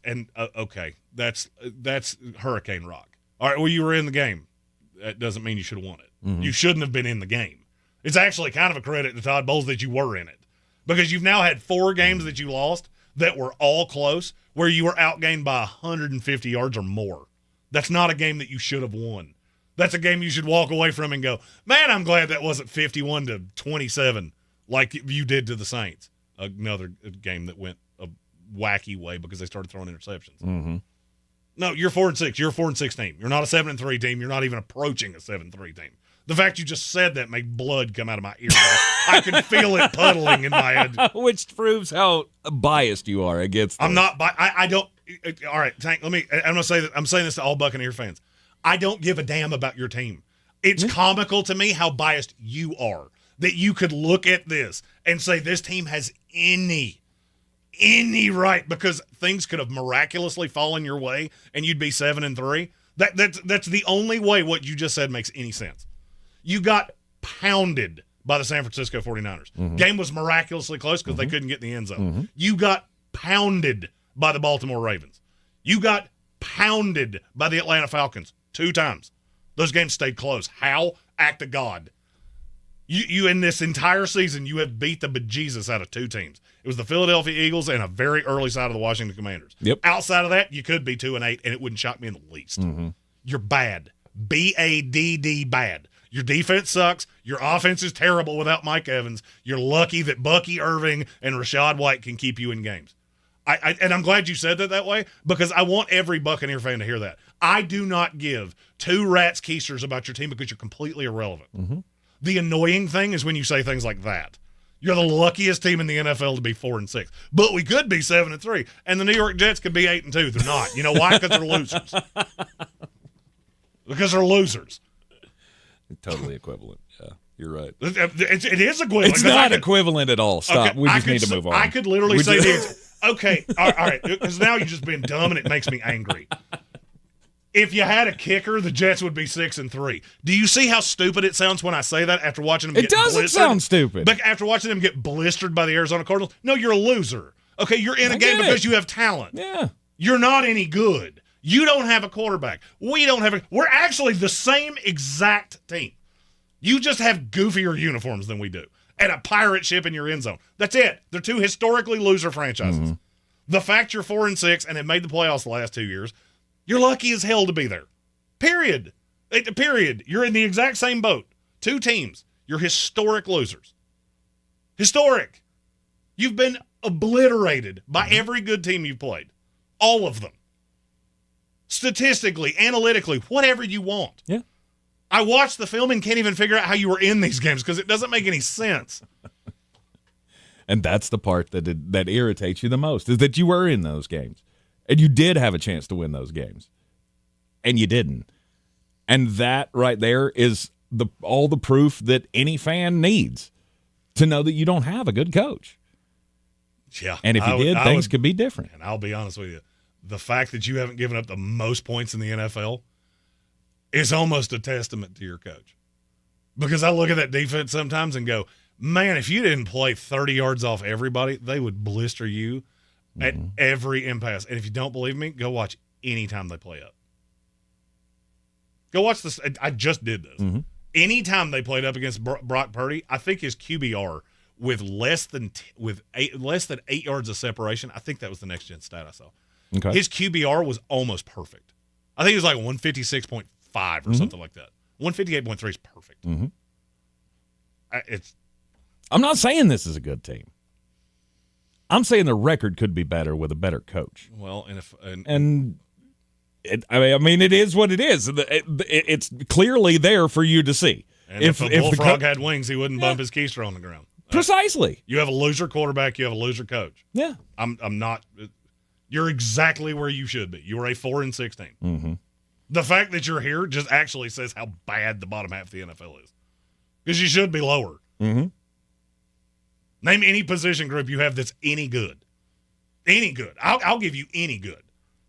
Hurricane Rock. All right, well, you were in the game. That doesn't mean you should have won it. Mm-hmm. You shouldn't have been in the game. It's actually kind of a credit to Todd Bowles that you were in it. Because you've now had 4 games that you lost that were all close, where you were outgained by 150 yards or more. That's not a game that you should have won. That's a game you should walk away from and go, man, I'm glad that wasn't 51-27 like you did to the Saints. Another game that went a wacky way because they started throwing interceptions. Mm-hmm. No, you're 4-6. You're a 4-6 team. You're not a 7-3 team. You're not even approaching a 7-3 team. The fact you just said that made blood come out of my ears. I could feel it puddling in my head. Which proves how biased you are against I'm not. I don't. All right, Tank. I'm gonna say that. I'm saying this to all Buccaneer fans. I don't give a damn about your team. It's comical to me how biased you are. That you could look at this and say this team has any right, because things could have miraculously fallen your way and you'd be 7-3. That's the only way what you just said makes any sense. You got pounded by the San Francisco 49ers. Mm-hmm. Game was miraculously close because they couldn't get in the end zone. You got pounded by the Baltimore Ravens. You got pounded by the Atlanta Falcons 2 times. Those games stayed close. How? Act of God. You in this entire season, you have beat the bejesus out of 2 teams. It was the Philadelphia Eagles and a very early side of the Washington Commanders. Yep. Outside of that, you could be 2-8, and it wouldn't shock me in the least. Mm-hmm. You're bad. B-A-D-D bad. Your defense sucks. Your offense is terrible without Mike Evans. You're lucky that Bucky Irving and Rachaad White can keep you in games. And I'm glad you said that way, because I want every Buccaneer fan to hear that. I do not give 2 rat's keisters about your team because you're completely irrelevant. Mm-hmm. The annoying thing is when you say things like that. You're the luckiest team in the NFL to be 4-6, but we could be 7-3, and the New York Jets could be 8-2. They're not. You know why? Because they're losers. Because they're losers. Totally equivalent. Yeah, you're right. It is equivalent. It's not equivalent at all. Stop. Okay, we just need to move on. I could literally say okay, all right, because now you're just being dumb and it makes me angry. If you had a kicker, the Jets would be 6-3. Do you see how stupid it sounds when I say that after watching them get blistered? It doesn't sound stupid. But after watching them get blistered by the Arizona Cardinals, no, you're a loser. Okay, you're in a game because you have talent. Yeah. You're not any good. You don't have a quarterback. We're actually the same exact team. You just have goofier uniforms than we do. And a pirate ship in your end zone. That's it. They're 2 historically loser franchises. Mm-hmm. The fact you're 4-6 and have made the playoffs the last 2 years, you're lucky as hell to be there. Period. Period. You're in the exact same boat. 2 teams. You're historic losers. Historic. You've been obliterated by every good team you've played. All of them. Statistically, analytically, whatever you want. Yeah. I watched the film and can't even figure out how you were in these games because it doesn't make any sense. And that's the part that irritates you the most, is that you were in those games. And you did have a chance to win those games. And you didn't. And that right there is all the proof that any fan needs to know that you don't have a good coach. Yeah. And if you did, things could be different. And I'll be honest with you. The fact that you haven't given up the most points in the NFL is almost a testament to your coach. Because I look at that defense sometimes and go, man, if you didn't play 30 yards off everybody, they would blister you at every impasse. And if you don't believe me, go watch any time they play up. Go watch this. I just did this. Mm-hmm. Anytime they played up against Brock Purdy, I think his QBR with less than 8 yards of separation. I think that was the next gen stat I saw. Okay. His QBR was almost perfect. I think it was like 156.5 or something like that. 158.3 is perfect. Mm-hmm. It's. I'm not saying this is a good team. I'm saying the record could be better with a better coach. Well, I mean, it is what it is. It's clearly there for you to see. And if a bullfrog had wings, he wouldn't bump his keister on the ground. Precisely. You have a loser quarterback. You have a loser coach. Yeah. I'm not. You're exactly where you should be. You are a 4-6 team. Mm-hmm. The fact that you're here just actually says how bad the bottom half of the NFL is. Because you should be lower. Mm-hmm. Name any position group you have that's any good. Any good. I'll give you any good.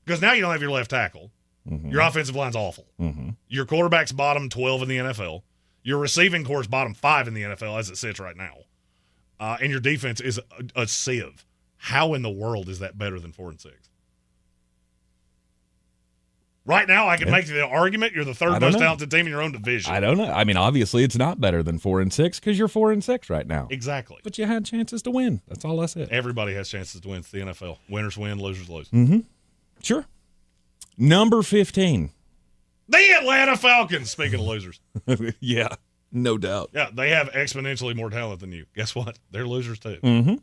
Because now you don't have your left tackle. Mm-hmm. Your offensive line's awful. Mm-hmm. Your quarterback's bottom 12 in the NFL. Your receiving core's bottom 5 in the NFL as it sits right now. And your defense is a sieve. How in the world is that better than 4-6? Right now, I can make the argument you're the third most talented team in your own division. I don't know. I mean, obviously, it's not better than 4-6 because you're 4-6 right now. Exactly. But you had chances to win. That's all I said. Everybody has chances to win. It's the NFL. Winners win, losers lose. Mm-hmm. Sure. Number 15. The Atlanta Falcons, speaking of losers. Yeah, no doubt. Yeah, they have exponentially more talent than you. Guess what? They're losers too. Mm-hmm.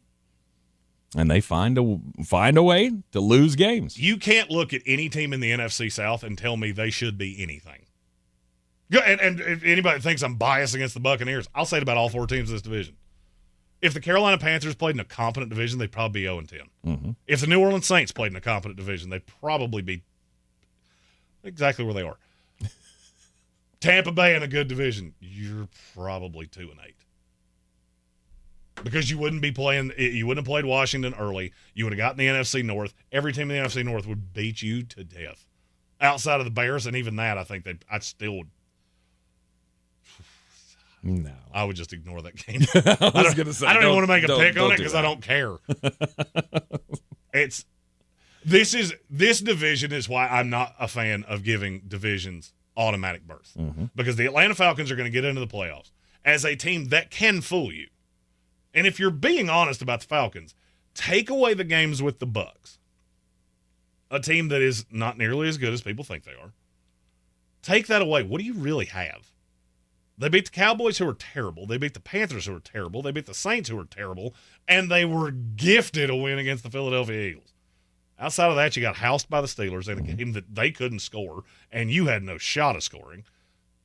And they find a way to lose games. You can't look at any team in the NFC South and tell me they should be anything. And if anybody thinks I'm biased against the Buccaneers, I'll say it about all 4 teams in this division. If the Carolina Panthers played in a competent division, they'd probably be 0-10. Mm-hmm. If the New Orleans Saints played in a competent division, they'd probably be exactly where they are. Tampa Bay in a good division, you're probably 2-8. Because you wouldn't have played Washington early. You would have gotten the NFC North. Every team in the NFC North would beat you to death. Outside of the Bears, and even that, I think I'd still would. No. I would just ignore that game. I was going to say, I don't even want to make a pick on it because I don't care. This division is why I'm not a fan of giving divisions automatic berths. Mm-hmm. Because the Atlanta Falcons are going to get into the playoffs as a team that can fool you. And if you're being honest about the Falcons, take away the games with the Bucs, a team that is not nearly as good as people think they are. Take that away. What do you really have? They beat the Cowboys, who are terrible. They beat the Panthers, who are terrible. They beat the Saints, who are terrible. And they were gifted a win against the Philadelphia Eagles. Outside of that, you got housed by the Steelers in a game that they couldn't score, and you had no shot of scoring.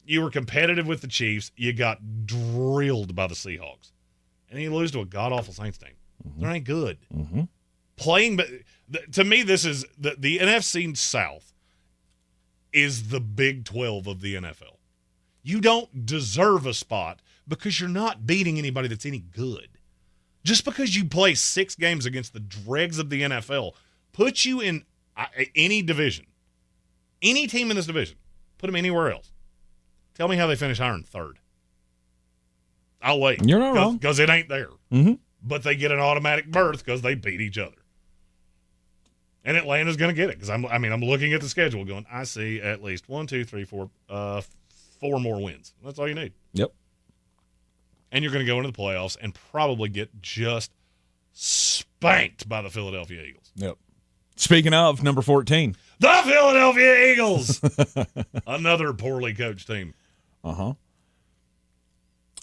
You were competitive with the Chiefs. You got drilled by the Seahawks. And then you lose to a god-awful Saints team. Mm-hmm. They're ain't good. Mm-hmm. Playing, but to me, this is the NFC South is the Big 12 of the NFL. You don't deserve a spot because you're not beating anybody that's any good. Just because you play 6 games against the dregs of the NFL puts you in any division. Any team in this division. Put them anywhere else. Tell me how they finish higher than 3rd. I'll wait. You're not wrong. Because it ain't there. Mm-hmm. But they get an automatic berth because they beat each other. And Atlanta's going to get it because I'm looking at the schedule going, I see at least 1, 2, 3, 4, 4 more wins. That's all you need. Yep. And you're going to go into the playoffs and probably get just spanked by the Philadelphia Eagles. Yep. Speaking of, number 14. The Philadelphia Eagles! Another poorly coached team. Uh-huh.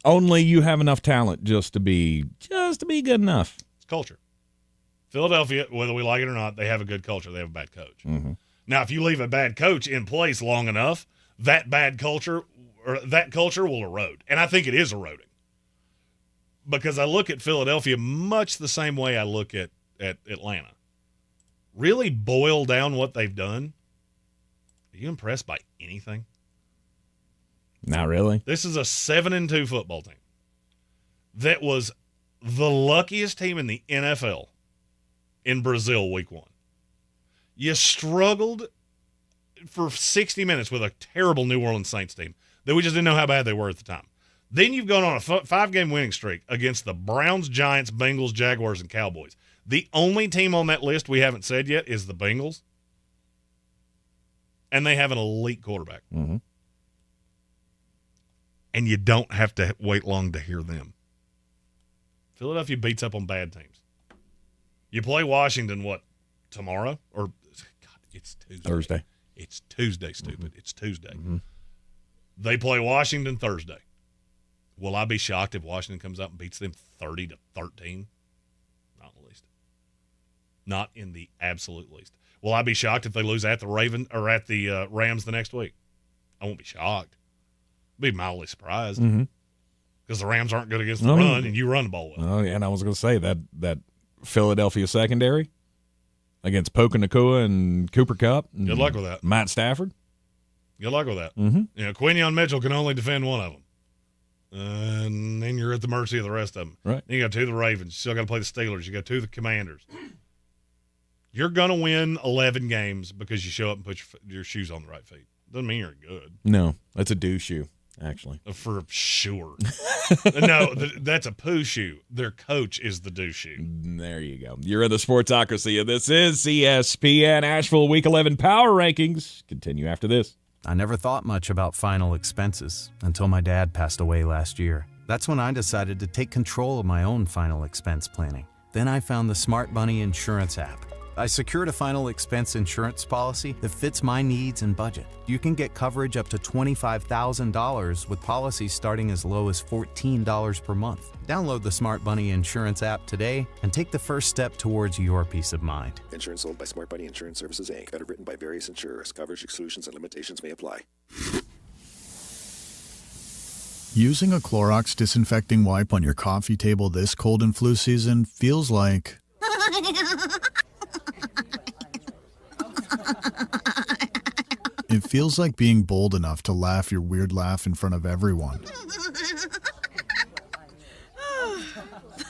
Only you have enough talent just to be good enough. It's culture. Philadelphia, whether we like it or not, they have a good culture. They have a bad coach. Mm-hmm. Now, if you leave a bad coach in place long enough, that bad culture or that culture will erode. And I think it is eroding. Because I look at Philadelphia much the same way I look at Atlanta. Really boil down what they've done. Are you impressed by anything? Not really. This is a 7-2 football team that was the luckiest team in the NFL in Brazil week 1. You struggled for 60 minutes with a terrible New Orleans Saints team that we just didn't know how bad they were at the time. Then you've gone on a 5-game winning streak against the Browns, Giants, Bengals, Jaguars, and Cowboys. The only team on that list we haven't said yet is the Bengals, and they have an elite quarterback. Mm-hmm. And you don't have to wait long to hear them. Philadelphia beats up on bad teams. You play Washington, what, tomorrow? Or, God, it's Tuesday. Thursday. It's Tuesday, stupid. Mm-hmm. It's Tuesday. Mm-hmm. They play Washington Thursday. Will I be shocked if Washington comes out and beats them 30-13? Not in the least. Not in the absolute least. Will I be shocked if they lose at the Rams the next week? I won't be shocked. I'll be mildly surprised because the Rams aren't good against the run, and you run the ball well. Oh, yeah, and I was going to say that Philadelphia secondary against Puka Nacua and Cooper Kupp. And good luck with that. Matt Stafford. Good luck with that. Mm-hmm. Quinion Mitchell can only defend one of them. And then you're at the mercy of the rest of them. Right. Then you got two of the Ravens. You still got to play the Steelers. You got two of the Commanders. You're going to win 11 games because you show up and put your shoes on the right feet. Doesn't mean you're good. No, that's a do shoe, actually. For sure. No, that's a poo shoe. Their coach is the do shoe. There you go. You're in the Sportsocracy, and this is ESPN Asheville Week 11 Power Rankings. Continue after this. I never thought much about final expenses until my dad passed away last year. That's when I decided to take control of my own final expense planning. Then I found the Smart Money Insurance app. I secured a final expense insurance policy that fits my needs and budget. You can get coverage up to $25,000 with policies starting as low as $14 per month. Download the Smart Money Insurance app today and take the first step towards your peace of mind. Insurance sold by Smart Money Insurance Services, Inc. Underwritten by various insurers. Coverage exclusions and limitations may apply. Using a Clorox disinfecting wipe on your coffee table this cold and flu season feels like... It feels like being bold enough to laugh your weird laugh in front of everyone.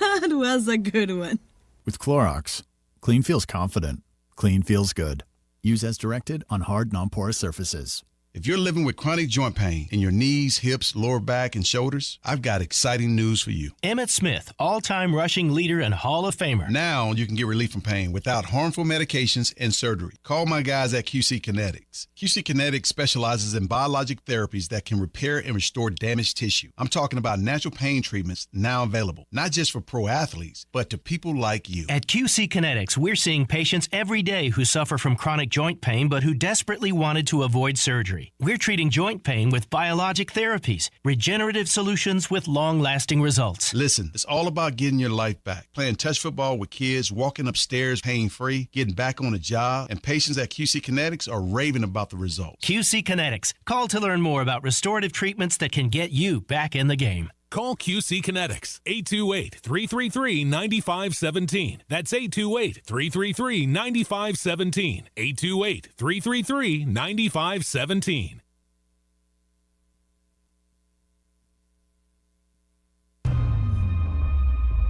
That was a good one. With Clorox, clean feels confident. Clean feels good. Use as directed on hard, non-porous surfaces. If you're living with chronic joint pain in your knees, hips, lower back, and shoulders, I've got exciting news for you. Emmitt Smith, all-time rushing leader and Hall of Famer. Now you can get relief from pain without harmful medications and surgery. Call my guys at QC Kinetics. QC Kinetics specializes in biologic therapies that can repair and restore damaged tissue. I'm talking about natural pain treatments now available, not just for pro athletes, but to people like you. At QC Kinetics, we're seeing patients every day who suffer from chronic joint pain but who desperately wanted to avoid surgery. We're treating joint pain with biologic therapies, regenerative solutions with long-lasting results. Listen, it's all about getting your life back. Playing touch football with kids, walking upstairs pain-free, getting back on a job, and patients at QC Kinetics are raving about the results. QC Kinetics. Call to learn more about restorative treatments that can get you back in the game. Call QC Kinetics, 828-333-9517. That's 828-333-9517. 828-333-9517.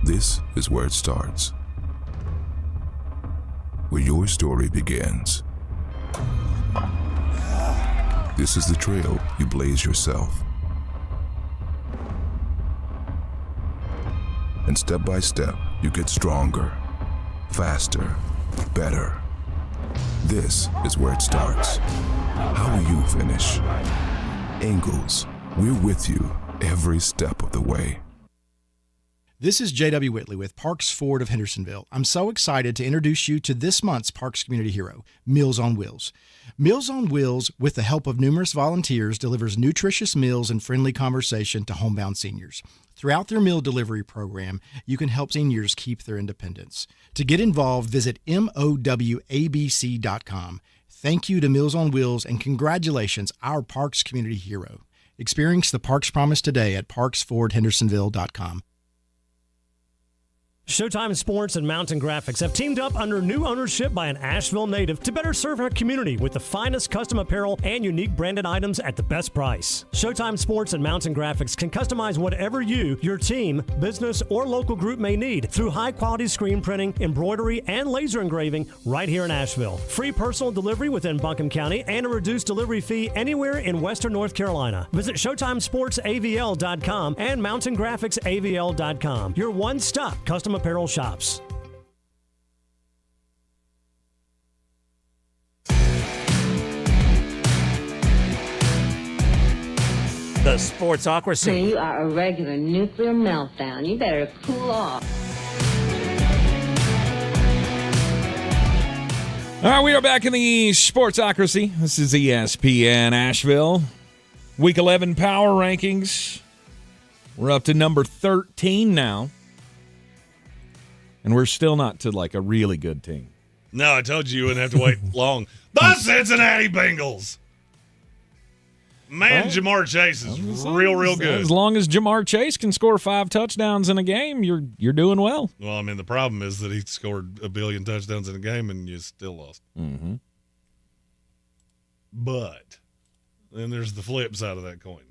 This is where it starts. Where your story begins. This is the trail you blaze yourself. And step by step, you get stronger, faster, better. This is where it starts. How will you finish? Ingalls, we're with you every step of the way. This is J.W. Whitley with Parks Ford of Hendersonville. I'm so excited to introduce you to this month's Parks Community Hero, Meals on Wheels. Meals on Wheels, with the help of numerous volunteers, delivers nutritious meals and friendly conversation to homebound seniors. Throughout their meal delivery program, you can help seniors keep their independence. To get involved, visit MOWABC.com. Thank you to Meals on Wheels and congratulations, our Parks Community Hero. Experience the Parks Promise today at parksfordhendersonville.com. Showtime Sports and Mountain Graphics have teamed up under new ownership by an Asheville native to better serve our community with the finest custom apparel and unique branded items at the best price. Showtime Sports and Mountain Graphics can customize whatever you, your team, business, or local group may need through high-quality screen printing, embroidery, and laser engraving right here in Asheville. Free personal delivery within Buncombe County and a reduced delivery fee anywhere in Western North Carolina. Visit ShowtimeSportsAVL.com and MountainGraphicsAVL.com. Your one-stop custom apparel shops. The Sportsocracy. You are a regular nuclear meltdown. You better cool off. All right, we are back in the Sportsocracy. This is ESPN Asheville. Week 11 power rankings. We're up to number 13 now. And we're still not to like a really good team. No, I told you wouldn't have to wait long. The Cincinnati Bengals. Man, Right. Jamar Chase is real good. As long as Jamar Chase can score 5 touchdowns in a game, you're doing well. Well, I mean, the problem is that he scored 1 billion touchdowns in a game and you still lost. Mm-hmm. But then there's the flip side of that coin.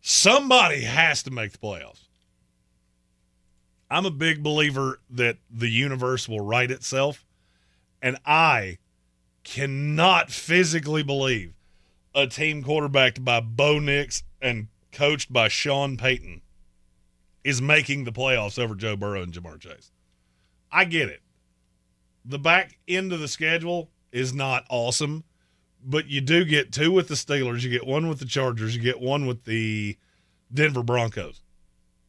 Somebody has to make the playoffs. I'm a big believer that the universe will right itself, and I cannot physically believe a team quarterbacked by Bo Nix and coached by Sean Payton is making the playoffs over Joe Burrow and Jamar Chase. I get it. The back end of the schedule is not awesome, but you do get 2 with the Steelers, you get 1 with the Chargers, you get 1 with the Denver Broncos.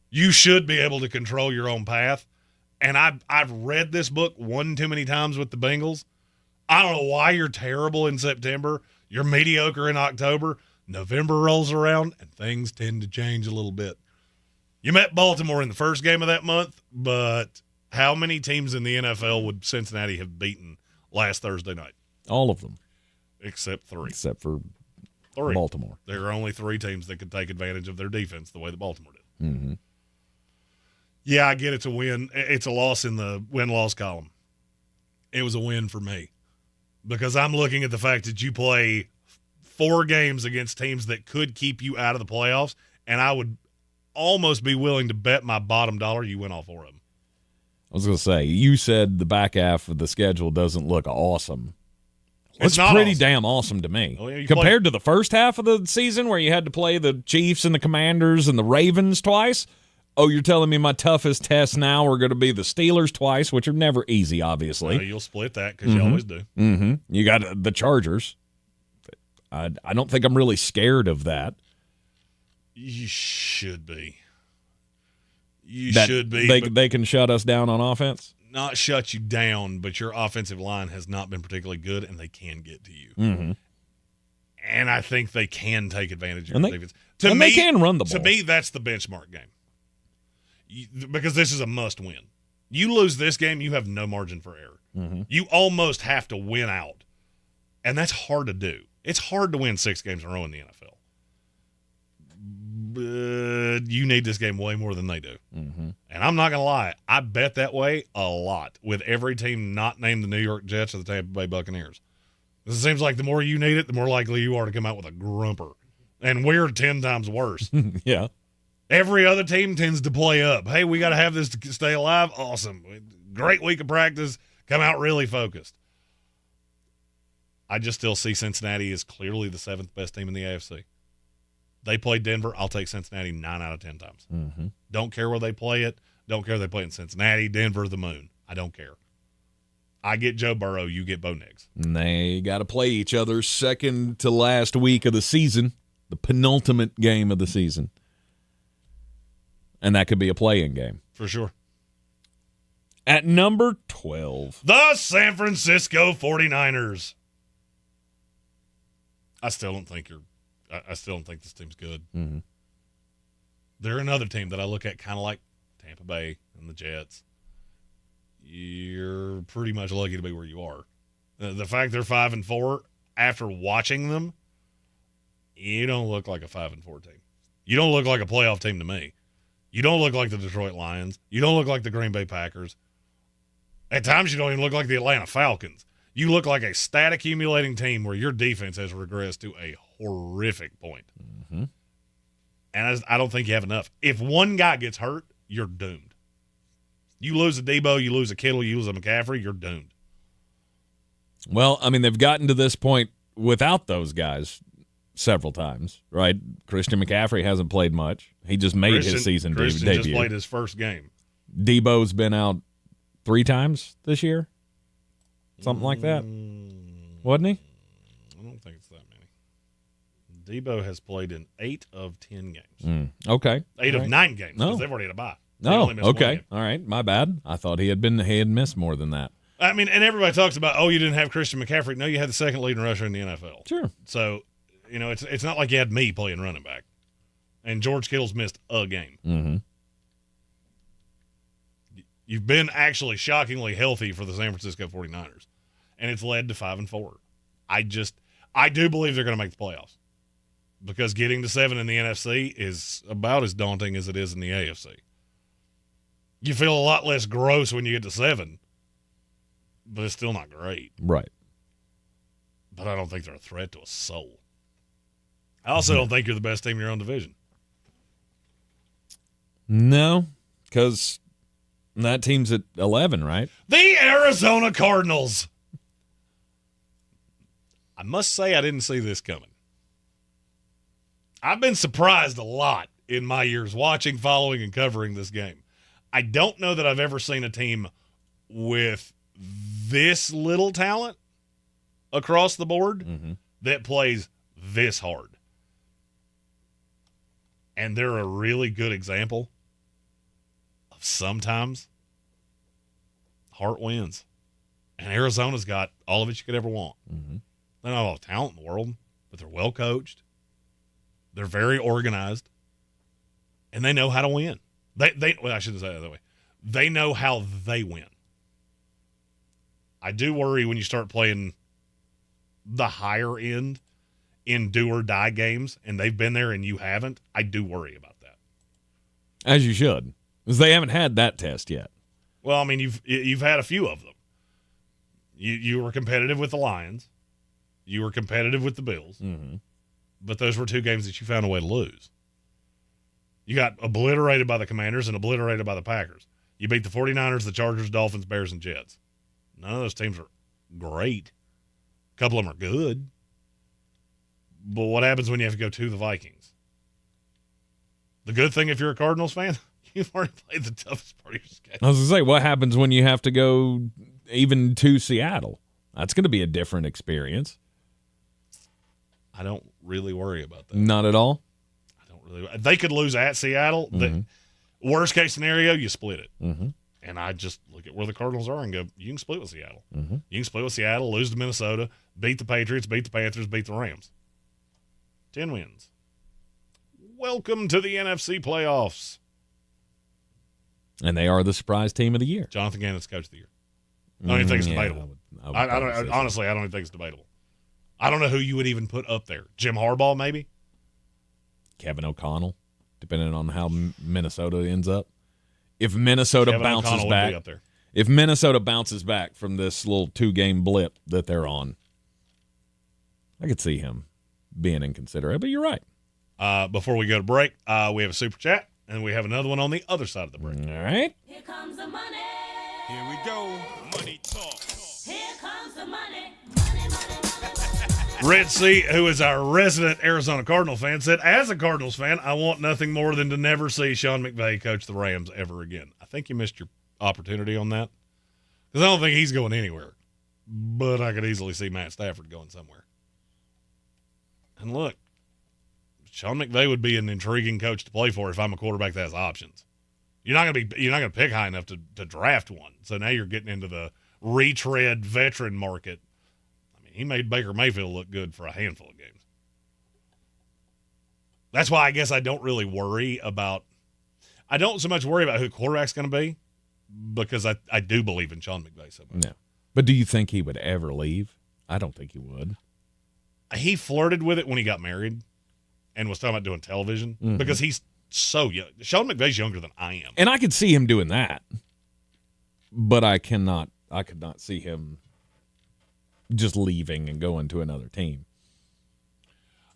You should be able to control your own path, and I've read this book one too many times with the Bengals. I don't know why you're terrible in September. You're mediocre in October. November rolls around, and things tend to change a little bit. You met Baltimore in the first game of that month, but how many teams in the NFL would Cincinnati have beaten last Thursday night? All of them. Except 3. Except for 3. Baltimore. There are only 3 teams that could take advantage of their defense the way that Baltimore did. Mm-hmm. Yeah, I get it's a win. It's a loss in the win-loss column. It was a win for me because I'm looking at the fact that you play 4 games against teams that could keep you out of the playoffs, and I would almost be willing to bet my bottom dollar you win all 4 of them. I was going to say, you said the back half of the schedule doesn't look awesome. It's It's pretty awesome. damn awesome to me. Well, yeah, Compared to the first half of the season where you had to play the Chiefs and the Commanders and the Ravens twice, oh, you're telling me my toughest tests now are going to be the Steelers twice, which are never easy, obviously. You'll split that because you always do. Mm-hmm. You got the Chargers. I don't think I'm really scared of that. You should be. You That should be. They can shut us down on offense? Not shut you down, but your offensive line has not been particularly good, and they can get to you. Mm-hmm. And I think they can take advantage of And your they- defense. and they can run the ball. To me, that's the benchmark game. Because this is a must-win. You lose this game, you have no margin for error. Mm-hmm. You almost have to win out, and that's hard to do. It's hard to win 6 games in a row in the NFL. But you need this game way more than they do. Mm-hmm. And I'm not going to lie, I bet that way a lot with every team not named the New York Jets or the Tampa Bay Buccaneers. It seems like the more you need it, the more likely you are to come out with a grumper. And we're 10 times worse. Yeah. Every other team tends to play up. Hey, we got to have this to stay alive. Awesome. Great week of practice. Come out really focused. I just still see Cincinnati as clearly the 7th best team in the AFC. They play Denver. I'll take Cincinnati 9 out of 10 times. Mm-hmm. Don't care where they play it. Don't care if they play in Cincinnati, Denver, the moon. I don't care. I get Joe Burrow. You get Bo Nix. And they got to play each other second to last week of the season, the penultimate game of the season. And that could be a play-in game. For sure. At number 12. The San Francisco 49ers. I still don't think this team's good. Mm-hmm. They're another team that I look at kind of like Tampa Bay and the Jets. You're pretty much lucky to be where you are. The fact they're 5-4, after watching them, you don't look like a 5-4 team. You don't look like a playoff team to me. You don't look like the Detroit Lions. You don't look like the Green Bay Packers. At times, you don't even look like the Atlanta Falcons. You look like a stat accumulating team where your defense has regressed to a horrific point. Mm-hmm. And I don't think you have enough. If one guy gets hurt, you're doomed. You lose a Debo, you lose a Kittle, you lose a McCaffrey, you're doomed. Well, I mean, they've gotten to this point without those guys several times, right? Christian McCaffrey hasn't played much. He just made his season debut. Christian just played his first game. Debo's been out 3 times this year. Something like that. Wasn't he? I don't think it's that many. Debo has played in 8 of 10 games. Okay. 8 of 9 games because they've already had a bye. They only missed one game. All right. My bad. I thought he had missed more than that. I mean, and everybody talks about, you didn't have Christian McCaffrey. No, you had the second leading rusher in the NFL. Sure. So, it's not like you had me playing running back. And George Kittle's missed a game. Mm-hmm. You've been actually shockingly healthy for the San Francisco 49ers. And it's led to 5-4. I do believe they're going to make the playoffs. Because getting to 7 in the NFC is about as daunting as it is in the AFC. You feel a lot less gross when you get to 7. But it's still not great. Right. But I don't think they're a threat to a soul. I also don't think you're the best team in your own division. No, because that team's at 11, right? The Arizona Cardinals. I must say I didn't see this coming. I've been surprised a lot in my years watching, following, and covering this game. I don't know that I've ever seen a team with this little talent across the board that plays this hard. And they're a really good example of sometimes heart wins. And Arizona's got all of it you could ever want. Mm-hmm. They don't have all the talent in the world, but they're well coached. They're very organized. And they know how to win. Well, I shouldn't say it that way. They know how they win. I do worry when you start playing the higher end in do-or-die games, and they've been there and you haven't. I do worry about that. As you should, because they haven't had that test yet. Well, I mean, you've had a few of them. You were competitive with the Lions. You were competitive with the Bills. Mm-hmm. But those were 2 games that you found a way to lose. You got obliterated by the Commanders and obliterated by the Packers. You beat the 49ers, the Chargers, Dolphins, Bears, and Jets. None of those teams are great. A couple of them are good. But what happens when you have to go to the Vikings? The good thing if you're a Cardinals fan, you've already played the toughest part of your schedule. I was going to say, what happens when you have to go even to Seattle? That's going to be a different experience. I don't really worry about that. Not at all? I don't really. They could lose at Seattle. Worst case scenario, you split it. Mm-hmm. And I just look at where the Cardinals are and go, you can split with Seattle. Mm-hmm. You can split with Seattle, lose to Minnesota, beat the Patriots, beat the Panthers, beat the Rams. 10 wins. Welcome to the NFC playoffs. And they are the surprise team of the year. Jonathan Gannon's coach of the year. I don't even think it's debatable. Honestly, I don't even think it's debatable. I don't know who you would even put up there. Jim Harbaugh, maybe? Kevin O'Connell, depending on how Minnesota ends up. If Minnesota bounces back, if Minnesota bounces back from this little 2-game blip that they're on, I could see him being inconsiderate. But you're right. Before we go to break, we have a super chat, and we have another one on the other side of the break. All right. Here comes the money. Here we go. Money talk. Here comes the money. Red Sea, who is our resident Arizona Cardinal fan, said, as a Cardinals fan, I want nothing more than to never see Sean McVay coach the Rams ever again. I think you missed your opportunity on that. Because I don't think he's going anywhere. But I could easily see Matt Stafford going somewhere. And look, Sean McVay would be an intriguing coach to play for if I'm a quarterback that has options. You're not going to pick high enough to draft one. So now you're getting into the retread veteran market. He made Baker Mayfield look good for a handful of games. That's why I guess I don't really worry about – I don't so much worry about who the quarterback's going to be because I do believe in Sean McVay so much. No. But do you think he would ever leave? I don't think he would. He flirted with it when he got married and was talking about doing television because he's so young. Sean McVay's younger than I am. And I could see him doing that. But I could not see him – just leaving and going to another team.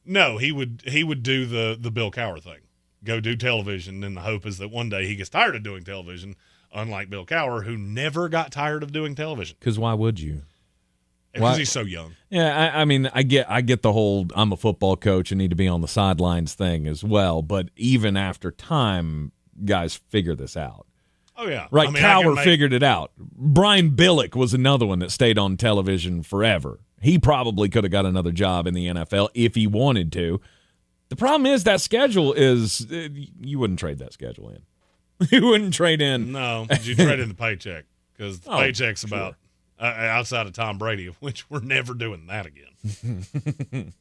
No, he would do the Bill Cowher thing. Go do television, and the hope is that one day he gets tired of doing television, unlike Bill Cowher, who never got tired of doing television. Because why would you? Because he's so young. Yeah, I mean, I get the whole I'm a football coach and need to be on the sidelines thing as well, but even after time, guys figure this out. Oh, yeah. Right, Cowher figured it out. Brian Billick was another one that stayed on television forever. He probably could have got another job in the NFL if he wanted to, The problem is that schedule is you wouldn't trade that schedule in. You wouldn't trade in. No, but you trade in the paycheck because the paycheck's about outside of Tom Brady, which we're never doing that again.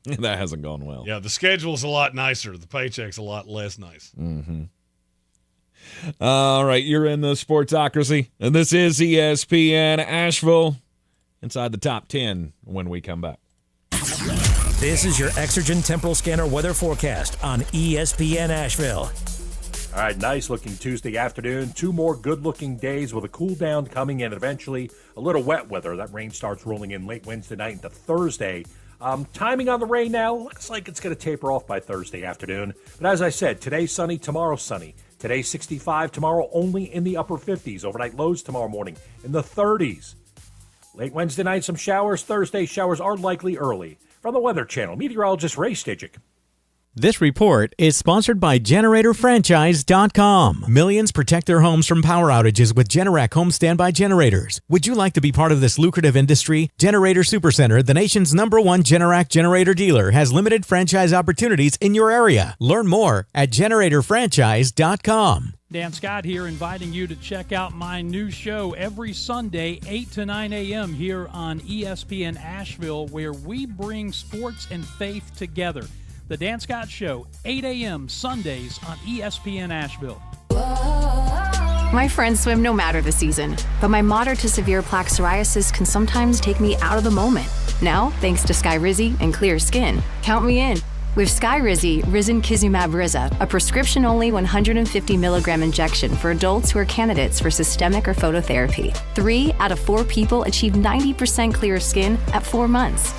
That hasn't gone well. Yeah, the schedule's a lot nicer. The paycheck's a lot less nice. Mm-hmm. All right, you're in the Sportsocracy, and this is ESPN Asheville. Inside the top 10 when we come back. This is your Exergen Temporal Scanner weather forecast on ESPN Asheville. All right, nice-looking Tuesday afternoon. 2 more good-looking days with a cool-down coming in, eventually a little wet weather. That rain starts rolling in late Wednesday night into Thursday. Timing on the rain now, looks like it's going to taper off by Thursday afternoon. But as I said, today's sunny, tomorrow's sunny. Today's 65, tomorrow only in the upper 50s. Overnight lows tomorrow morning in the 30s. Late Wednesday night, some showers. Thursday, showers are likely early. From the Weather Channel, meteorologist Ray Steichen. This report is sponsored by GeneratorFranchise.com. Millions protect their homes from power outages with Generac home standby generators. Would you like to be part of this lucrative industry? Generator Supercenter, the nation's #1 Generac generator dealer, has limited franchise opportunities in your area. Learn more at GeneratorFranchise.com. Dan Scott here, inviting you to check out my new show every Sunday, 8 to 9 a.m. here on ESPN Asheville, where we bring sports and faith together. The Dan Scott Show, 8 a.m. Sundays on ESPN Asheville. My friends swim no matter the season, but my moderate to severe plaque psoriasis can sometimes take me out of the moment. Now, thanks to Skyrizi and clear skin, count me in. With Skyrizi, Risankizumab Riza, a prescription-only 150 milligram injection for adults who are candidates for systemic or phototherapy. 3 out of 4 people achieve 90% clear skin at 4 months.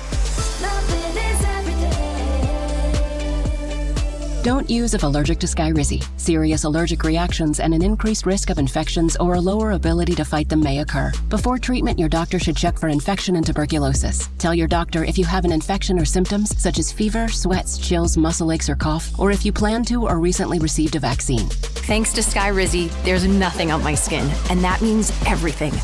Don't use if allergic to Skyrizi. Serious allergic reactions and an increased risk of infections or a lower ability to fight them may occur. Before treatment, your doctor should check for infection and tuberculosis. Tell your doctor if you have an infection or symptoms such as fever, sweats, chills, muscle aches, or cough, or if you plan to or recently received a vaccine. Thanks to Skyrizi, there's nothing on my skin, and that means everything.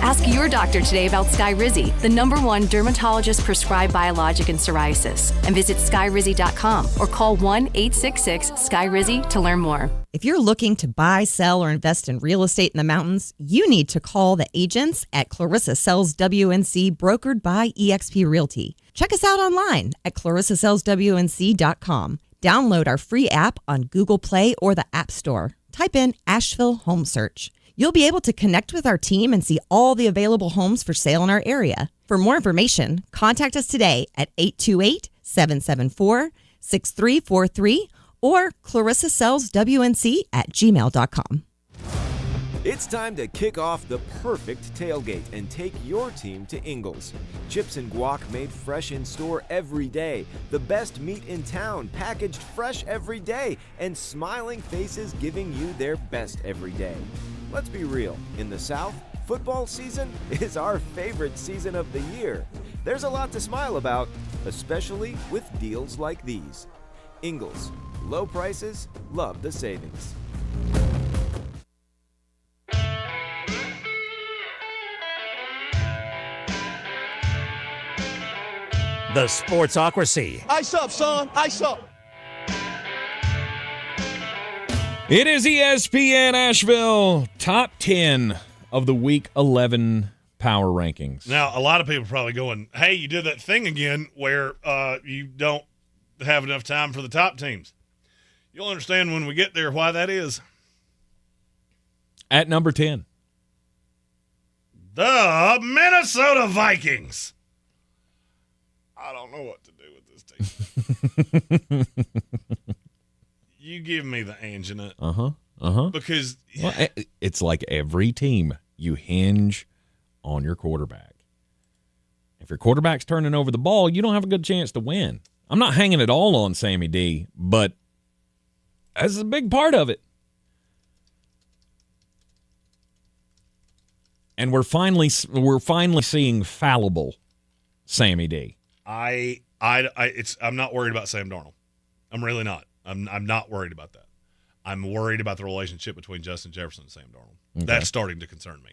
Ask your doctor today about Skyrizi, the #1 dermatologist-prescribed biologic in psoriasis, and visit skyrizi.com or call 1-866-SKYRIZI to learn more. If you're looking to buy, sell, or invest in real estate in the mountains, you need to call the agents at Clarissa Sells WNC, brokered by eXp Realty. Check us out online at clarissasellswnc.com. Download our free app on Google Play or the App Store. Type in Asheville Home Search. You'll be able to connect with our team and see all the available homes for sale in our area. For more information, contact us today at 828-774-6343 or clarissasellswnc@gmail.com. It's time to kick off the perfect tailgate and take your team to Ingles. Chips and guac made fresh in store every day. The best meat in town packaged fresh every day. And smiling faces giving you their best every day. Let's be real. In the South, football season is our favorite season of the year. There's a lot to smile about, especially with deals like these. Ingles. Low prices, love the savings. The Sportsocracy. Ice up, son. Ice up. It is ESPN Asheville top 10 of the Week 11 power rankings. Now, a lot of people are probably going, hey, you did that thing again where you don't have enough time for the top teams. You'll understand when we get there why that is. At number 10. The Minnesota Vikings. I don't know what to do with this team. You give me the angina. Because well, it's like every team. You hinge on your quarterback. If your quarterback's turning over the ball, you don't have a good chance to win. I'm not hanging it all on Sammy D, but that's a big part of it. And we're finally seeing fallible Sammy D. I'm not worried about Sam Darnold. I'm really not. I'm not worried about that. I'm worried about the relationship between Justin Jefferson and Sam Darnold. Okay. That's starting to concern me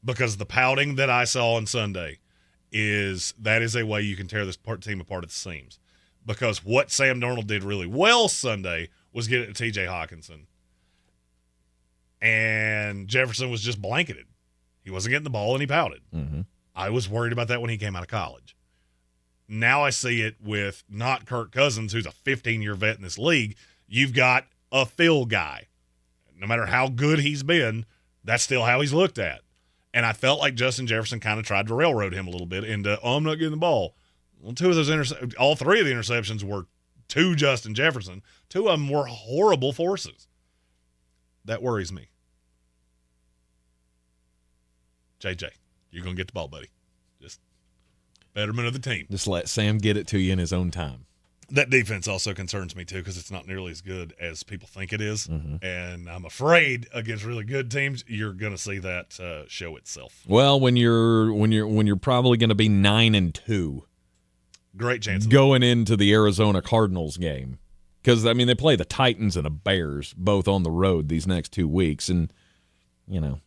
because the pouting that I saw on Sunday is a way you can tear this team apart at the seams. because what Sam Darnold did really well Sunday was get it to T.J. Hawkinson. And Jefferson was just blanketed. He wasn't getting the ball, and he pouted. Mm-hmm. I was worried about that when he came out of college. Now I see it with not Kirk Cousins, who's a 15-year vet in this league. You've got a Phil guy. No matter how good he's been, that's still how he's looked at. And I felt like Justin Jefferson kind of tried to railroad him a little bit into, I'm not getting the ball. Well, all three of the interceptions were to Justin Jefferson. Two of them were horrible forces. That worries me. JJ, you're going to get the ball, buddy. Just betterment of the team. Just let Sam get it to you in his own time. That defense also concerns me, too, because it's not nearly as good as people think it is. Mm-hmm. And I'm afraid against really good teams, you're going to see that show itself. Well, when you're probably going to be 9-2, great chance going into the Arizona Cardinals game, because I mean they play the Titans and the Bears both on the road these next 2 weeks, and you know,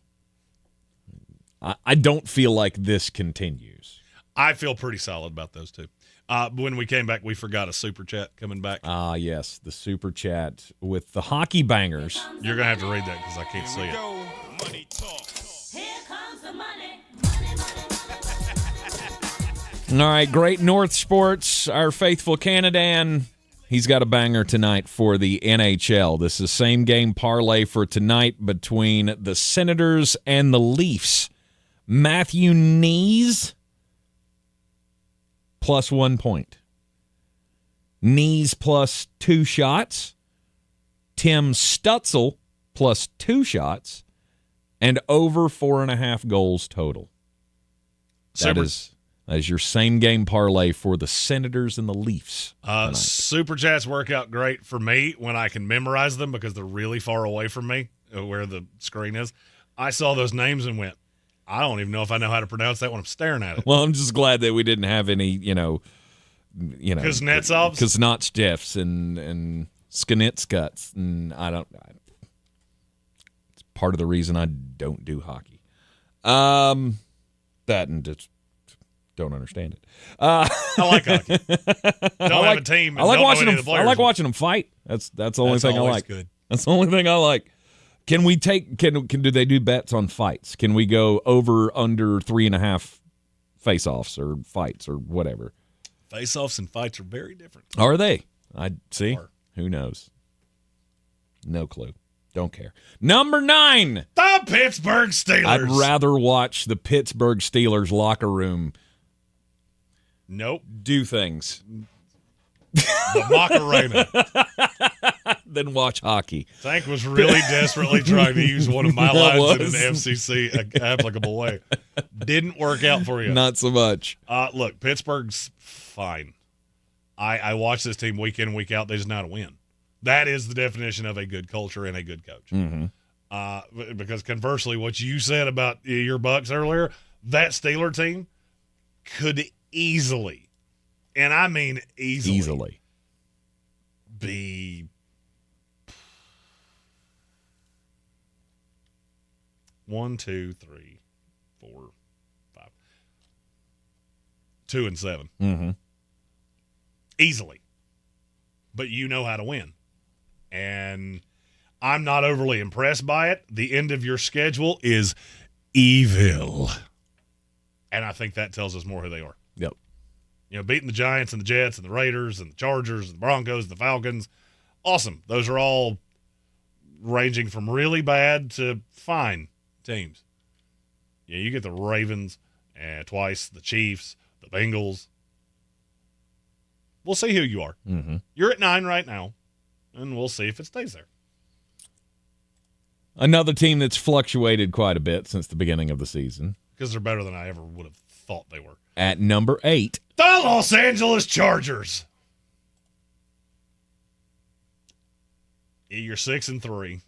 I don't feel like this continues. I feel pretty solid about those two. When we came back, we forgot a super chat coming back. Yes, the super chat with the hockey bangers. You're going to have to read that because I can't see it. Money talk. Here comes the money. All right, Great North Sports, our faithful Canadan, he's got a banger tonight for the NHL. This is same game parlay for tonight between the Senators and the Leafs. Matthew Knees plus 1 point. Knees plus 2 shots. Tim Stutzel plus 2 shots. And over 4.5 goals total. That is your same game parlay for the Senators and the Leafs. Super chats work out great for me when I can memorize them because they're really far away from me where the screen is. I saw those names and went, I don't even know if I know how to pronounce that when I'm staring at it. Well, I'm just glad that we didn't have any, Kuznetsovs and Skanitskuts, and it's part of the reason I don't do hockey. That and just don't understand it. I like hockey. Don't have a team. I like watching them. I like watching them fight. That's the only thing I like. Good. That's the only thing I like. Can we take? Can do they do bets on fights? Can we go over under 3.5 face-offs or fights or whatever? Face-offs and fights are very different. Are they? I see. Who knows? No clue. Don't care. Number 9. The Pittsburgh Steelers. I'd rather watch the Pittsburgh Steelers locker room. Nope. Do things. The Macarena. Then watch hockey. Tank was really desperately trying to use one of my lines in an FCC applicable way. Didn't work out for you. Not so much. Look, Pittsburgh's fine. I watch this team week in, week out. They just know how to win. That is the definition of a good culture and a good coach. Mm-hmm. Because conversely, what you said about your Bucs earlier, that Steeler team could easily, and I mean easily, be 1, 2, 3, 4, 5, 2-7. Mm-hmm. Easily. But you know how to win. And I'm not overly impressed by it. The end of your schedule is evil. And I think that tells us more who they are. Yep. Beating the Giants and the Jets and the Raiders and the Chargers and the Broncos and the Falcons. Awesome. Those are all ranging from really bad to fine teams. Yeah, you get the Ravens twice, the Chiefs, the Bengals. We'll see who you are. Mm-hmm. You're at 9 right now, and we'll see if it stays there. Another team that's fluctuated quite a bit since the beginning of the season. Because they're better than I ever would have thought they were. At number 8. The Los Angeles Chargers. You're 6-3.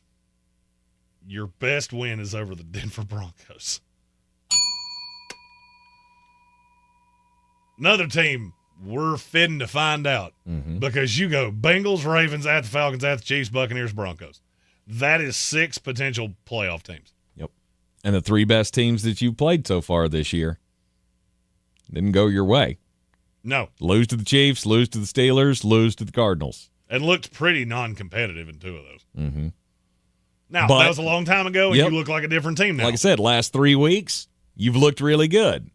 Your best win is over the Denver Broncos. Another team we're fitting to find out because you go Bengals, Ravens, at the Falcons, at the Chiefs, Buccaneers, Broncos. That is 6 potential playoff teams. Yep. And the 3 best teams that you've played so far this year didn't go your way. No. Lose to the Chiefs, lose to the Steelers, lose to the Cardinals. And looked pretty non-competitive in 2 of those. Mm-hmm. Now, that was a long time ago, and you look like a different team now. Like I said, last 3 weeks, you've looked really good.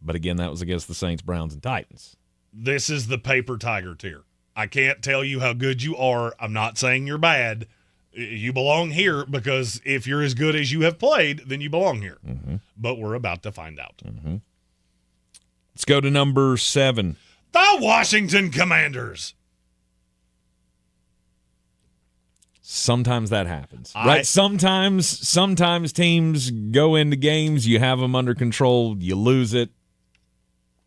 But again, that was against the Saints, Browns, and Titans. This is the paper tiger tier. I can't tell you how good you are. I'm not saying you're bad. You belong here because if you're as good as you have played, then you belong here. Mm-hmm. But we're about to find out. Mm-hmm. Let's go to number 7. The Washington Commanders. Sometimes that happens, right? Sometimes teams go into games, you have them under control, you lose it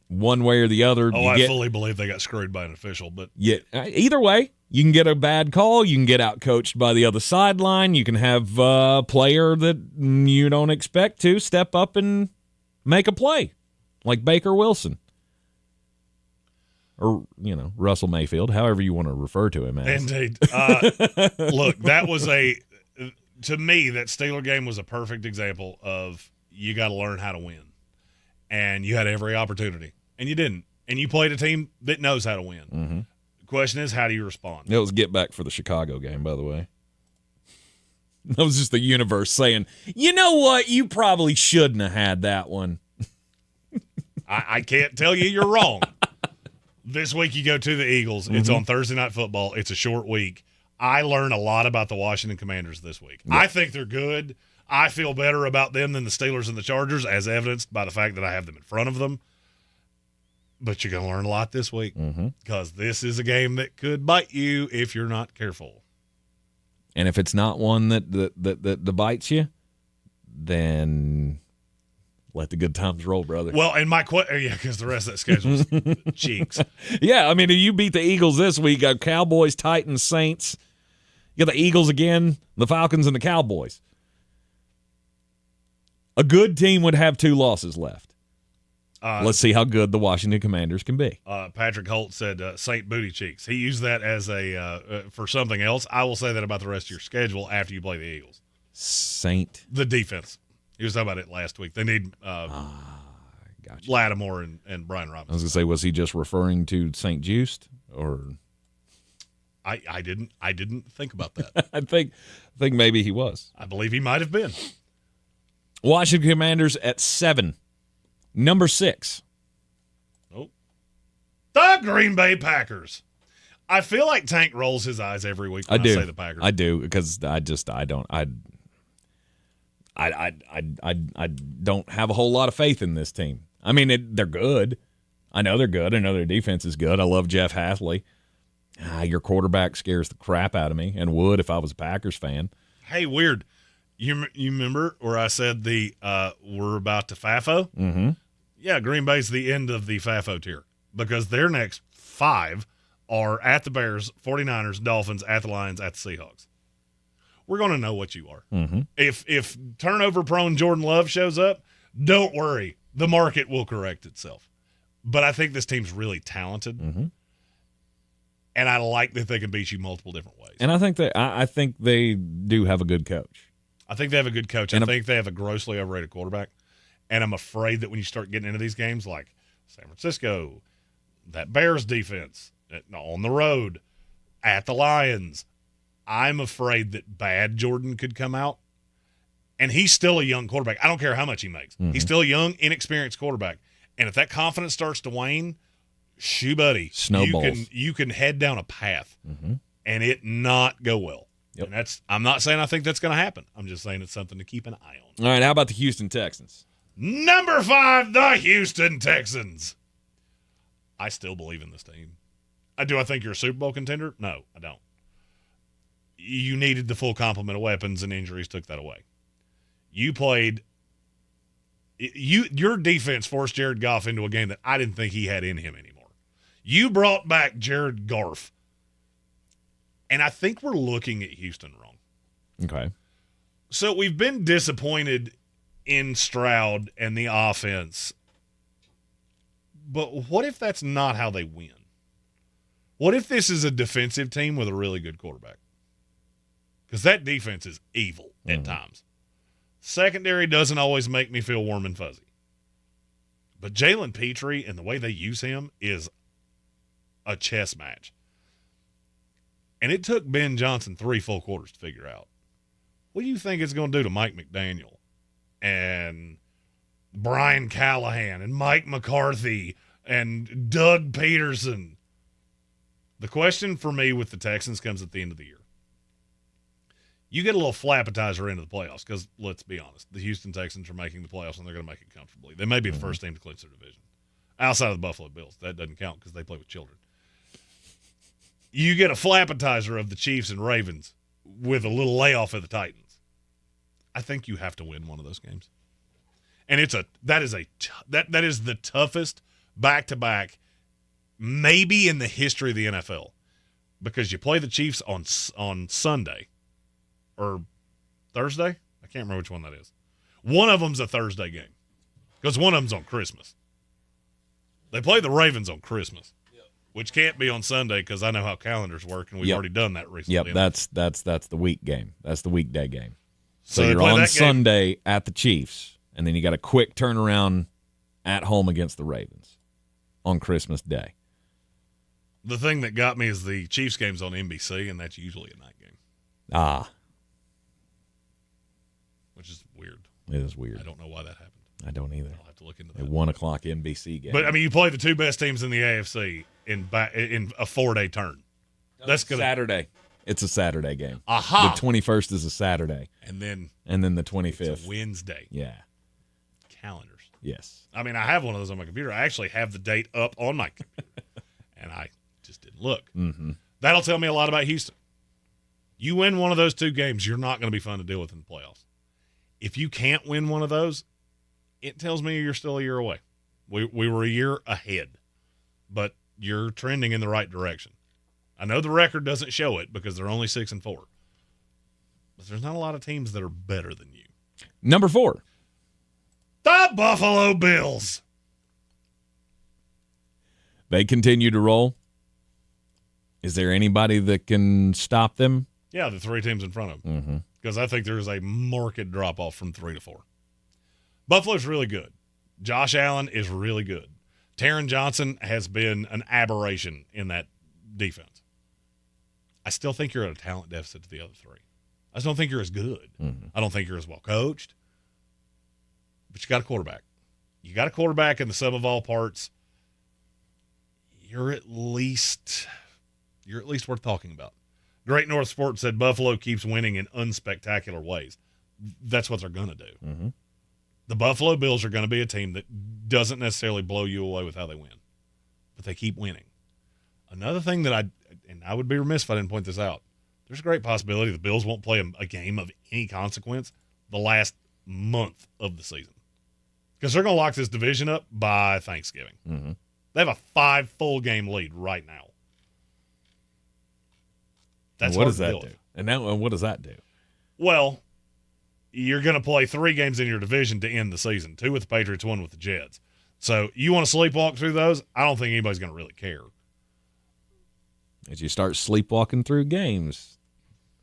one way or the other. I fully believe they got screwed by an official, but either way, you can get a bad call, you can get out-coached by the other sideline, you can have a player that you don't expect to step up and make a play, like Baker Wilson. Or, Russell Mayfield, however you want to refer to him as. Indeed. Look, that was to me, that Steeler game was a perfect example of you got to learn how to win. And you had every opportunity, and you didn't. And you played a team that knows how to win. Mm-hmm. The question is, how do you respond? It was get back for the Chicago game, by the way. That was just the universe saying, you know what? You probably shouldn't have had that one. I can't tell you you're wrong. This week you go to the Eagles. It's on Thursday Night Football. It's a short week. I learn a lot about the Washington Commanders this week. Yeah. I think they're good. I feel better about them than the Steelers and the Chargers, as evidenced by the fact that I have them in front of them. But you're going to learn a lot this week because this is a game that could bite you if you're not careful. And if it's not one that bites you, then let the good times roll, brother. Well, and my question, because the rest of that schedule is cheeks. Yeah, I mean, if you beat the Eagles this week, Cowboys, Titans, Saints, you got the Eagles again, the Falcons, and the Cowboys. A good team would have 2 losses left. Let's see how good the Washington Commanders can be. Patrick Holt said Saint Booty Cheeks. He used that as for something else. I will say that about the rest of your schedule after you play the Eagles. Saint. The defense. He was talking about it last week. They need Lattimore and Brian Robinson. I was going to say, was he just referring to St. Just, or I didn't think about that. I think maybe he was. I believe he might have been. Washington Commanders at 7. Number 6. Oh, the Green Bay Packers. I feel like Tank rolls his eyes every week when I say the Packers. I do, because I don't have a whole lot of faith in this team. I mean, they're good. I know they're good. I know their defense is good. I love Jeff Hasley. Your quarterback scares the crap out of me, and would if I was a Packers fan. Hey, weird. You remember where I said we're about to FAFO? Mm-hmm. Yeah, Green Bay's the end of the FAFO tier because their next 5 are at the Bears, 49ers, Dolphins, at the Lions, at the Seahawks. We're going to know what you are. Mm-hmm. If turnover-prone Jordan Love shows up, don't worry. The market will correct itself. But I think this team's really talented, and I like that they can beat you multiple different ways. And I think they do have a good coach. I think they have a good coach. I think they have a grossly overrated quarterback. And I'm afraid that when you start getting into these games like San Francisco, that Bears defense, on the road, at the Lions, I'm afraid that bad Jordan could come out. And he's still a young quarterback. I don't care how much he makes. He's still a young, inexperienced quarterback. And if that confidence starts to wane, shoo, buddy, snowballs. You can head down a path and it not go well. Yep. And I'm not saying I think that's going to happen. I'm just saying it's something to keep an eye on. All right, how about the Houston Texans? Number 5, the Houston Texans. I still believe in this team. Do I think you're a Super Bowl contender? No, I don't. You needed the full complement of weapons, and injuries took that away. You played – your defense forced Jared Goff into a game that I didn't think he had in him anymore. You brought back Jared Goff. And I think we're looking at Houston wrong. Okay. So we've been disappointed in Stroud and the offense. But what if that's not how they win? What if this is a defensive team with a really good quarterback? Because that defense is evil at times. Secondary doesn't always make me feel warm and fuzzy. But Jalen Petrie and the way they use him is a chess match. And it took Ben Johnson 3 full quarters to figure out. What do you think it's going to do to Mike McDaniel and Brian Callahan and Mike McCarthy and Doug Peterson? The question for me with the Texans comes at the end of the year. You get a little flappetizer into the playoffs because, let's be honest, the Houston Texans are making the playoffs and they're going to make it comfortably. They may be the first team to clinch their division. Outside of the Buffalo Bills. That doesn't count because they play with children. You get a flappetizer of the Chiefs and Ravens with a little layoff of the Titans. I think you have to win one of those games. And that is the toughest back-to-back maybe in the history of the NFL, because you play the Chiefs on Sunday or Thursday. I can't remember which one that is. One of them's a Thursday game because one of them's on Christmas. They play the Ravens on Christmas, which can't be on Sunday because I know how calendars work, and we've already done that recently. Yep, that's the week game. That's the weekday game. So they you're play on that Sunday at the Chiefs, and then you got a quick turnaround at home against the Ravens on Christmas Day. The thing that got me is the Chiefs game's on NBC, and that's usually a night game. Ah. Which is weird. It is weird. I don't know why that happened. I don't either. I'll have to look into that. A 1 o'clock NBC game. But, I mean, you play the two best teams in the AFC in a 4-day turn. That's gonna Saturday. It's a Saturday game. Aha! The 21st is a Saturday. And then the 25th. It's a Wednesday. Yeah. Calendars. Yes. I mean, I have one of those on my computer. I actually have the date up on my computer. And I just didn't look. Mm-hmm. That'll tell me a lot about Houston. You win one of those two games, you're not going to be fun to deal with in the playoffs. If you can't win one of those, it tells me you're still a year away. We were a year ahead, but you're trending in the right direction. I know the record doesn't show it because they're only 6-4, but there's not a lot of teams that are better than you. Number 4. The Buffalo Bills. They continue to roll. Is there anybody that can stop them? Yeah, the 3 teams in front of them. Mm-hmm. Because I think there's a marked drop-off from 3 to 4. Buffalo's really good. Josh Allen is really good. Taron Johnson has been an aberration in that defense. I still think you're at a talent deficit to the other 3. I just don't think you're as good. Mm-hmm. I don't think you're as well coached. But you got a quarterback. You got a quarterback in the sum of all parts. You're at least worth talking about. Great North Sports said Buffalo keeps winning in unspectacular ways. That's what they're going to do. Mm-hmm. The Buffalo Bills are going to be a team that doesn't necessarily blow you away with how they win, but they keep winning. Another thing that I would be remiss if I didn't point this out, there's a great possibility the Bills won't play a game of any consequence the last month of the season because they're going to lock this division up by Thanksgiving. Mm-hmm. They have a 5 full game lead right now. That's what hard does to that deal do? with. And now, what does that do? Well, you're going to play 3 games in your division to end the season, 2 with the Patriots, 1 with the Jets. So you want to sleepwalk through those? I don't think anybody's going to really care. As you start sleepwalking through games,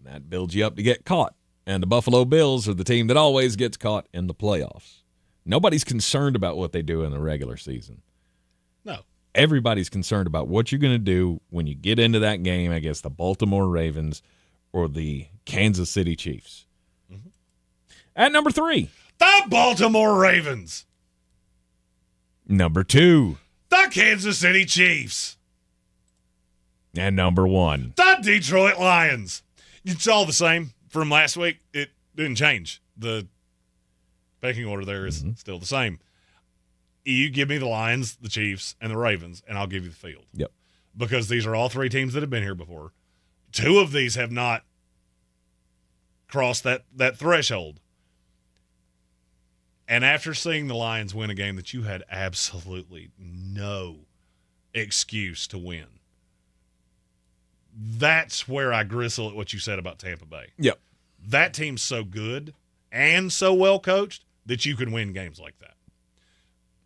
that builds you up to get caught. And the Buffalo Bills are the team that always gets caught in the playoffs. Nobody's concerned about what they do in the regular season. No. Everybody's concerned about what you're going to do when you get into that game against the Baltimore Ravens or the Kansas City Chiefs. Mm-hmm. At number 3. The Baltimore Ravens. Number 2. The Kansas City Chiefs. And number 1. The Detroit Lions. It's all the same from last week. It didn't change. The pecking order there is still the same. You give me the Lions, the Chiefs, and the Ravens, and I'll give you the field. Yep. Because these are all 3 teams that have been here before. 2 of these have not crossed that threshold. And after seeing the Lions win a game that you had absolutely no excuse to win, that's where I gristle at what you said about Tampa Bay. Yep. That team's so good and so well coached that you can win games like that.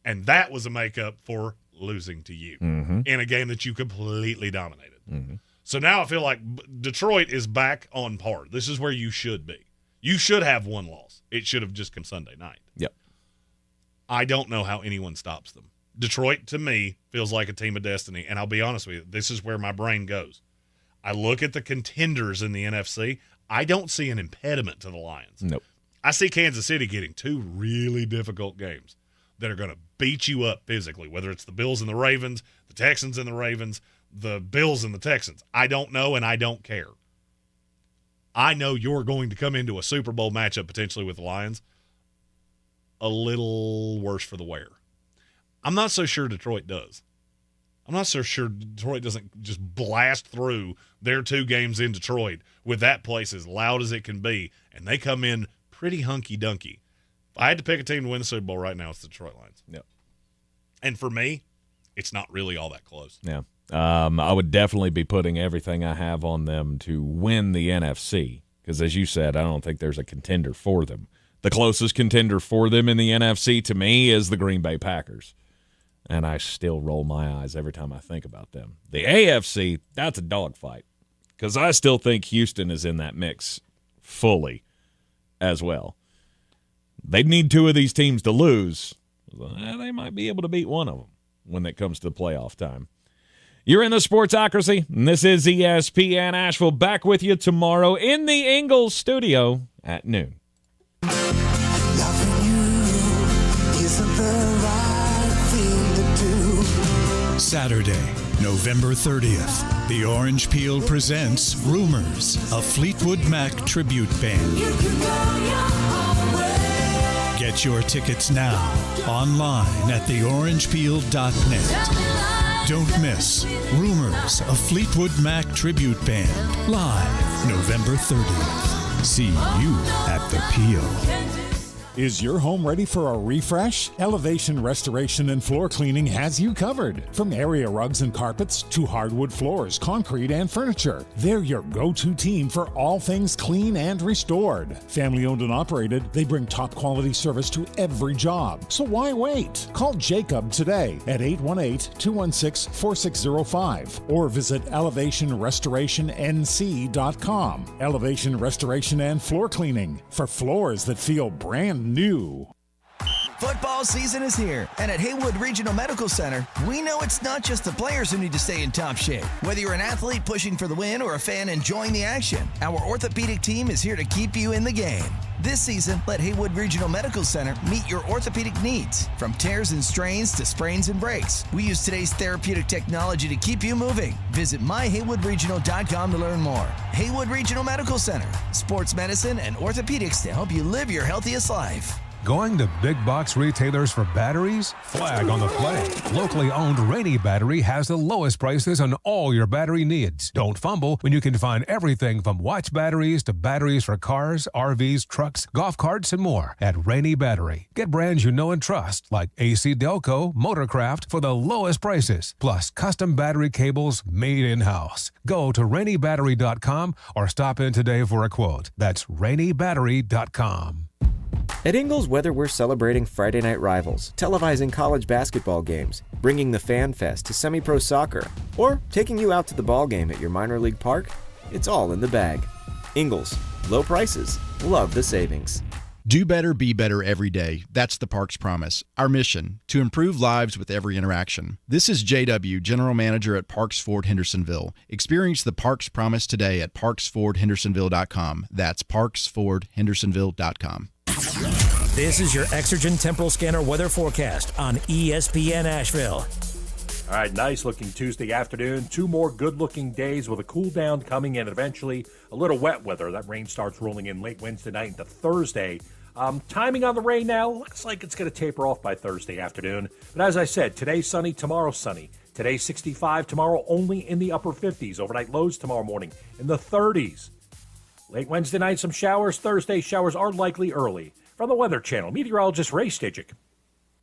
And that was a makeup for losing to you in a game that you completely dominated. Mm-hmm. So now I feel like Detroit is back on par. This is where you should be. You should have 1 loss. It should have just come Sunday night. Yep. I don't know how anyone stops them. Detroit, to me, feels like a team of destiny, and I'll be honest with you, this is where my brain goes. I look at the contenders in the NFC. I don't see an impediment to the Lions. Nope. I see Kansas City getting two really difficult games that are going to beat you up physically, whether it's the Bills and the Ravens, the Texans and the Ravens, the Bills and the Texans. I don't know, and I don't care. I know you're going to come into a Super Bowl matchup potentially with the Lions a little worse for the wear. I'm not so sure Detroit does. I'm not so sure Detroit doesn't just blast through their 2 games in Detroit with that place as loud as it can be, and they come in pretty hunky-dunky. If I had to pick a team to win the Super Bowl right now, it's the Detroit Lions. Yep. And for me, it's not really all that close. Yeah. I would definitely be putting everything I have on them to win the NFC because, as you said, I don't think there's a contender for them. The closest contender for them in the NFC to me is the Green Bay Packers. And I still roll my eyes every time I think about them. The AFC, that's a dogfight because I still think Houston is in that mix fully as well. They'd need 2 of these teams to lose. They might be able to beat one of them when it comes to the playoff time. You're in the Sportsocracy, and this is ESPN Asheville. Back with you tomorrow in the Ingalls studio at noon. Saturday, November 30th, the Orange Peel presents Rumors, a Fleetwood Mac tribute band. Get your tickets now online at theorangepeel.net. Don't miss Rumors, a Fleetwood Mac tribute band, live November 30th. See you at the Peel. Is your home ready for a refresh? Elevation Restoration and Floor Cleaning has you covered. From area rugs and carpets to hardwood floors, concrete, and furniture, they're your go-to team for all things clean and restored. Family owned and operated, they bring top quality service to every job. So why wait? Call Jacob today at 818-216-4605 or visit elevationrestorationnc.com. Elevation Restoration and Floor Cleaning for floors that feel brand new. Football season is here, and at Haywood Regional Medical Center, we know it's not just the players who need to stay in top shape. Whether you're an athlete pushing for the win or a fan enjoying the action, our orthopedic team is here to keep you in the game. This season, let Haywood Regional Medical Center meet your orthopedic needs. From tears and strains to sprains and breaks, we use today's therapeutic technology to keep you moving. Visit myhaywoodregional.com to learn more. Haywood Regional Medical Center, sports medicine and orthopedics to help you live your healthiest life. Going to big box retailers for batteries? Flag on the play. Locally owned Rainy Battery has the lowest prices on all your battery needs. Don't fumble when you can find everything from watch batteries to batteries for cars, RVs, trucks, golf carts, and more at Rainy Battery. Get brands you know and trust like AC Delco, Motorcraft for the lowest prices, plus custom battery cables made in-house. Go to rainybattery.com or stop in today for a quote. That's rainybattery.com. At Ingalls Weather, we're celebrating Friday night rivals, televising college basketball games, bringing the Fan Fest to semi-pro soccer, or taking you out to the ball game at your minor league park. It's all in the bag. Ingalls, low prices, love the savings. Do better, be better every day. That's the Parks Promise. Our mission, to improve lives with every interaction. This is JW, General Manager at Parks Ford Hendersonville. Experience the Parks Promise today at parksfordhendersonville.com. That's parksfordhendersonville.com. This is your Exergen Temporal Scanner weather forecast on ESPN Asheville. All right, nice looking Tuesday afternoon. 2 more good looking days with a cool down coming in eventually. A little wet weather. That rain starts rolling in late Wednesday night into Thursday. Timing on the rain now looks like it's going to taper off by Thursday afternoon. But as I said, today's sunny, tomorrow's sunny. Today's 65, tomorrow only in the upper 50s. Overnight lows tomorrow morning in the 30s. Late Wednesday night, some showers. Thursday, showers are likely early. From the Weather Channel, meteorologist Ray Steichen.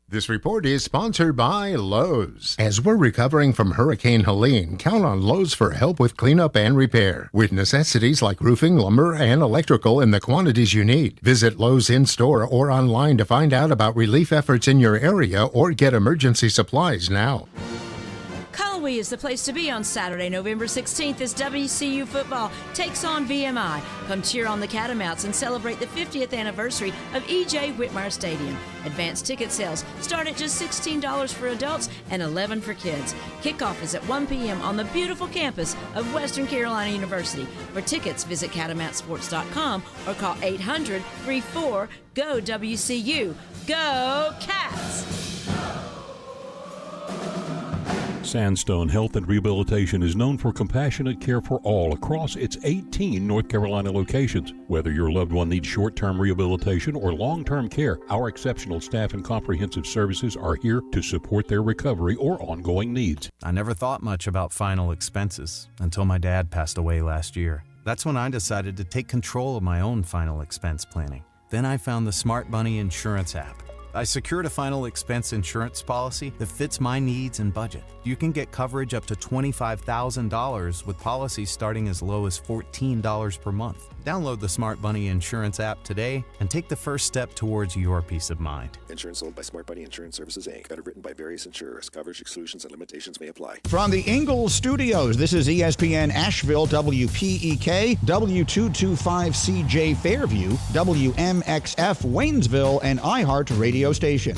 This report is sponsored by Lowe's. As we're recovering from Hurricane Helene, count on Lowe's for help with cleanup and repair. With necessities like roofing, lumber, and electrical in the quantities you need. Visit Lowe's in-store or online to find out about relief efforts in your area or get emergency supplies now. Call Hillowee is the place to be on Saturday, November 16th as WCU football takes on VMI. Come cheer on the Catamounts and celebrate the 50th anniversary of E.J. Whitmire Stadium. Advanced ticket sales start at just $16 for adults and $11 for kids. Kickoff is at 1 p.m. on the beautiful campus of Western Carolina University. For tickets, visit catamountsports.com or call 800-34-GO-WCU. Go Cats! Sandstone Health and Rehabilitation is known for compassionate care for all across its 18 North Carolina locations. Whether your loved one needs short-term rehabilitation or long-term care, our exceptional staff and comprehensive services are here to support their recovery or ongoing needs. I never thought much about final expenses until my dad passed away last year. That's when I decided to take control of my own final expense planning. Then I found the Smart Money Insurance app. I secured a final expense insurance policy that fits my needs and budget. You can get coverage up to $25,000 with policies starting as low as $14 per month. Download the Smart Money Insurance app today and take the first step towards your peace of mind. Insurance sold by Smart Money Insurance Services, Inc. Underwritten by various insurers. Coverage exclusions and limitations may apply. From the Ingalls Studios, this is ESPN Asheville, WPEK, W225CJ Fairview, WMXF Waynesville, and iHeart Radio Station.